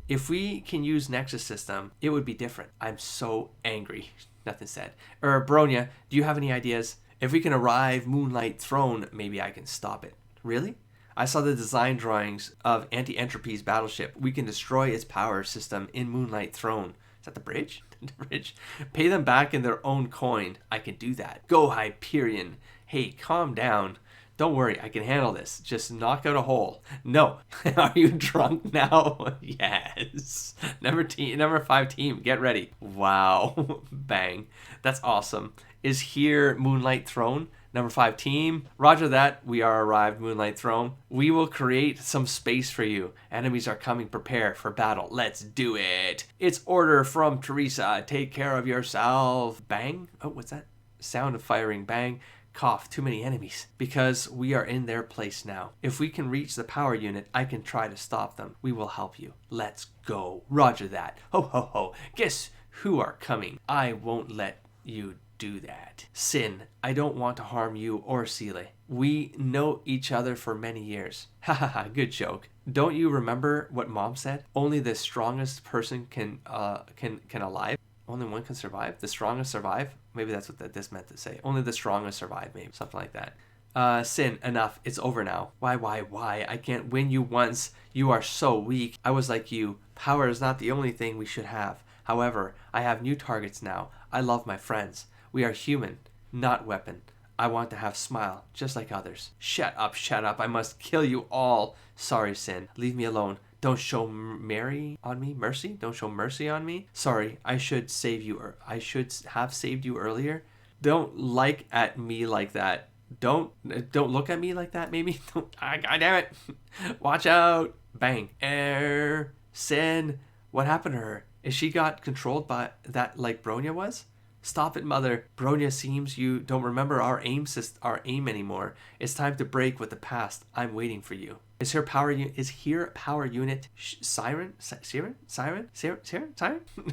If we can use Nexus system, it would be different. I'm so angry. Nothing said. Bronya, do you have any ideas? If we can arrive Moonlight Throne, maybe I can stop it. Really? I saw the design drawings of Anti-Entropy's battleship. We can destroy its power system in Moonlight Throne. Is that the bridge? The bridge? Pay them back in their own coin. I can do that. Go, Hyperion. Hey, calm down. Don't worry, I can handle this. Just knock out a hole. No. Are you drunk now? Yes. Number 5 team, get ready. Wow. Bang. That's awesome. Is here Moonlight Throne? Number 5 team. Roger that. We are arrived, Moonlight Throne. We will create some space for you. Enemies are coming. Prepare for battle. Let's do it. It's order from Teresa. Take care of yourself. Bang. Oh, what's that? Sound of firing. Bang. Cough, too many enemies. Because we are in their place now. If we can reach the power unit, I can try to stop them. We will help you. Let's go. Roger that. Ho ho ho. Guess who are coming? I won't let you do that. Sin, I don't want to harm you or Seele. We know each other for many years. Ha ha ha, good joke. Don't you remember what Mom said? Only the strongest person can alive. Only one can survive? The strongest survive? Maybe that's what this meant to say. Only the strongest survive, maybe. Something like that. Sin, enough. It's over now. Why? I can't win you once. You are so weak. I was like you. Power is not the only thing we should have. However, I have new targets now. I love my friends. We are human, not weapon. I want to have smile, just like others. Shut up. I must kill you all. Sorry, Sin. Leave me alone. Don't show mercy on me. Sorry, I should save you, or I should have saved you earlier. Don't like at me like that. Don't look at me like that. Maybe. God damn it! Watch out! Bang! Sin. What happened to her? Is she got controlled by that like Bronya was? Stop it, mother. Bronya, seems you don't remember our aim anymore. It's time to break with the past. I'm waiting for you. Is here power unit Siren?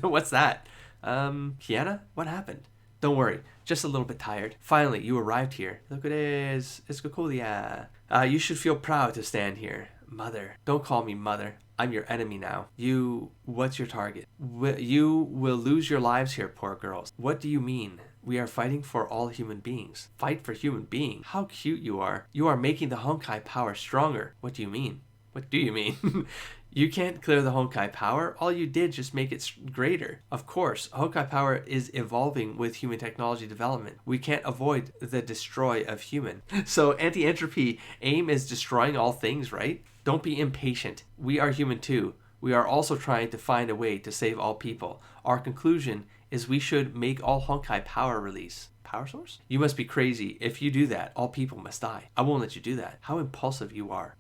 What's that? Kiana? What happened? Don't worry. Just a little bit tired. Finally, you arrived here. Look at this. It's cool, yeah. You should feel proud to stand here. Mother. Don't call me mother. I'm your enemy now. What's your target? You will lose your lives here, poor girls. What do you mean? We are fighting for all human beings. Fight for human beings? How cute you are. You are making the Honkai power stronger. What do you mean? What do you mean? You can't clear the Honkai power. All you did just make it greater. Of course, Honkai power is evolving with human technology development. We can't avoid the destroy of human. So anti-entropy aim is destroying all things, right? Don't be impatient. We are human too. We are also trying to find a way to save all people. Our conclusion is we should make all Honkai power release. Power source? You must be crazy. If you do that, all people must die. I won't let you do that. How impulsive you are.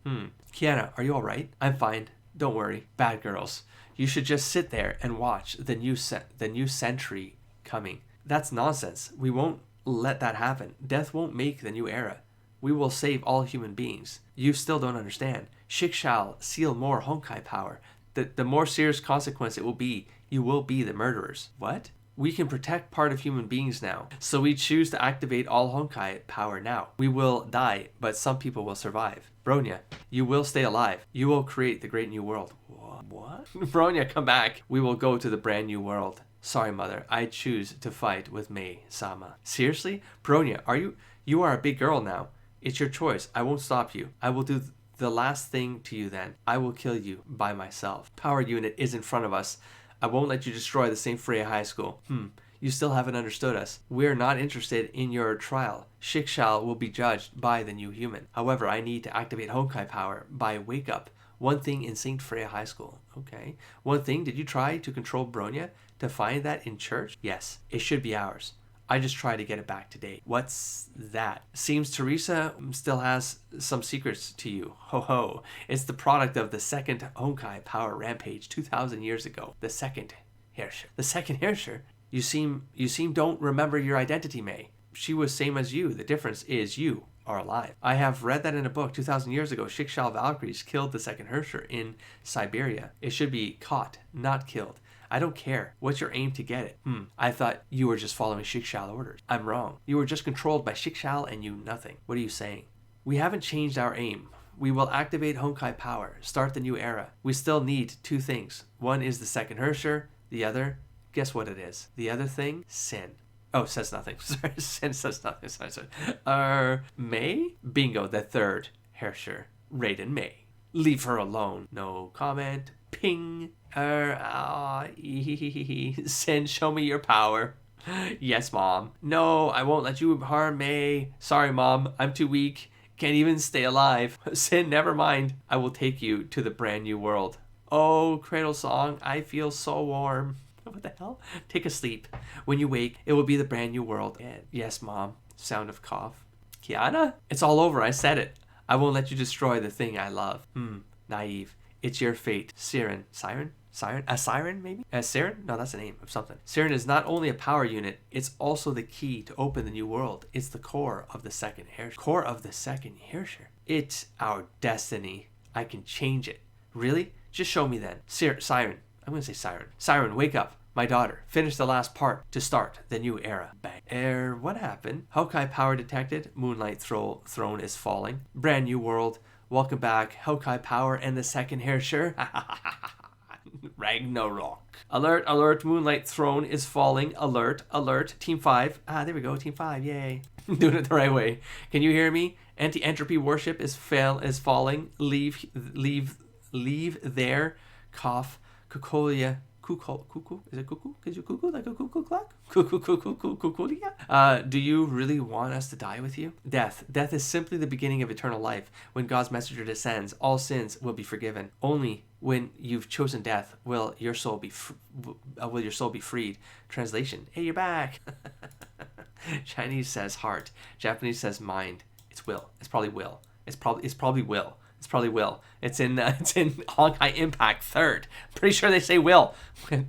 Kiana, are you alright? I'm fine. Don't worry. Bad girls. You should just sit there and watch the new century coming. That's nonsense. We won't let that happen. Death won't make the new era. We will save all human beings. You still don't understand. Shik shall seal more Honkai power. The more serious consequence it will be, you will be the murderers. What? We can protect part of human beings now. So we choose to activate all Honkai power now. We will die, but some people will survive. Bronya, you will stay alive. You will create the great new world. What? Bronya, come back. We will go to the brand new world. Sorry, mother. I choose to fight with Mei-sama. Seriously? Bronya, you are a big girl now. It's your choice. I won't stop you. I will do the last thing to you then. I will kill you by myself. Power unit is in front of us. I won't let you destroy the St. Freya High School. You still haven't understood us. We're not interested in your trial. Shikshal will be judged by the new human. However, I need to activate Honkai power by Wake Up. One thing in St. Freya High School. Okay. One thing, did you try to control Bronya to find that in church? Yes, it should be ours. I just try to get it back today. What's that? Seems Teresa still has some secrets to you. Ho ho. It's the product of the second Honkai power rampage 2,000 years ago. The second Herrscher. The second Herrscher? You seem don't remember your identity, Mei. She was same as you. The difference is you are alive. I have read that in a book 2,000 years ago. Shikshal Valkyries killed the second Herrscher in Siberia. It should be caught, not killed. I don't care. What's your aim to get it? I thought you were just following Shikshal orders. I'm wrong. You were just controlled by Shikshal and you nothing. What are you saying? We haven't changed our aim. We will activate Honkai power, start the new era. We still need two things. One is the second Herrscher. The other, guess what it is? The other thing, Sin. Oh, says nothing. Sorry, Sin says nothing. Sorry. Mei? Bingo, the third Herrscher. Raiden Mei. Leave her alone. No comment. Ping. Sin, show me your power. Yes, Mom. No, I won't let you harm Mei. Sorry, Mom. I'm too weak. Can't even stay alive. Sin, never mind. I will take you to the brand new world. Oh, Cradle Song, I feel so warm. What the hell? Take a sleep. When you wake, it will be the brand new world. Yes, Mom. Sound of cough. Kiana? It's all over. I said it. I won't let you destroy the thing I love. Naive. It's your fate. Siren. Siren? Siren? A siren, maybe? A Siren? No, that's the name of something. Siren is not only a power unit, it's also the key to open the new world. It's the core of the second Herrscher. Core of the second Herrscher. It's our destiny. I can change it. Really? Just show me then. Siren. I'm going to say Siren. Siren, wake up. My daughter. Finish the last part to start the new era. Bang. What happened? Honkai power detected. Moonlight throne is falling. Brand new world. Welcome back. Honkai power and the second Herrscher. Ragnarok. Alert, alert, Moonlight throne is falling. Alert, alert, Team 5. There we go, Team 5, yay. Doing it the right way. Can you hear me? Anti-entropy warship is falling. Leave there. Cough. Kukolia. Cuckoo? Is it cuckoo? Is it cuckoo? Like a cuckoo clock? Cuckoo. Do you really want us to die with you? Death. Death is simply the beginning of eternal life. When God's messenger descends, all sins will be forgiven. Only when you've chosen death will your soul be freed. Translation. Hey, you're back. Chinese says heart. Japanese says mind. It's will. It's probably will. It's probably will. It's probably will. It's in Honkai Impact 3rd. Pretty sure they say will.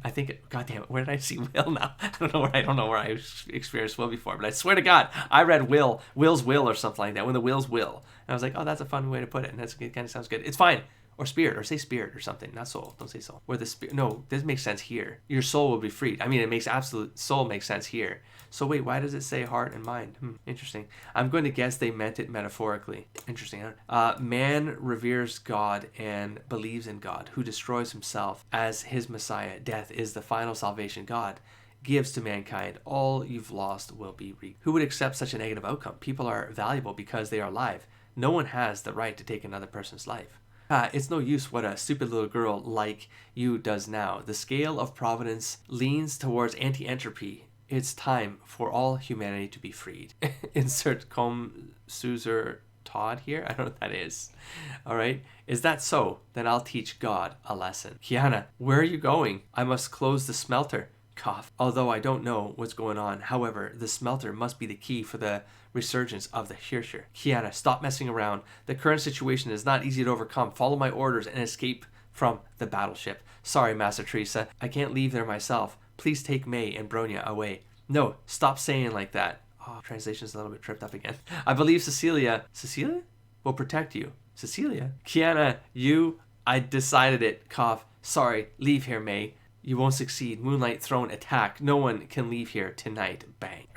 I think. God damn it! Where did I see will now? I don't know where I experienced will before. But I swear to God, I read will's will or something like that. When the will's will, and I was like, oh, that's a fun way to put it. And it kind of sounds good. It's fine. Or spirit, or say spirit or something. Not soul. Don't say soul. Where the spirit. No, this makes sense here. Your soul will be freed. I mean, it makes absolute soul makes sense here. So wait, why does it say heart and mind? Interesting. I'm going to guess they meant it metaphorically. Interesting, huh? Man reveres God and believes in God, who destroys himself as his Messiah. Death is the final salvation God gives to mankind. All you've lost will be reaped. Who would accept such a negative outcome? People are valuable because they are alive. No one has the right to take another person's life. It's no use what a stupid little girl like you does now. The scale of providence leans towards anti-entropy. It's time for all humanity to be freed. Insert Suzer Todd here. I don't know what that is. All right. Is that so? Then I'll teach God a lesson. Kiana, where are you going? I must close the smelter. Cough. Although I don't know what's going on. However, the smelter must be the key for the resurgence of the Herrscher. Kiana, stop messing around. The current situation is not easy to overcome. Follow my orders and escape from the battleship. Sorry, Master Teresa. I can't leave there myself. Please take Mei and Bronya away. No, stop saying like that. Oh, translation's a little bit tripped up again. I believe Cecilia will protect you. Cecilia? Kiana, I decided it. Cough. Sorry, leave here, Mei. You won't succeed. Moonlight throne attack. No one can leave here tonight. Bang.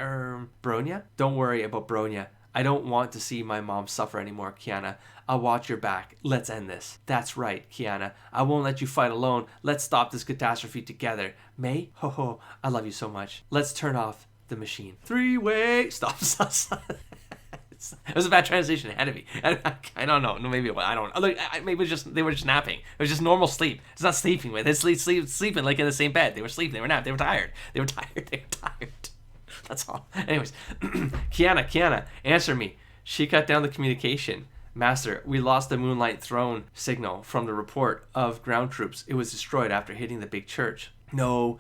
Bronya? Don't worry about Bronya. I don't want to see my mom suffer anymore, Kiana. I'll watch your back. Let's end this. That's right, Kiana. I won't let you fight alone. Let's stop this catastrophe together. Mei? Ho, I love you so much. Let's turn off the machine. Three-way. Stop. It was a bad translation ahead of me. I don't know. No, maybe it was. I don't know. Maybe it was just they were just napping. It was just normal sleep. It's not sleeping with. It's sleeping like in the same bed. They were sleeping. They were napping. They were tired. They were tired. That's all. Anyways, Kiana, answer me. She cut down the communication. Master, we lost the Moonlight Throne signal from the report of ground troops. It was destroyed after hitting the big church. No.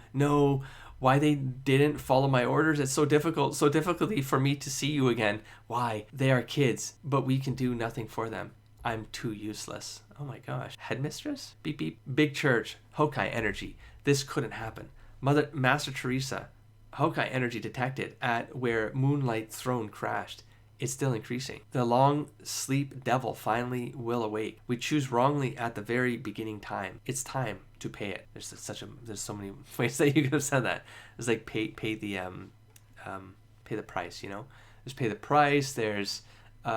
Why they didn't follow my orders? It's so difficulty for me to see you again. Why? They are kids, but we can do nothing for them. I'm too useless. Oh my gosh. Headmistress? Beep beep. Big church. Honkai energy. This couldn't happen. Master Teresa. Honkai energy detected at where Moonlight Throne crashed. It's still increasing. The long sleep devil finally will awake. We choose wrongly at the very beginning time. It's time to pay it. There's so many ways that you could have said that. It's like pay the price, you know? There's pay the price, there's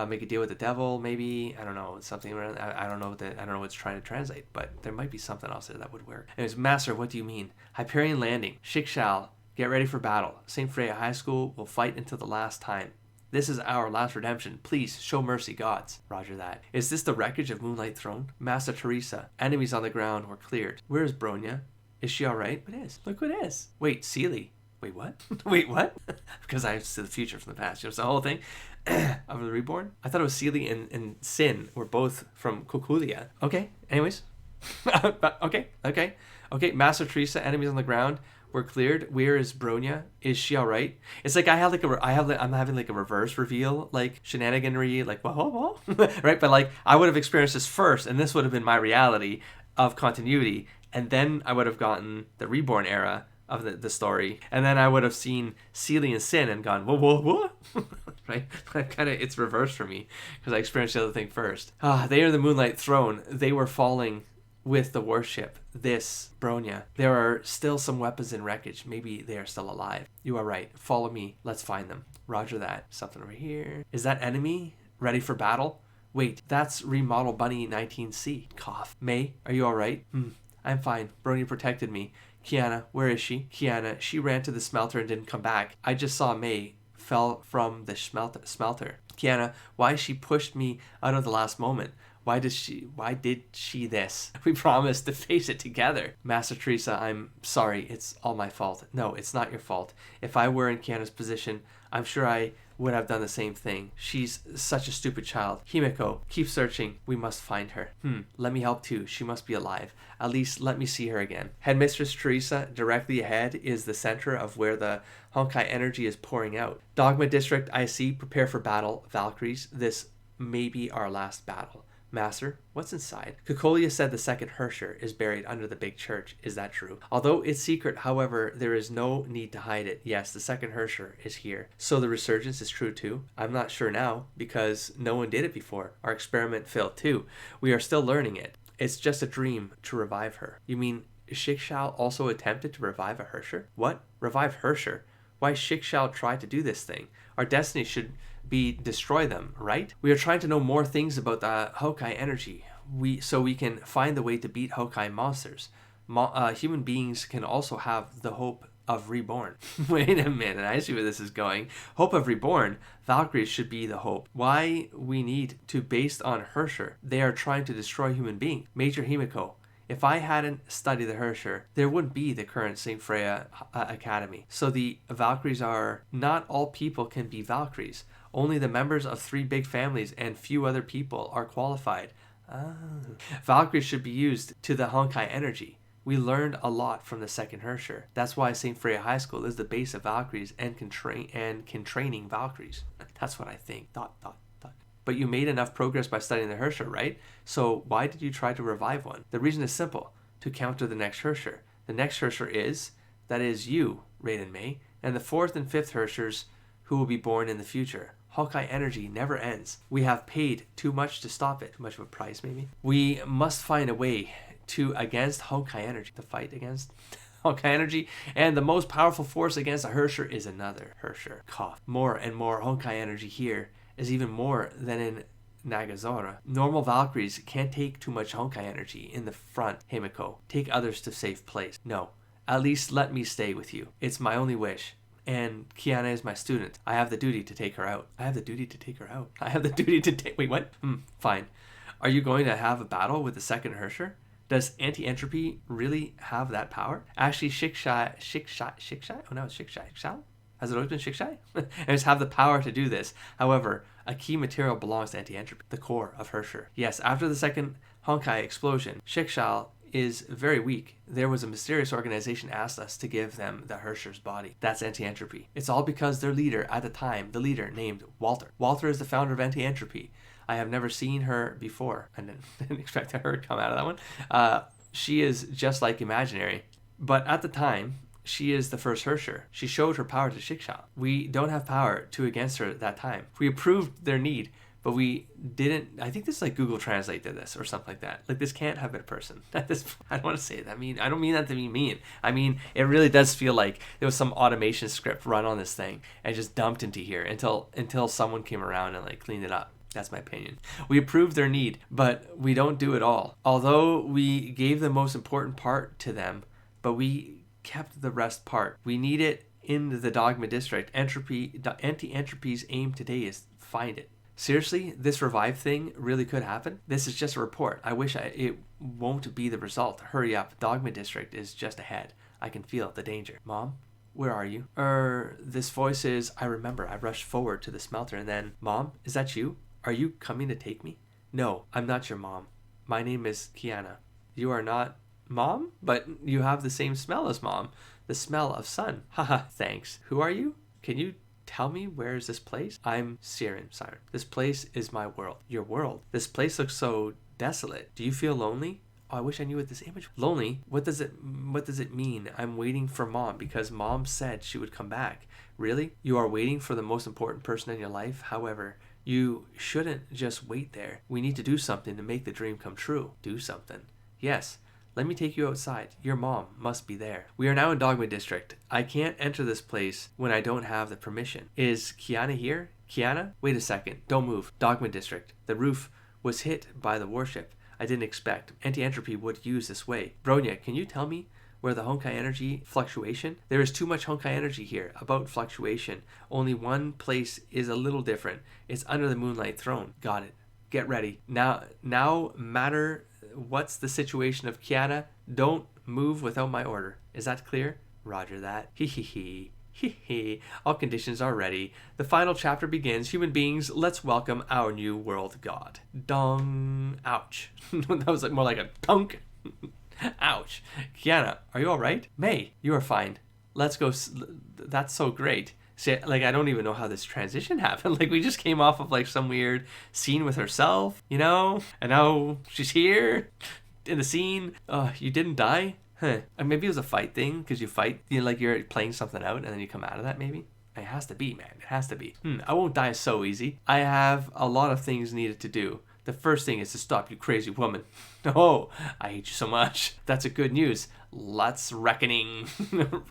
make a deal with the devil, maybe. I don't know, something around. I don't know what it's trying to translate, but there might be something else there that would work. Anyways, Master, what do you mean? Hyperion landing. Shikshal, get ready for battle. St. Freya High School will fight until the last time. This is our last redemption. Please show mercy, gods. Roger that. Is this the wreckage of Moonlight Throne? Master Teresa. Enemies on the ground were cleared. Where is Bronya? Is she alright? It is. Look who it is. Wait, Seely. Wait, what? Wait, what? Because I see the future from the past. It's the whole thing of the Reborn. I thought it was Seely and Sin were both from Kokulia. Okay, anyways. Okay. Master Teresa, enemies on the ground were cleared. Where is Bronya? Is she all right? It's like I'm having like a reverse reveal, like shenaniganry, like whoa, right? But like I would have experienced this first, and this would have been my reality of continuity, and then I would have gotten the Reborn era of the story, and then I would have seen Seely and Sin and gone whoa, right? It's reversed for me because I experienced the other thing first. They are the Moonlight Throne. They were falling with the warship, this Bronya. There are still some weapons in wreckage. Maybe they are still alive. You are right. Follow me. Let's find them. Roger that. Something over here. Is that enemy ready for battle? Wait, that's Remodel Bunny 19C. Cough. Mei, are you all right? I'm fine. Bronya protected me. Kiana, where is she? Kiana, she ran to the smelter and didn't come back. I just saw Mei fell from the smelter. Kiana, why she pushed me out of the last moment? Why did she this? We promised to face it together. Master Teresa, I'm sorry. It's all my fault. No, it's not your fault. If I were in Kiana's position, I'm sure I would have done the same thing. She's such a stupid child. Himiko, keep searching. We must find her. Let me help too. She must be alive. At least let me see her again. Headmistress Teresa, directly ahead is the center of where the Honkai energy is pouring out. Dogma District, I see. Prepare for battle. Valkyries, this may be our last battle. Master, what's inside? Kokolia said the second Hersher is buried under the big church. Is that true? Although it's secret, however, there is no need to hide it. Yes, the second Hersher is here. So the resurgence is true too? I'm not sure now, because no one did it before. Our experiment failed too. We are still learning it. It's just a dream to revive her. You mean Shikshal also attempted to revive a Hersher? What? Revive Hersher? Why Shikshal tried to do this thing? Our destiny should be destroy them, right? We are trying to know more things about the Honkai energy, so we can find the way to beat Honkai monsters. Human beings can also have the hope of reborn. Wait a minute, I see where this is going. Hope of reborn. Valkyries should be the hope. Why we need to based on Hersher? They are trying to destroy human beings. Major Himiko, if I hadn't studied the Hersher, there wouldn't be the current St. Freya Academy. So the Valkyries are, not all people can be Valkyries. Only the members of 3 big families and few other people are qualified. Valkyries should be used to the Honkai energy. We learned a lot from the second Hersher. That's why St. Freya High School is the base of Valkyries and can training Valkyries. That's what I think. But you made enough progress by studying the Hersher, right? So why did you try to revive one? The reason is simple. To counter the next Hersher. The next Hersher is you, Raiden Mei, and the 4th and 5th Hershers who will be born in the future. Honkai energy never ends. We have paid too much to stop it. Too much of a price, maybe? We must find a way against Honkai energy. To fight against Honkai energy. And the most powerful force against a Hersher is another Hersher. Cough. More and more Honkai energy here is even more than in Nagazora. Normal Valkyries can't take too much Honkai energy in the front, Himiko. Take others to safe place. No. At least let me stay with you. It's my only wish. And Kiana is my student. I have the duty to take her out. Wait, what? Fine. Are you going to have a battle with the second Hersher? Does anti-entropy really have that power? Actually, Shikshai? Oh no, it's Shikshai. Has it always been Shikshai? And just have the power to do this. However, a key material belongs to anti-entropy, the core of Hersher. Yes, after the second Honkai explosion, Shikshal is very weak. There was a mysterious organization asked us to give them the Hersher's body. That's anti-entropy. It's all because their leader at the time, the leader named Walter. Walter is the founder of anti-entropy. I have never seen her before. I didn't expect her to come out of that one. She is just like imaginary. But at the time, she is the first Hersher. She showed her power to Shikshal. We don't have power to against her at that time. We approved their need, but we didn't. I think this is like Google Translate did this or something like that. Like, this can't have been a person. I don't want to say that. I don't mean that to be mean. I mean, it really does feel like there was some automation script run on this thing and just dumped into here until someone came around and like cleaned it up. That's my opinion. We approved their need, but we don't do it all. Although we gave the most important part to them, but we kept the rest part. We need it in the Dogma District. Anti-Entropy's aim today is find it. Seriously, this revive thing really could happen? This is just a report. I wish it won't be the result. Hurry up. Dogma District is just ahead. I can feel the danger. Mom? Where are you? This voice is, I remember. I rushed forward to the smelter and then, Mom, is that you? Are you coming to take me? No, I'm not your mom. My name is Kiana. You are not Mom? But you have the same smell as Mom. The smell of sun. Haha, thanks. Who are you? Can you tell me where is this place? I'm Siren. This place is my world. Your world? This place looks so desolate. Do you feel lonely? Oh, I wish I knew what this image was. Lonely? What does it mean? I'm waiting for Mom because Mom said she would come back. Really? You are waiting for the most important person in your life? However, you shouldn't just wait there. We need to do something to make the dream come true. Do something. Yes. Let me take you outside. Your mom must be there. We are now in Dogma District. I can't enter this place when I don't have the permission. Is Kiana here? Kiana? Wait a second. Don't move. Dogma District. The roof was hit by the warship. I didn't expect. Anti-entropy would use this way. Bronya, can you tell me where the Honkai energy fluctuation? There is too much Honkai energy here. About fluctuation. Only one place is a little different. It's under the Moonlight Throne. Got it. Get ready. Now matter what's the situation of Kiana, don't move without my order. Is that clear? Roger that. Hee hee hee. Hee hee. All conditions are ready. The final chapter begins. Human beings, let's welcome our new world god. Dong. Ouch. That was more like a dunk. Ouch. Kiana, are you all right? Mei, you are fine. Let's go. That's so great. See, like, I don't even know how this transition happened. Like, we just came off of, like, some weird scene with herself, you know? And now she's here in the scene. You didn't die? Huh. Maybe it was a fight thing, because you fight, you know, like you're playing something out, and then you come out of that, maybe? It has to be, man. It has to be. I won't die so easy. I have a lot of things needed to do. The first thing is to stop you crazy woman. Oh, I hate you so much. That's a good news. Let's reckoning.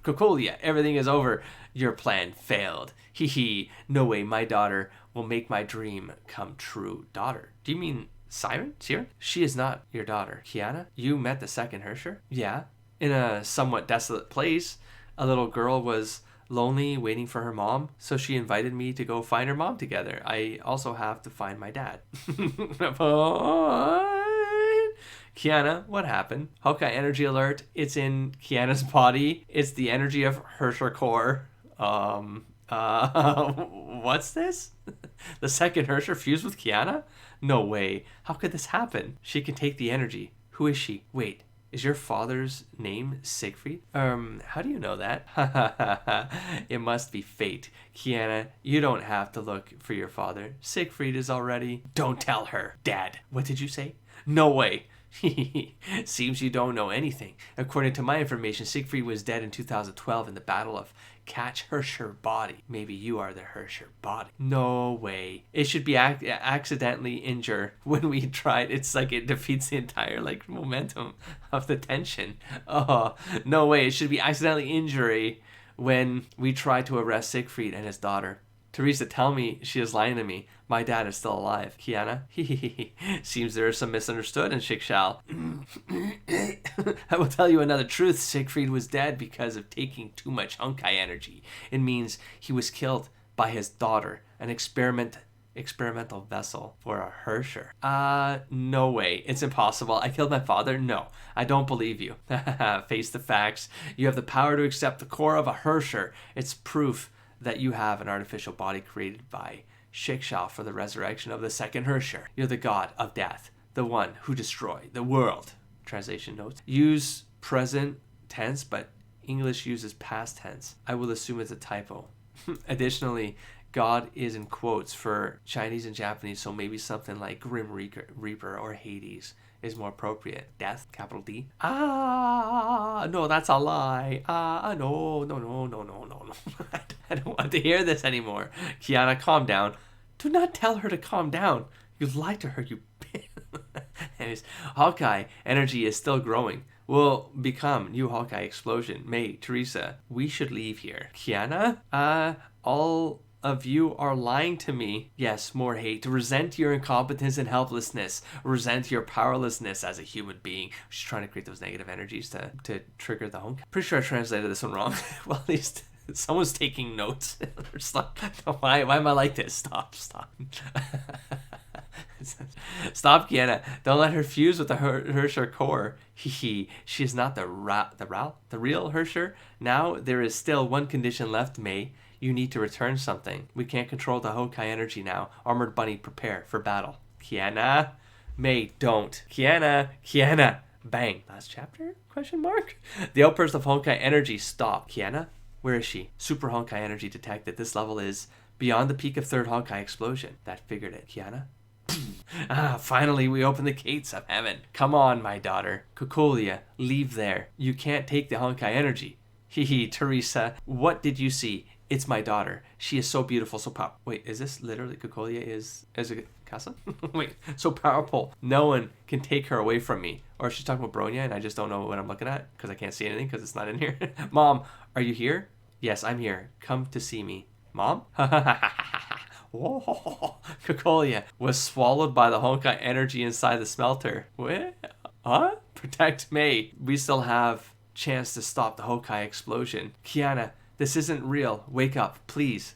Kokolia, everything is over. Your plan failed. Hee hee. No way my daughter will make my dream come true. Daughter? Do you mean Siren? She is not your daughter. Kiana? You met the second Hersher? Yeah. In a somewhat desolate place. A little girl was lonely waiting for her mom, so she invited me to go find her mom together. I also have to find my dad. Kiana, what happened? Honkai energy alert. It's in Kiana's body. It's the energy of Hersher core. What's this? The second Hersher fused with Kiana? No way. How could this happen? She can take the energy. Who is she? Wait. Is your father's name Siegfried? How do you know that? It must be fate. Kiana, you don't have to look for your father. Siegfried is already... Don't tell her. Dad, what did you say? No way. Seems you don't know anything. According to my information, Siegfried was dead in 2012 in the Battle of Catch Hersher Body. Maybe you are the Hersher Body. No way. It should be accidentally injured when we tried. It's like it defeats the entire like momentum of the tension. Oh, no way. It should be accidentally injury when we tried to arrest Siegfried and his daughter. Teresa, tell me she is lying to me. My dad is still alive. Kiana? Seems there is some misunderstood in Shikshal. I will tell you another truth. Siegfried was dead because of taking too much Honkai energy. It means he was killed by his daughter, an experimental vessel for a Hersher. No way. It's impossible. I killed my father? No, I don't believe you. Face the facts. You have the power to accept the core of a Hersher. It's proof that you have an artificial body created by Shikshal for the resurrection of the second Hersher. You're the god of death, the one who destroyed the world. Translation notes. Use present tense, but English uses past tense. I will assume it's a typo. Additionally, God is in quotes for Chinese and Japanese, so maybe something like Grim Reaper or Hades is more appropriate. Death, capital D. No, that's a lie. No. I don't want to hear this anymore. Kiana, calm down. Do not tell her to calm down. You lied to her, you bitch. Anyways, Honkai energy is still growing. Will become new Honkai explosion. Mei, Teresa, we should leave here. Kiana, all of you are lying to me. Yes, more hate. Resent your incompetence and helplessness. Resent your powerlessness as a human being. She's trying to create those negative energies to trigger the Honkai. Pretty sure I translated this one wrong. Well, at least Someone's taking notes. Stop. Why am I like this? Stop. Stop, Kiana. Don't let her fuse with the Hersher core. She is not the real Hersher. Now there is still one condition left, Mei. You need to return something. We can't control the Honkai energy now. Armored Bunny, prepare for battle. Kiana, Mei, don't. Kiana. Bang. Last chapter? Question mark. The outburst of Honkai energy stopped. Kiana, where is she? Super Honkai energy detected. This level is beyond the peak of third Honkai explosion. That figured it. Kiana. Finally we open the gates of heaven. Come on, my daughter. Kukulia, leave there. You can't take the Honkai energy. Teresa, what did you see? It's my daughter. She is so beautiful, so powerful. Wait, is this literally Kukulia is a casa? Wait, so powerful. No one can take her away from me. Or she's talking about Bronya and I just don't know what I'm looking at because I can't see anything because it's not in here. Mom, are you here? Yes, I'm here. Come to see me. Mom? Whoa. Kukulia was swallowed by the Honkai energy inside the smelter. What? Huh? Protect Mei. We still have chance to stop the Honkai explosion. Kiana, this isn't real. Wake up, please.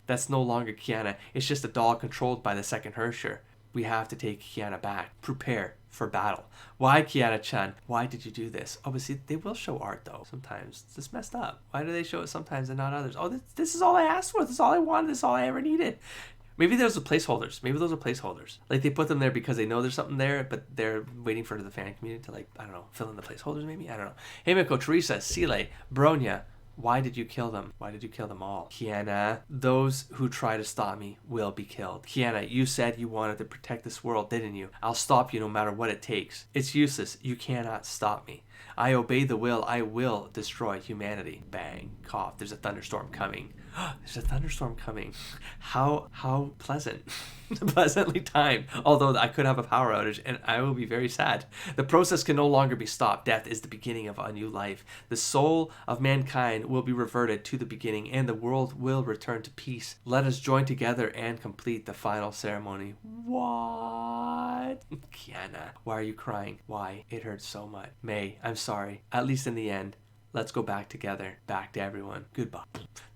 That's no longer Kiana. It's just a doll controlled by the second Hersher. We have to take Kiana back. Prepare for battle. Why, Kiana-chan? Why did you do this? Obviously, they will show art, though, sometimes. It's just messed up. Why do they show it sometimes and not others? Oh, this is all I asked for. This is all I wanted. This is all I ever needed. Maybe those are placeholders. Maybe those are placeholders. Like, they put them there because they know there's something there, but they're waiting for the fan community to, like, I don't know, fill in the placeholders, maybe? I don't know. Himiko, Teresa, Sile, Bronya, why did you kill them? Why did you kill them all? Kiana, those who try to stop me will be killed. Kiana, you said you wanted to protect this world, didn't you? I'll stop you no matter what it takes. It's useless. You cannot stop me. I obey the will. I will destroy humanity. Bang. Cough. There's a thunderstorm coming. There's a thunderstorm coming. How pleasant. Pleasantly timed. Although I could have a power outage and I will be very sad. The process can no longer be stopped. Death is the beginning of a new life. The soul of mankind will be reverted to the beginning and the world will return to peace. Let us join together and complete the final ceremony. What? Kiana, why are you crying? Why? It hurts so much. Mei, I'm sorry. At least in the end. Let's go back together. Back to everyone. Goodbye.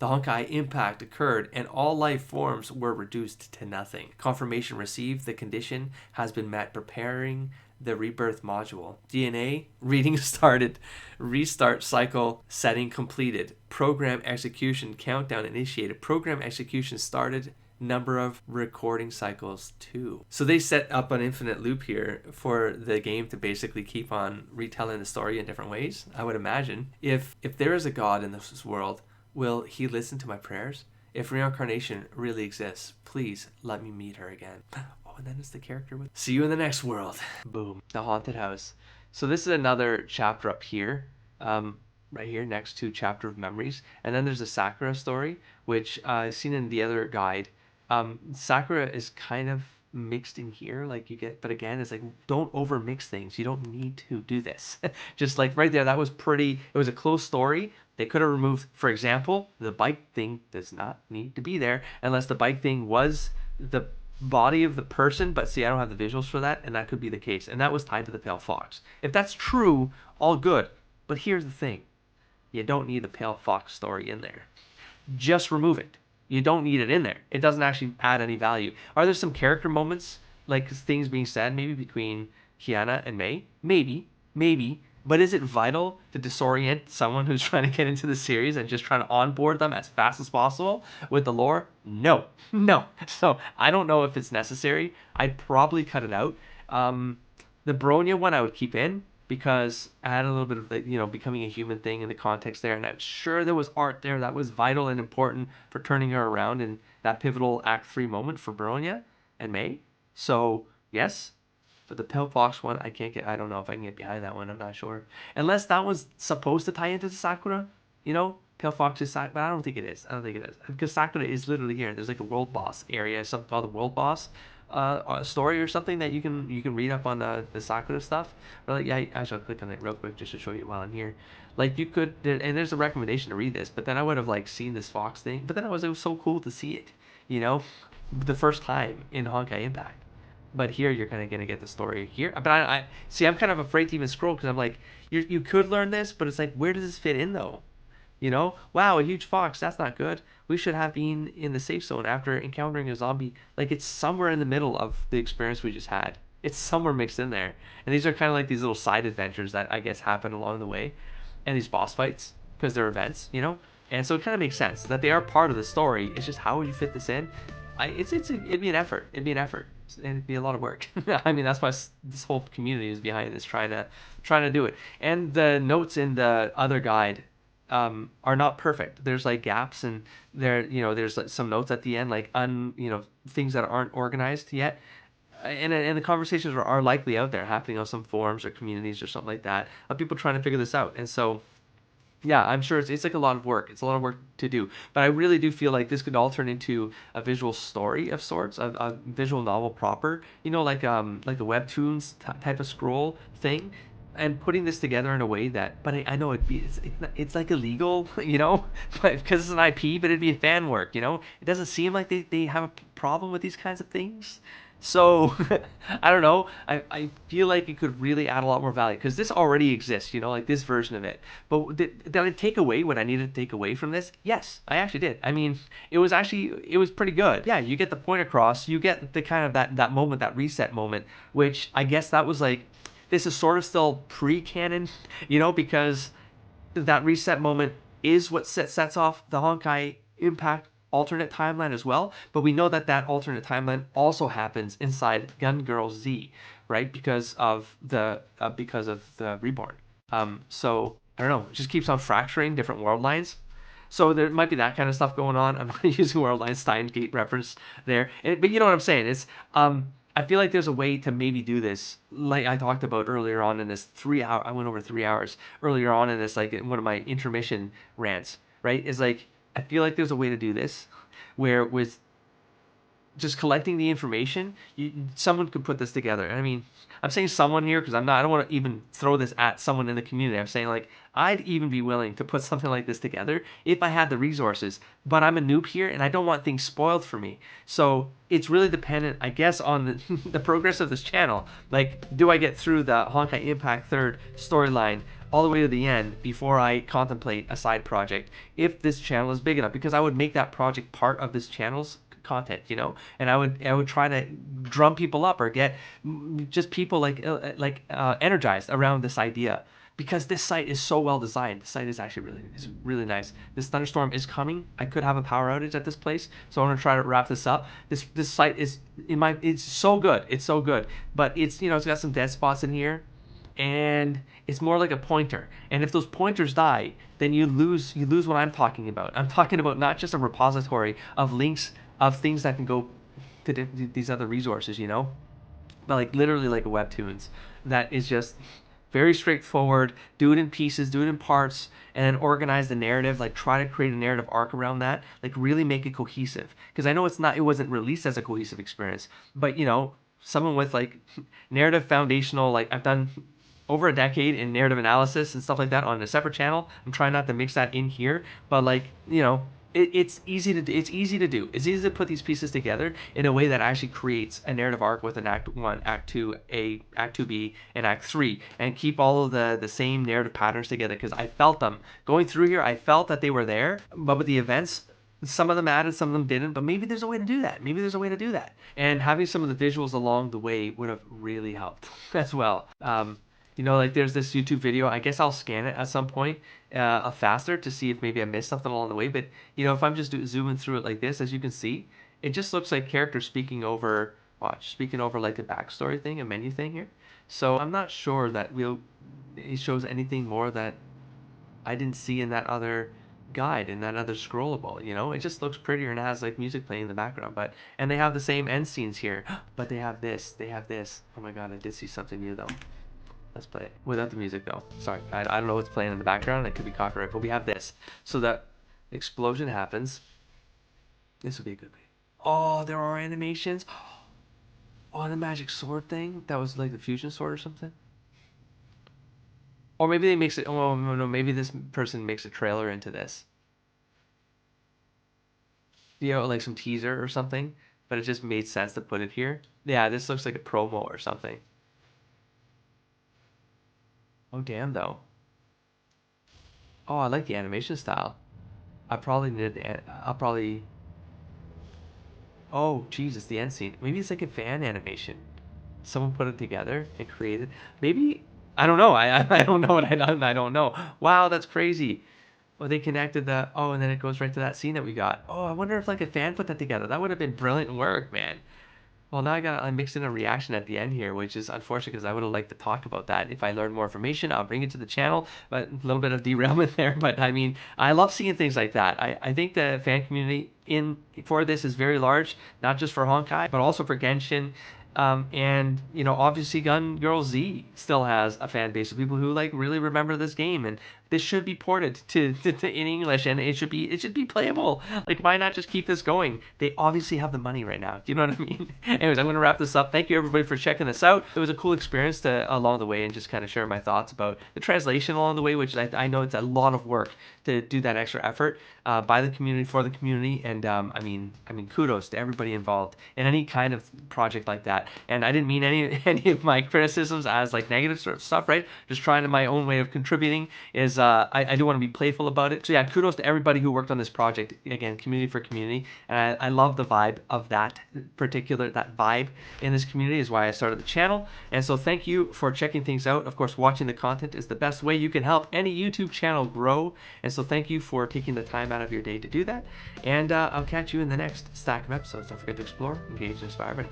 The Honkai Impact occurred and all life forms were reduced to nothing. Confirmation received. The condition has been met. Preparing the rebirth module. DNA reading started. Restart cycle setting completed. Program execution countdown initiated. Program execution started. Number of recording cycles 2. So they set up an infinite loop here for the game to basically keep on retelling the story in different ways. I would imagine if there is a God in this world, will he listen to my prayers? If reincarnation really exists, please let me meet her again. Oh, and then it's the character with see you in the next world. Boom. The haunted house. So this is another chapter up here. Right here next to Chapter of Memories. And then there's a Sakura story, which I've seen in the other guide. Sakura is kind of mixed in here, like you get, but again, it's like, don't over mix things. You don't need to do this. Just like right there, that was pretty, it was a close story. They could have removed, for example, the bike thing does not need to be there unless the bike thing was the body of the person, but see, I don't have the visuals for that, and that could be the case. And that was tied to the Pale Fox. If that's true, all good. But here's the thing. You don't need the Pale Fox story in there. Just remove it. You don't need it in there. It doesn't actually add any value. Are there some character moments, like things being said, maybe between Kiana and Mei? Maybe. But is it vital to disorient someone who's trying to get into the series and just trying to onboard them as fast as possible with the lore? No. So I don't know if it's necessary. I'd probably cut it out. The Bronya one I would keep in, because I had a little bit of the, becoming a human thing in the context there. And I'm sure there was art there that was vital and important for turning her around in that pivotal Act 3 moment for Bronya and Mei. So, yes. But the Pale Fox one, I don't know if I can get behind that one. I'm not sure. Unless that was supposed to tie into the Sakura, Pale Fox is Sakura, but I don't think it is. Because Sakura is literally here. There's like a world boss area, something called the world boss. Story or something that you can read up on the Sakura stuff. Or like, yeah, actually I'll click on it real quick just to show you while I'm here. Like you could, and there's a recommendation to read this, but then I would have like seen this Fox thing, but then it was so cool to see it, the first time in Honkai Impact. But here you're kind of gonna get the story here. But I see, I'm kind of afraid to even scroll because I'm like, you could learn this, but it's like, where does this fit in though? You know, wow, a huge fox. That's not good. We should have been in the safe zone after encountering a zombie. Like it's somewhere in the middle of the experience we just had. It's somewhere mixed in there. And these are kind of like these little side adventures that I guess happen along the way, and these boss fights because they're events, you know. And so it kind of makes sense that they are part of the story. It's just how would you fit this in? It'd be an effort. It'd be an effort, and it'd be a lot of work. I mean, that's why this whole community is behind this, trying to do it. And the notes in the other guide are not perfect. There's like gaps, and there's like some notes at the end, like things that aren't organized yet. And the conversations are likely out there happening on some forums or communities or something like that of people trying to figure this out. And so yeah, I'm sure it's like a lot of work. It's a lot of work to do. But I really do feel like this could all turn into a visual story of sorts, a visual novel proper. Like the webtoons type of scroll thing. And putting this together in a way that, but I know it's like illegal, but because it's an IP, but it'd be fan work, It doesn't seem like they have a problem with these kinds of things. So I don't know. I feel like it could really add a lot more value because this already exists, like this version of it. But did I take away what I needed to take away from this? Yes, I actually did. I mean, it was pretty good. Yeah, you get the point across. You get the kind of that moment, that reset moment, which I guess that was like, this is sort of still pre-canon, because that reset moment is what sets off the Honkai Impact alternate timeline as well. But we know that alternate timeline also happens inside GirlZ, right? Because of the Reborn. So I don't know. It just keeps on fracturing different world lines. So there might be that kind of stuff going on. I'm not using Worldline Steingate reference there, but you know what I'm saying. I feel like there's a way to maybe do this, like I talked about earlier on in this 3 hour. I went over 3 hours earlier on in this, like in one of my intermission rants. Right? Is like I feel like there's a way to do this, where with just collecting the information, someone could put this together. I mean, I'm saying someone here because I don't want to even throw this at someone in the community. I'm saying like I'd even be willing to put something like this together if I had the resources. But I'm a noob here and I don't want things spoiled for me. So it's really dependent, I guess, on the progress of this channel. Like, do I get through the Honkai Impact 3rd storyline all the way to the end before I contemplate a side project if this channel is big enough? Because I would make that project part of this channel's content, and I would try to drum people up or get just people energized around this idea, because this site is so well designed. The site is actually really nice. This thunderstorm is coming. I could have a power outage at this place, so I want to try to wrap this up. This site is it's so good. It's so good, but it's got some dead spots in here, and it's more like a pointer. And if those pointers die, then you lose what I'm talking about. I'm talking about not just a repository of links of things that can go to these other resources, but like literally like a webtoons that is just very straightforward. Do it in pieces, do it in parts, and then organize the narrative. Like try to create a narrative arc around that. Like really make it cohesive. Because I know it wasn't released as a cohesive experience, but someone with like narrative foundational, like I've done over a decade in narrative analysis and stuff like that on a separate channel. I'm trying not to mix that in here, but like it's easy to do. It's easy to do. It's easy to put these pieces together in a way that actually creates a narrative arc with an Act 1, Act 2A, Act 2B, and Act 3, and keep all of the same narrative patterns together, because I felt them. Going through here, I felt that they were there, but with the events, some of them added, some of them didn't, but maybe there's a way to do that. Maybe there's a way to do that. And having some of the visuals along the way would have really helped as well. Like there's this YouTube video. I guess I'll scan it at some point faster to see if maybe I missed something along the way. But if I'm just zooming through it like this, as you can see, it just looks like characters speaking over like the backstory thing, a menu thing here. So I'm not sure that it shows anything more that I didn't see in that other guide, in that other scrollable. It just looks prettier and has like music playing in the background. And they have the same end scenes here, but they have this. Oh my god, I did see something new though. Let's play it without the music though. Sorry, I don't know what's playing in the background. It could be copyright, but we have this. So that explosion happens. This would be a good way. Oh, there are animations. Oh, the magic sword thing. That was like the fusion sword or something. Or maybe they makes it. Oh no, maybe this person makes a trailer into this. Like some teaser or something. But it just made sense to put it here. Yeah, this looks like a promo or something. Oh damn though. Oh, I like the animation style. I probably need. I'll probably. Oh, Jesus, the end scene. Maybe it's like a fan animation. Someone put it together and created. Maybe I don't know. I don't know what I done. I don't know. Wow, that's crazy. Well, they connected the. Oh, and then it goes right to that scene that we got. Oh, I wonder if like a fan put that together. That would have been brilliant work, man. Well, now I mixed in a reaction at the end here, which is unfortunate because I would have liked to talk about that. If I learn more information, I'll bring it to the channel. But a little bit of derailment there. But I mean, I love seeing things like that. I think the fan community in for this is very large, not just for Honkai, but also for Genshin. And you know, obviously, GirlZ still has a fan base of people who like really remember this game, and this should be ported to in English, and it should be playable. Like, why not just keep this going? They obviously have the money right now. Do you know what I mean? Anyways, I'm gonna wrap this up. Thank you everybody for checking this out. It was a cool experience to along the way and just kind of share my thoughts about the translation along the way, which I know it's a lot of work to do that extra effort by the community for the community, and I mean kudos to everybody involved in any kind of project like that. And I didn't mean any of my criticisms as like negative sort of stuff, right? Just trying to my own way of contributing is I do want to be playful about it. So yeah, kudos to everybody who worked on this project. Again, community for community, and I love the vibe of that vibe in this community is why I started the channel. And so thank you for checking things out. Of course, watching the content is the best way you can help any YouTube channel grow. And so thank you for taking the time out of your day to do that. And I'll catch you in the next stack of episodes. Don't forget to explore, engage, and inspire.